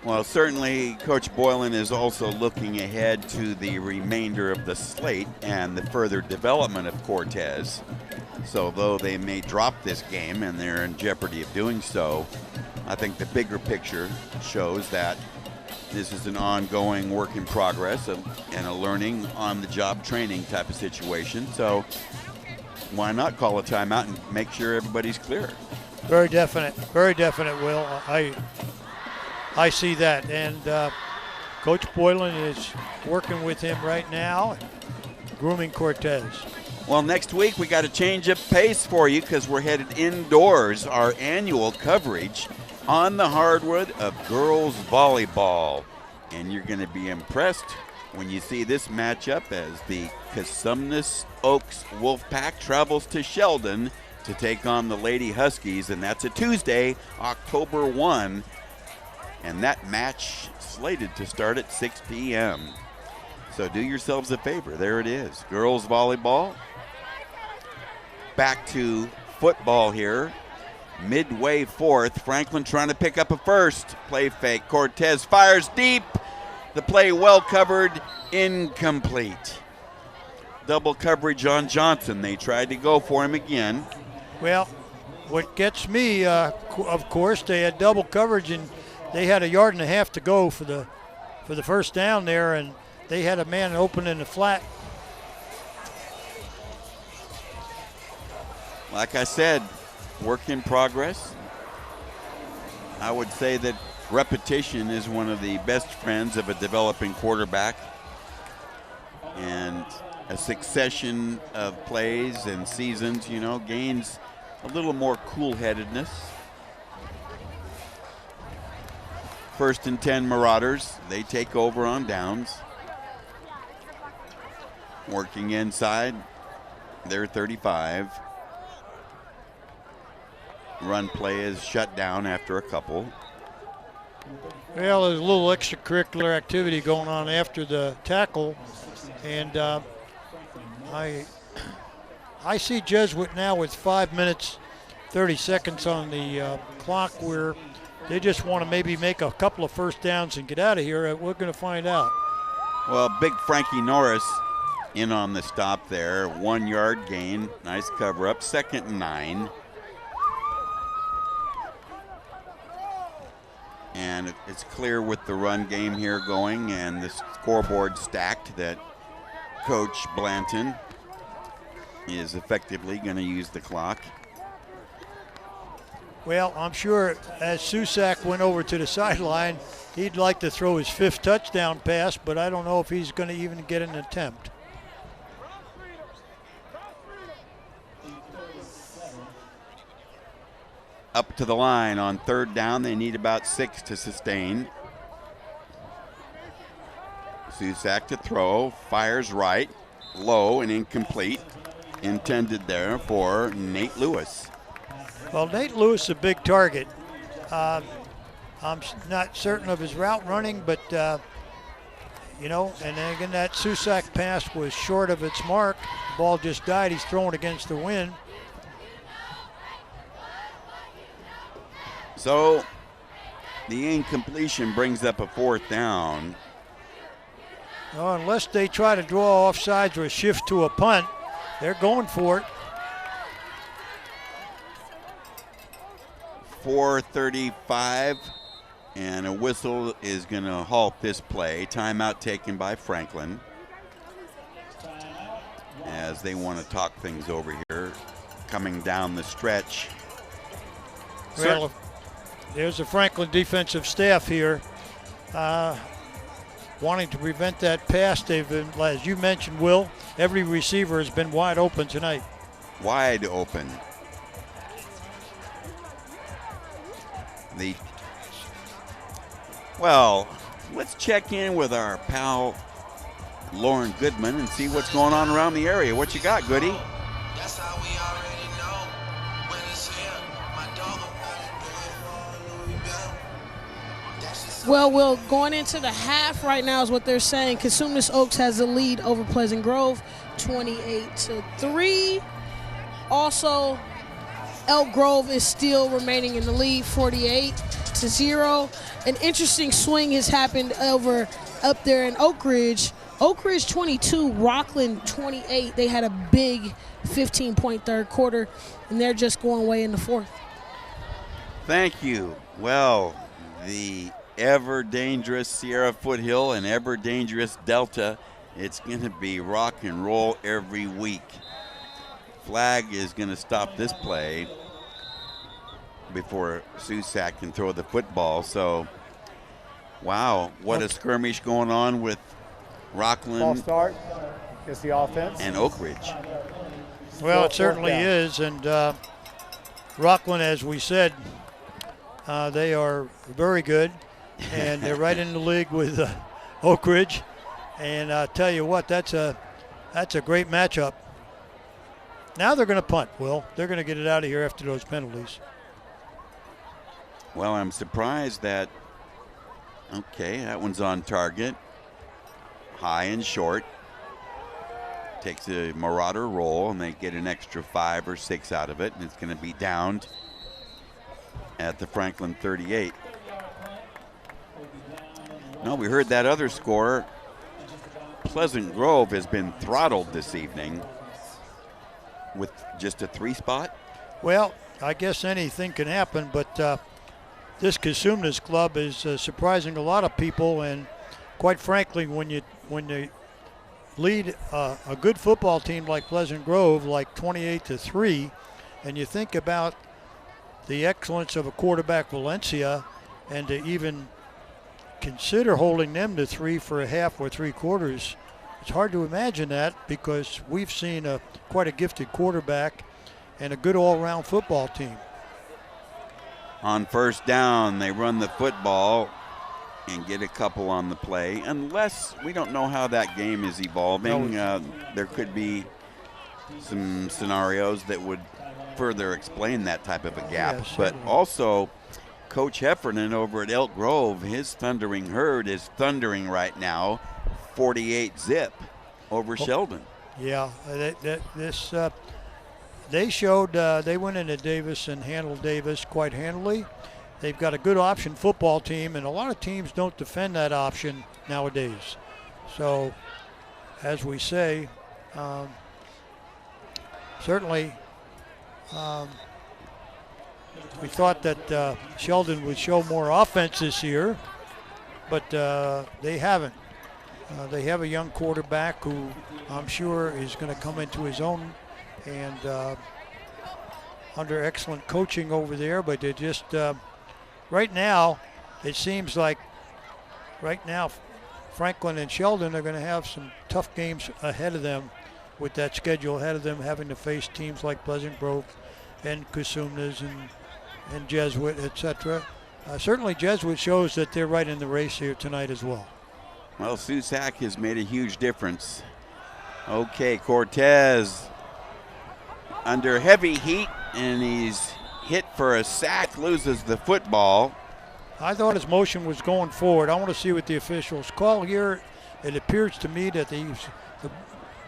Well, certainly Coach Boylan is also looking ahead to the remainder of the slate and the further development of Cortez. So though they may drop this game, and they're in jeopardy of doing so, I think the bigger picture shows that this is an ongoing work in progress and a learning on-the-job training type of situation. So why not call a timeout and make sure everybody's clear? Very definite, Will. I see that, and Coach Boylan is working with him right now, grooming Cortez. Well, next week we got to change up pace for you because we're headed indoors, our annual coverage on the hardwood of girls volleyball. And you're going to be impressed when you see this matchup as the Cosumnes Oaks Wolfpack travels to Sheldon to take on the Lady Huskies, and that's a Tuesday, October 1. And that match slated to start at 6 p.m. So do yourselves a favor. There it is. Girls volleyball. Back to football here. Midway 4th. Franklin trying to pick up a first. Play fake. Cortez fires deep. The play well covered. Incomplete. Double coverage on Johnson. They tried to go for him again. Well, what gets me, of course, they had double coverage, and they had 1.5 yards to go for the first down there, and they had a man open in the flat. Like I said, work in progress. I would say that repetition is one of the best friends of a developing quarterback, and a succession of plays and seasons, gains a little more cool-headedness. 1st and 10 Marauders. They take over on downs. Working inside, they're 35. Run play is shut down after a couple. Well, there's a little extracurricular activity going on after the tackle, and I see Jesuit now with 5 minutes, 30 seconds on the clock, where they just want to maybe make a couple of first downs and get out of here. We're going to find out. Well, big Frankie Norris in on the stop there. 1 yard gain. Nice cover up. 2nd and 9. And it's clear with the run game here going and the scoreboard stacked that Coach Blanton is effectively going to use the clock. Well, I'm sure as Susak went over to the sideline, he'd like to throw his 5th touchdown pass, but I don't know if he's going to even get an attempt. Up to the line on 3rd down. They need about 6 to sustain. Susak to throw, fires right, low and incomplete. Intended there for Nate Lewis. Well, Nate Lewis is a big target. I'm not certain of his route running, but, and then again, that Susak pass was short of its mark. The ball just died. He's throwing against the wind. So the incompletion brings up a 4th down. Well, unless they try to draw offsides or a shift to a punt, they're going for it. 4:35, and a whistle is going to halt this play. Timeout taken by Franklin as they want to talk things over here coming down the stretch. Well, there's the Franklin defensive staff here wanting to prevent that pass. They've been, as you mentioned, Will, every receiver has been wide open tonight. Wide open. Well, let's check in with our pal Lauren Goodman and see what's going on around the area. What you got, Goody? Well, Will, going into the half right now is what they're saying. Cosumnes Oaks has the lead over Pleasant Grove, 28-3. Also, Elk Grove is still remaining in the lead, 48-0. An interesting swing has happened up there in Oak Ridge. Oak Ridge 22, Rockland 28. They had a big 15-point third quarter, and they're just going away in the 4th. Thank you. Well, the ever dangerous Sierra Foothill and ever dangerous Delta, it's going to be rock and roll every week. Flag is going to stop this play before Susac can throw the football. So, wow, what a skirmish going on with Rockland. Ball start. It's the offense. And Oak Ridge. Well, it certainly is. And Rockland, as we said, they are very good. And they're right in the league with Oak Ridge. And I'll tell you what, that's a great matchup. Now they're going to punt, Will. They're going to get it out of here after those penalties. Well, I'm surprised that, okay, that one's on target. High and short. Takes a Marauder roll, and they get an extra 5 or 6 out of it, and it's going to be downed at the Franklin 38. No, we heard that other score. Pleasant Grove has been throttled this evening with just a 3 spot. Well, I guess anything can happen, but this Cosumnes club is surprising a lot of people, and quite frankly, when you lead a good football team like Pleasant Grove, like 28-3, and you think about the excellence of a quarterback, Valencia, and to even consider holding them to 3 for a half or 3 quarters, it's hard to imagine that, because we've seen quite a gifted quarterback and a good all-around football team. On first down, they run the football and get a couple on the play, unless we don't know how that game is evolving. There could be some scenarios that would further explain that type of a gap. Yes, but also, Coach Heffernan over at Elk Grove, his Thundering Herd is thundering right now, 48-0 over Sheldon. Yeah, they showed they went into Davis and handled Davis quite handily. They've got a good option football team, and a lot of teams don't defend that option nowadays. So, as we say, certainly we thought that Sheldon would show more offense this year, but they haven't. They have a young quarterback who I'm sure is going to come into his own, and under excellent coaching over there, but they just right now it seems like Franklin and Sheldon are going to have some tough games ahead of them, with that schedule ahead of them, having to face teams like Pleasant Grove and Cosumnes and Jesuit, etc. Certainly Jesuit shows that they're right in the race here tonight as well. Well, Susac has made a huge difference. Okay, Cortez under heavy heat, and he's hit for a sack, loses the football. I thought his motion was going forward. I want to see what the officials call here. It appears to me that his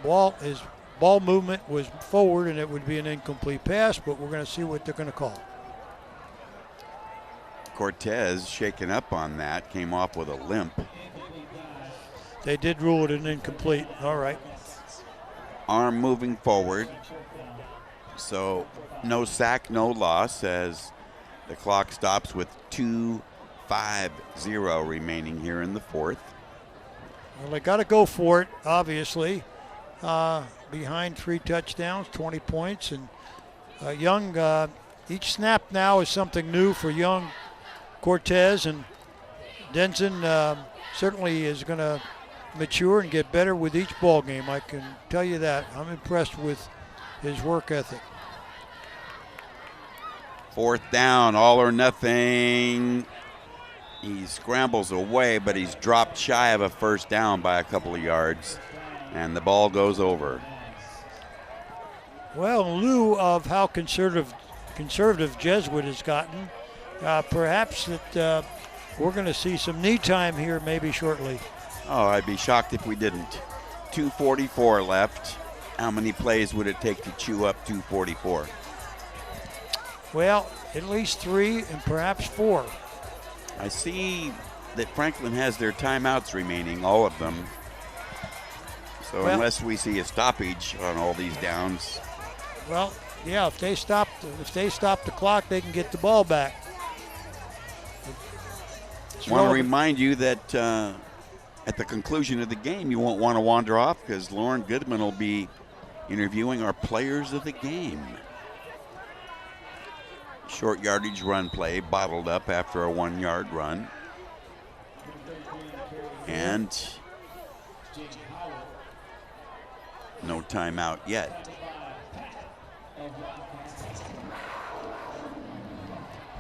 ball movement was forward, and it would be an incomplete pass, but we're going to see what they're going to call. Cortez shaken up on that, came off with a limp. They did rule it an incomplete. All right. Arm moving forward. So no sack, no loss as the clock stops with 2:50 remaining here in the fourth. Well, they got to go for it, obviously. Behind 3 touchdowns, 20 points. And Young, each snap now is something new for Young, Cortez, and Denson certainly is going to mature and get better with each ball game. I can tell you that. I'm impressed with his work ethic. Fourth down, all or nothing. He scrambles away, but he's dropped shy of a first down by a couple of yards, and the ball goes over. Well, in lieu of how conservative Jesuit has gotten, perhaps that we're going to see some knee time here maybe shortly. Oh, I'd be shocked if we didn't. 2:44 left. How many plays would it take to chew up 2:44? Well, at least 3 and perhaps 4. I see that Franklin has their timeouts remaining, all of them. So well, unless we see a stoppage on all these downs. Well, yeah, if they stop the clock, they can get the ball back. I want to remind you that at the conclusion of the game, you won't want to wander off because Lauren Goodman will be interviewing our players of the game. Short yardage run play, bottled up after a 1-yard run. And no timeout yet.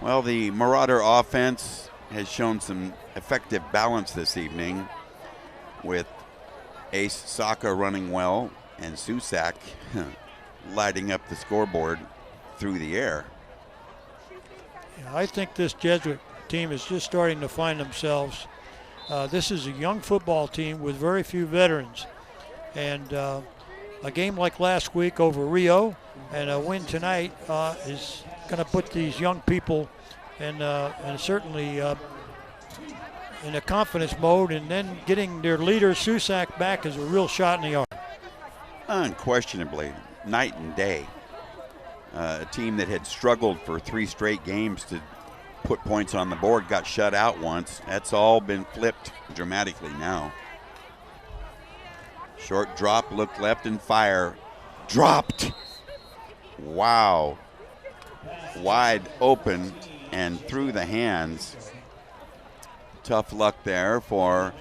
Well, the Marauder offense has shown some effective balance this evening with Ace Saka running well and Susak lighting up the scoreboard through the air. I think this Jesuit team is just starting to find themselves. This is a young football team with very few veterans. And a game like last week over Rio and a win tonight is going to put these young people and certainly in a confidence mode, and then getting their leader Susak back is a real shot in the arm. Unquestionably, night and day. A team that had struggled for 3 straight games to put points on the board got shut out once. That's all been flipped dramatically now. Short drop, look left and fire. Dropped. Wow. Wide open and through the hands. Tough luck there for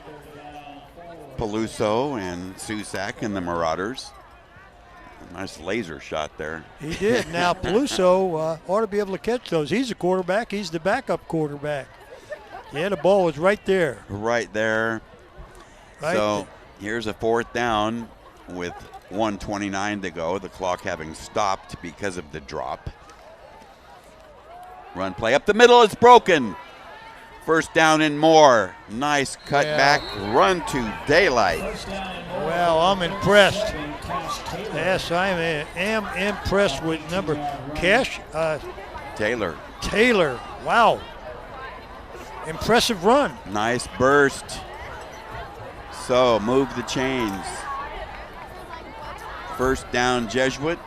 Peluso and Susak and the Marauders. Nice laser shot there. He did. Now Peluso ought to be able to catch those. He's a quarterback. He's the backup quarterback. Yeah, the ball was right there. Right there. Right. So here's a 4th down with 1:29 to go. The clock having stopped because of the drop. Run play up the middle. It's broken. First down and more. Nice cutback run to daylight. Well, I'm impressed. Yes, I am impressed with number Taylor. Taylor. Wow. Impressive run. Nice burst. So move the chains. First down, Jesuit.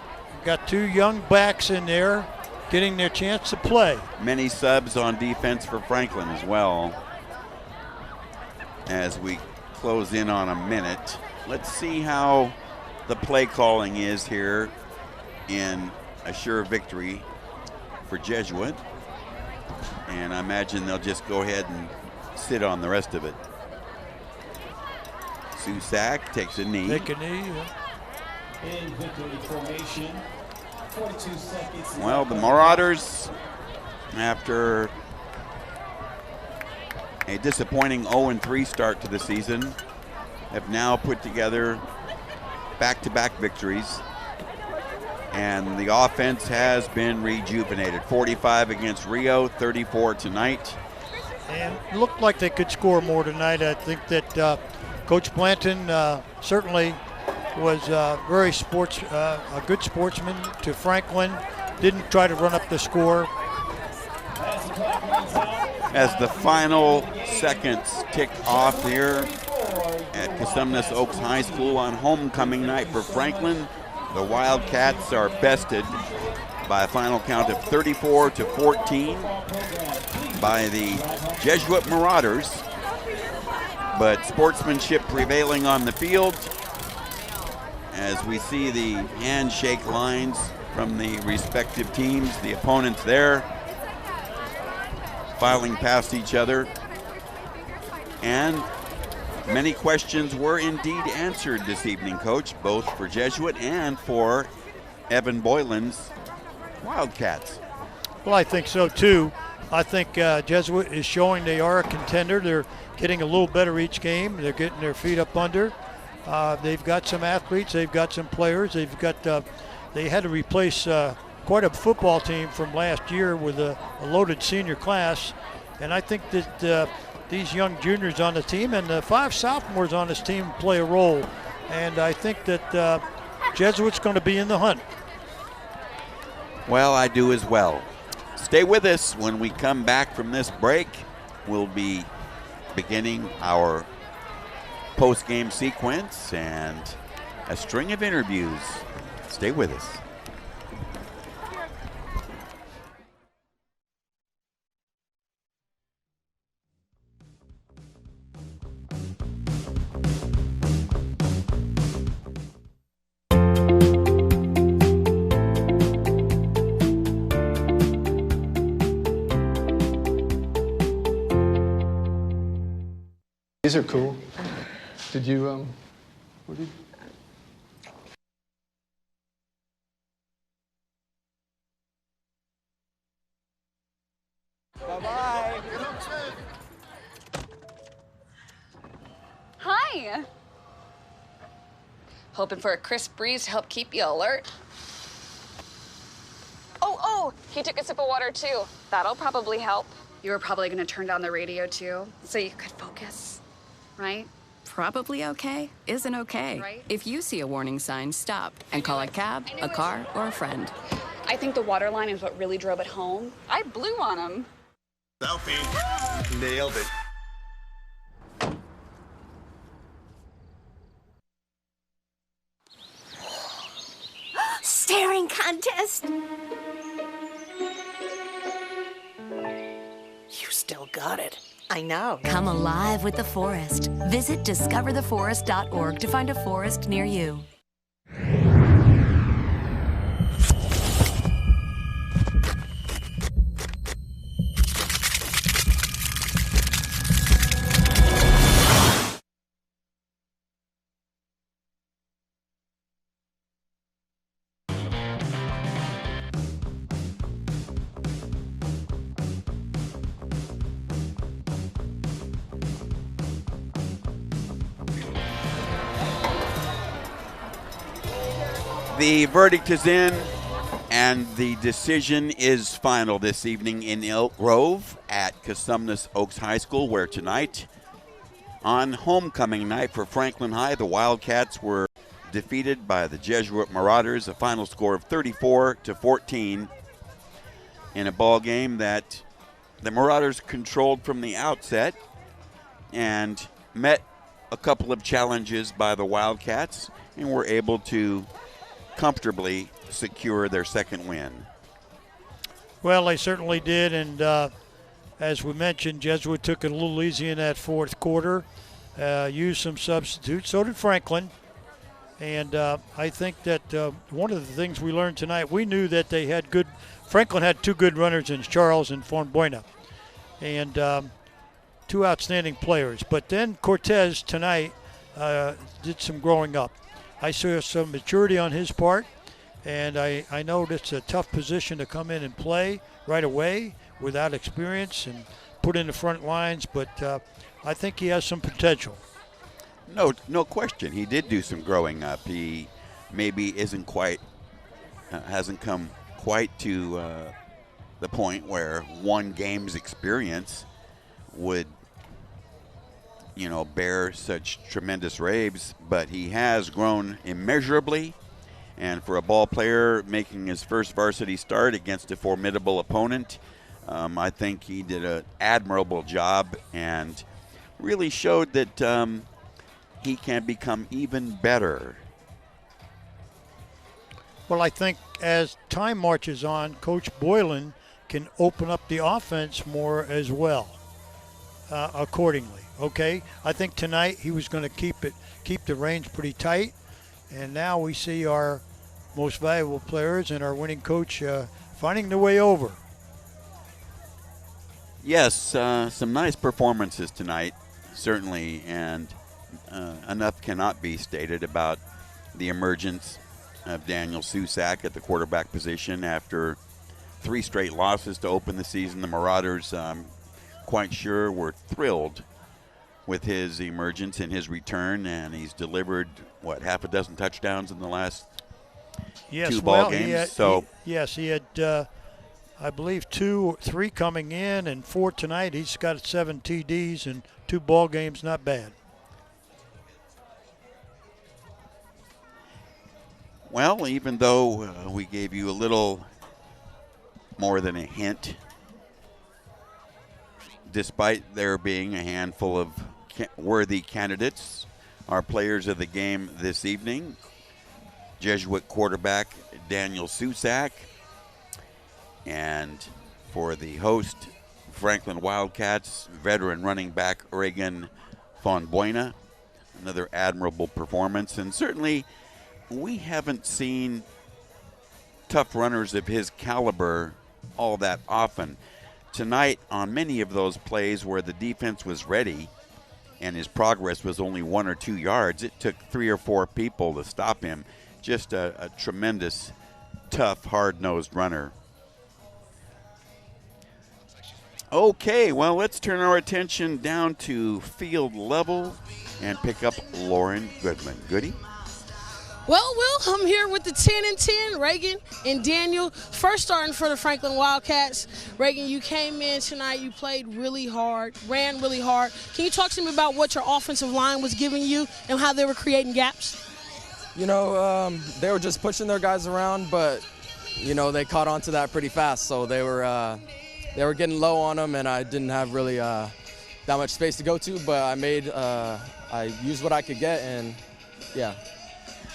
Got 2 young backs in there getting their chance to play. Many subs on defense for Franklin as well. As we close in on a minute, let's see how the play calling is here in a sure victory for Jesuit. And I imagine they'll just go ahead and sit on the rest of it. Susak takes a knee. Take a knee. In victory formation. 42 seconds. Well, the Marauders, after a disappointing 0-3 start to the season, have now put together back-to-back victories. And the offense has been rejuvenated. 45 against Rio, 34 tonight. And it looked like they could score more tonight. I think that Coach Blanton certainly was a good sportsman to Franklin. Didn't try to run up the score. As the final seconds tick off here at Cosumnes Oaks High School on homecoming night for Franklin, the Wildcats are bested by a final count of 34-14 by the Jesuit Marauders, but sportsmanship prevailing on the field as we see the handshake lines from the respective teams, the opponents there filing past each other. And many questions were indeed answered this evening, Coach, both for Jesuit and for Evan Boylan's Wildcats. Well, I think so too. I think Jesuit is showing they are a contender. They're getting a little better each game. They're getting their feet up under. They've got some athletes. They've got some players. They've got. They had to replace quite a football team from last year with a loaded senior class, and I think that these young juniors on the team and the 5 sophomores on this team play a role, and I think that Jesuit's going to be in the hunt. Well, I do as well. Stay with us. When we come back from this break, we'll be beginning our post-game sequence and a string of interviews. Stay with us. These are cool. Did you, what did you? Bye-bye. Hi. Hoping for a crisp breeze to help keep you alert. Oh, he took a sip of water too. That'll probably help. You were probably gonna turn down the radio too, so you could focus, right? Probably okay isn't okay. Right? If you see a warning sign, stop and call a cab, a car, or a friend. I think the water line is what really drove it home. I blew on him. Selfie. Nailed it. Staring contest. You still got it. I know. Come alive with the forest. Visit discovertheforest.org to find a forest near you. The verdict is in, and the decision is final this evening in Elk Grove at Cosumnes Oaks High School, where tonight, on homecoming night for Franklin High, the Wildcats were defeated by the Jesuit Marauders, a final score of 34-14 in a ball game that the Marauders controlled from the outset and met a couple of challenges by the Wildcats and were able to comfortably secure their second win. Well, they certainly did, and as we mentioned, Jesuit took it a little easy in that fourth quarter, used some substitutes. So did Franklin, and I think that one of the things we learned tonight, we knew that they had Franklin had 2 good runners in Charles and Fonbuena, and 2 outstanding players. But then Cortez tonight did some growing up. I saw some maturity on his part, and I know it's a tough position to come in and play right away without experience and put in the front lines, but I think he has some potential. No question. He did do some growing up. He maybe isn't quite, hasn't come quite to the point where one game's experience would bear such tremendous raves, but he has grown immeasurably. And for a ball player making his first varsity start against a formidable opponent, I think he did an admirable job and really showed that he can become even better. Well, I think as time marches on, Coach Boylan can open up the offense more as well, accordingly. Okay, I think tonight he was going to keep the reins pretty tight, and now we see our most valuable players and our winning coach finding their way over. Yes, some nice performances tonight, certainly, and enough cannot be stated about the emergence of Daniel Susak at the quarterback position after 3 straight losses to open the season. The Marauders, I'm quite sure, were thrilled with his emergence and his return, and he's delivered, half a dozen touchdowns in the last 2 ball games. He had, I believe, 2 or 3 coming in and 4 tonight. He's got 7 TDs and 2 ball games, not bad. Well, even though we gave you a little more than a hint, despite there being a handful of worthy candidates, our players of the game this evening: Jesuit quarterback Daniel Susak, and for the host Franklin Wildcats, veteran running back Reagan Fonbuena. Another admirable performance, and certainly we haven't seen tough runners of his caliber all that often. Tonight, on many of those plays where the defense was ready and his progress was only 1 or 2 yards, it took 3 or 4 people to stop him. Just a tremendous, tough, hard-nosed runner. Okay, well, let's turn our attention down to field level and pick up Lauren Goodman. Goody? Well, Will, I'm here with the 10 and 10, Reagan and Daniel. First starting for the Franklin Wildcats. Reagan, you came in tonight, you played really hard, ran really hard. Can you talk to me about what your offensive line was giving you and how they were creating gaps? You know, they were just pushing their guys around, but, you know, they caught on to that pretty fast. So they were getting low on them, and I didn't have really that much space to go to, but I used what I could get, and yeah.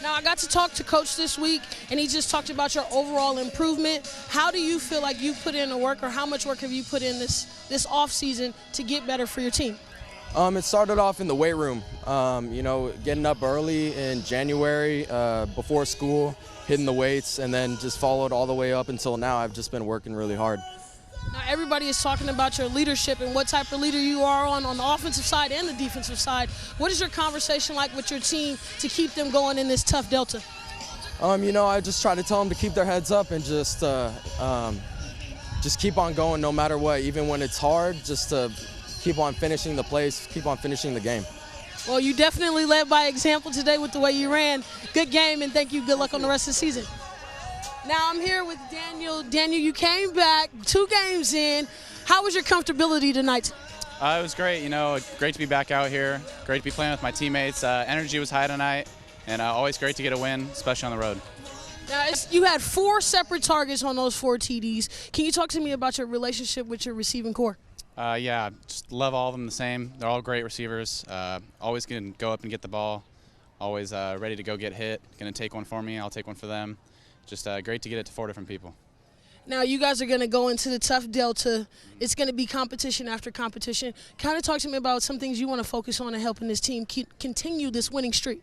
Now, I got to talk to Coach this week, and he just talked about your overall improvement. How do you feel like you put in the work, or how much work have you put in this off season to get better for your team? It started off in the weight room, you know, getting up early in January before school, hitting the weights, and then just followed all the way up until now. I've just been working really hard. Now, everybody is talking about your leadership and what type of leader you are on the offensive side and the defensive side. What is your conversation like with your team to keep them going in this tough Delta? You know, I just try to tell them to keep their heads up and just keep on going no matter what, even when it's hard, just to keep on finishing the plays, keep on finishing the game. Well, you definitely led by example today with the way you ran. Good game, and thank you. Good luck on the rest of the season. Now I'm here with Daniel. Daniel, you came back 2 games in. How was your comfortability tonight? It was great. You know, great to be back out here. Great to be playing with my teammates. Energy was high tonight, and always great to get a win, especially on the road. Now, you had 4 separate targets on those 4 TDs. Can you talk to me about your relationship with your receiving core? Yeah, just love all of them the same. They're all great receivers. Always going to go up and get the ball. Always ready to go get hit. Going to take one for me. I'll take one for them. Just great to get it to 4 different people. Now, you guys are going to go into the tough Delta. It's going to be competition after competition. Kind of talk to me about some things you want to focus on in helping this team continue this winning streak.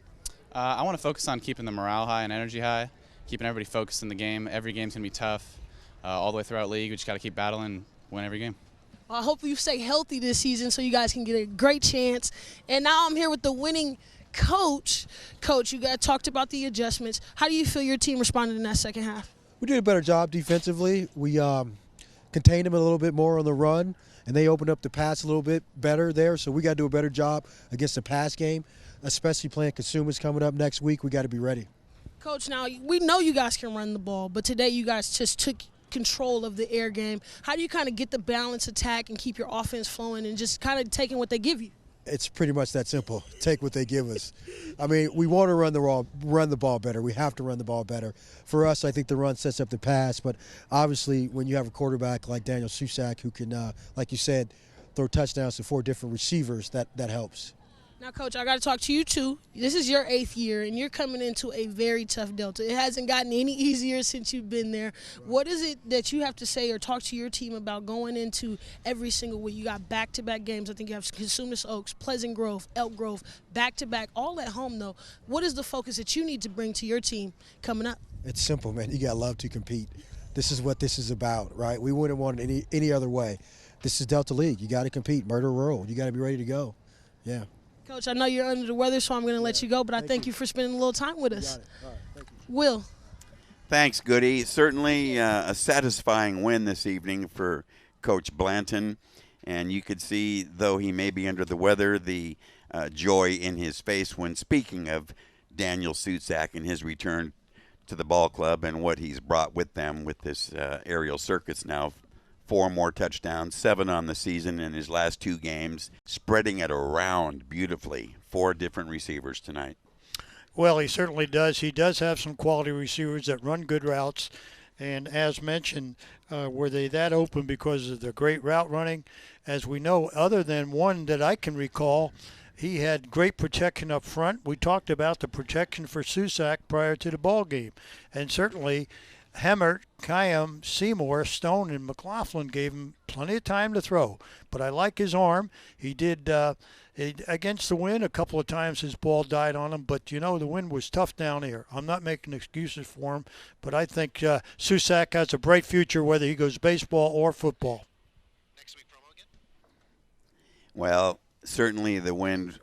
I want to focus on keeping the morale high and energy high, keeping everybody focused in the game. Every game's going to be tough all the way throughout league. We just got to keep battling and win every game. Well, I hope you stay healthy this season so you guys can get a great chance. And now I'm here with the winning coach. Coach, you guys talked about the adjustments. How do you feel your team responded in that second half? We did a better job defensively. We contained them a little bit more on the run, and they opened up the pass a little bit better there. So we got to do a better job against the pass game, especially playing Consumers coming up next week. We got to be ready. Coach, now we know you guys can run the ball, but today you guys just took control of the air game. How do you kind of get the balance attack and keep your offense flowing and just kind of taking what they give you? It's pretty much that simple. Take what they give us. I mean, we want to run the ball better. We have to run the ball better. For us, I think the run sets up the pass, but obviously when you have a quarterback like Daniel Susak who can, like you said, throw touchdowns to 4 different receivers, that helps. Now, Coach, I got to talk to you, too. This is your 8th year, and you're coming into a very tough Delta. It hasn't gotten any easier since you've been there. What is it that you have to say or talk to your team about going into every single week? You got back-to-back games. I think you have Cosumnes Oaks, Pleasant Grove, Elk Grove, back-to-back, all at home, though. What is the focus that you need to bring to your team coming up? It's simple, man. You got to love to compete. This is what this is about, right? We wouldn't want it any other way. This is Delta League. You got to compete. Murder Roll. You got to be ready to go. Yeah. Coach, I know you're under the weather, so I'm going to let you go, but I thank you for spending a little time with us. All right, thank you. Will. Thanks, Goody. Certainly a satisfying win this evening for Coach Blanton. And you could see, though he may be under the weather, the joy in his face when speaking of Daniel Susak and his return to the ball club and what he's brought with them with this aerial circus now. 4 more touchdowns, 7 on the season in his last 2 games, spreading it around beautifully. 4 different receivers tonight. Well, he certainly does. He does have some quality receivers that run good routes. And as mentioned, were they that open because of the great route running? As we know, other than one that I can recall, he had great protection up front. We talked about the protection for Susak prior to the ball game. And certainly Hemmert, Kayam, Seymour, Stone, and McLaughlin gave him plenty of time to throw. But I like his arm. He did against the wind. A couple of times his ball died on him. But, you know, the wind was tough down here. I'm not making excuses for him. But I think Susak has a bright future whether he goes baseball or football. Next week promo again? Well, certainly the wind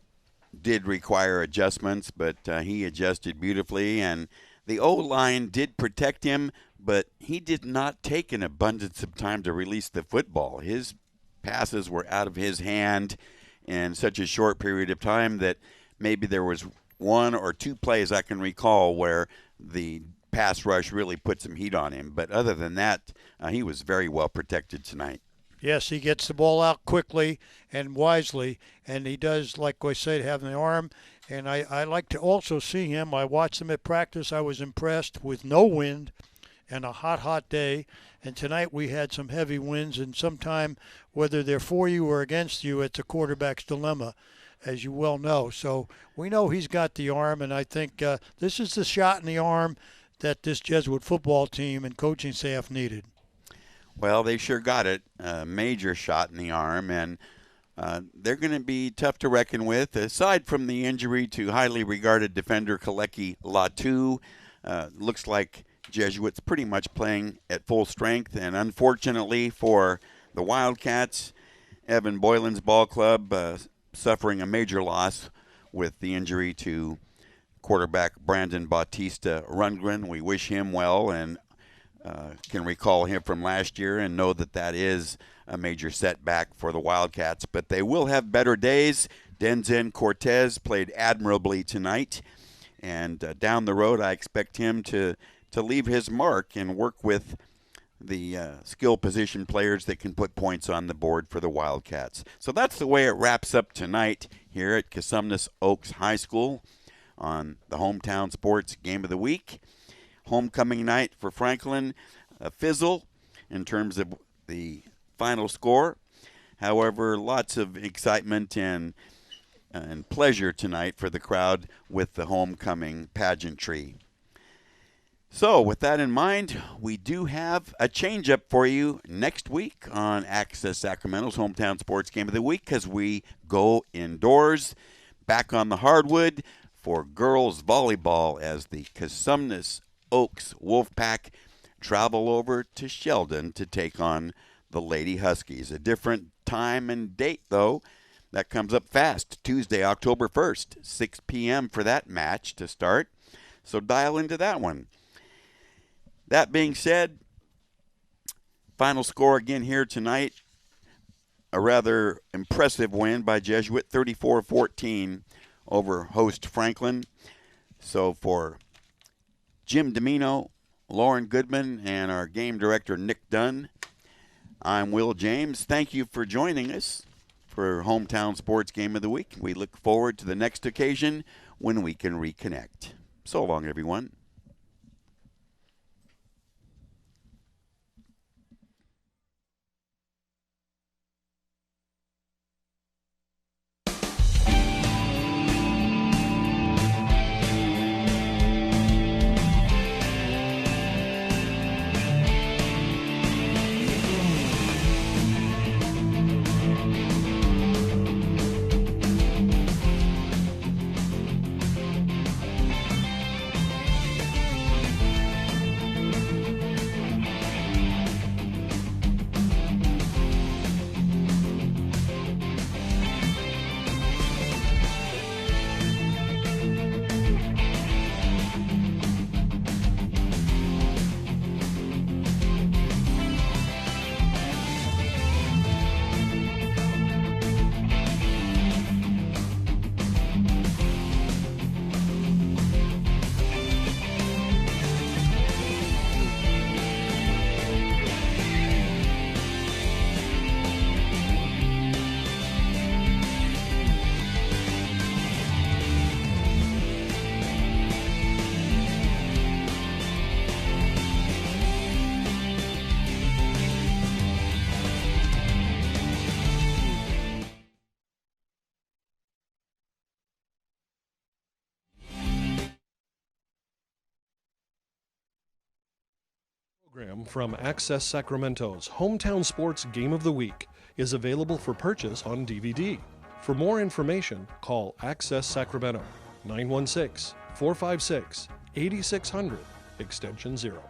did require adjustments, but he adjusted beautifully. And the O-line did protect him, but he did not take an abundance of time to release the football. His passes were out of his hand in such a short period of time that maybe there was 1 or 2 plays I can recall where the pass rush really put some heat on him. But other than that, he was very well protected tonight. Yes, he gets the ball out quickly and wisely, and he does, like I said, have the arm. And I like to also see him. I watched him at practice. I was impressed with no wind and a hot day. And tonight we had some heavy winds, and sometime, whether they're for you or against you, it's a quarterback's dilemma, as you well know. So we know he's got the arm, and I think this is the shot in the arm that this Jesuit football team and coaching staff needed. Well, they sure got it. A major shot in the arm, and they're going to be tough to reckon with. Aside from the injury to highly regarded defender Kaleki Latu, looks like Jesuit's pretty much playing at full strength. And unfortunately for the Wildcats, Evan Boylan's ball club suffering a major loss with the injury to quarterback Brandon Bautista Rundgren. We wish him well and can recall him from last year and know that that is a major setback for the Wildcats. But they will have better days. Denzen Cortez played admirably tonight. And down the road, I expect him to leave his mark and work with the skill position players that can put points on the board for the Wildcats. So that's the way it wraps up tonight here at Cosumnes Oaks High School on the Hometown Sports Game of the Week. Homecoming night for Franklin, a fizzle in terms of the final score. However, lots of excitement and pleasure tonight for the crowd with the homecoming pageantry. So with that in mind, we do have a change-up for you next week on Access Sacramento's Hometown Sports Game of the Week because we go indoors, back on the hardwood for girls volleyball as the Cosumnes Oaks Wolfpack travel over to Sheldon to take on the Lady Huskies. A different time and date, though. That comes up fast. Tuesday, October 1st, 6 p.m. for that match to start. So dial into that one. That being said, final score again here tonight. A rather impressive win by Jesuit, 34-14 over host Franklin. So for Jim Domino, Lauren Goodman, and our game director Nick Dunn, I'm Will James. Thank you for joining us. for Hometown Sports Game of the Week. We look forward to the next occasion when we can reconnect. So long, everyone. Program from Access Sacramento's Hometown Sports Game of the Week is available for purchase on DVD. For more information, call Access Sacramento 916-456-8600, extension 0.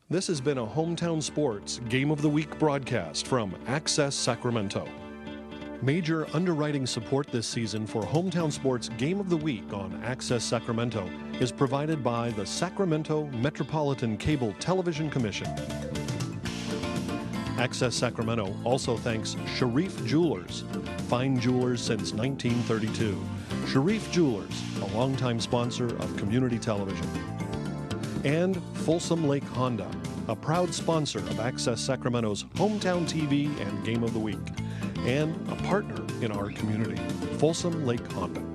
This has been a Hometown Sports Game of the Week broadcast from Access Sacramento. Major underwriting support this season for Hometown Sports Game of the Week on Access Sacramento is provided by the Sacramento Metropolitan Cable Television Commission. Access Sacramento also thanks Sharif Jewelers, fine jewelers since 1932. Sharif Jewelers, a longtime sponsor of community television. And Folsom Lake Honda, a proud sponsor of Access Sacramento's Hometown TV and Game of the Week, and a partner in our community, Folsom Lake Honda.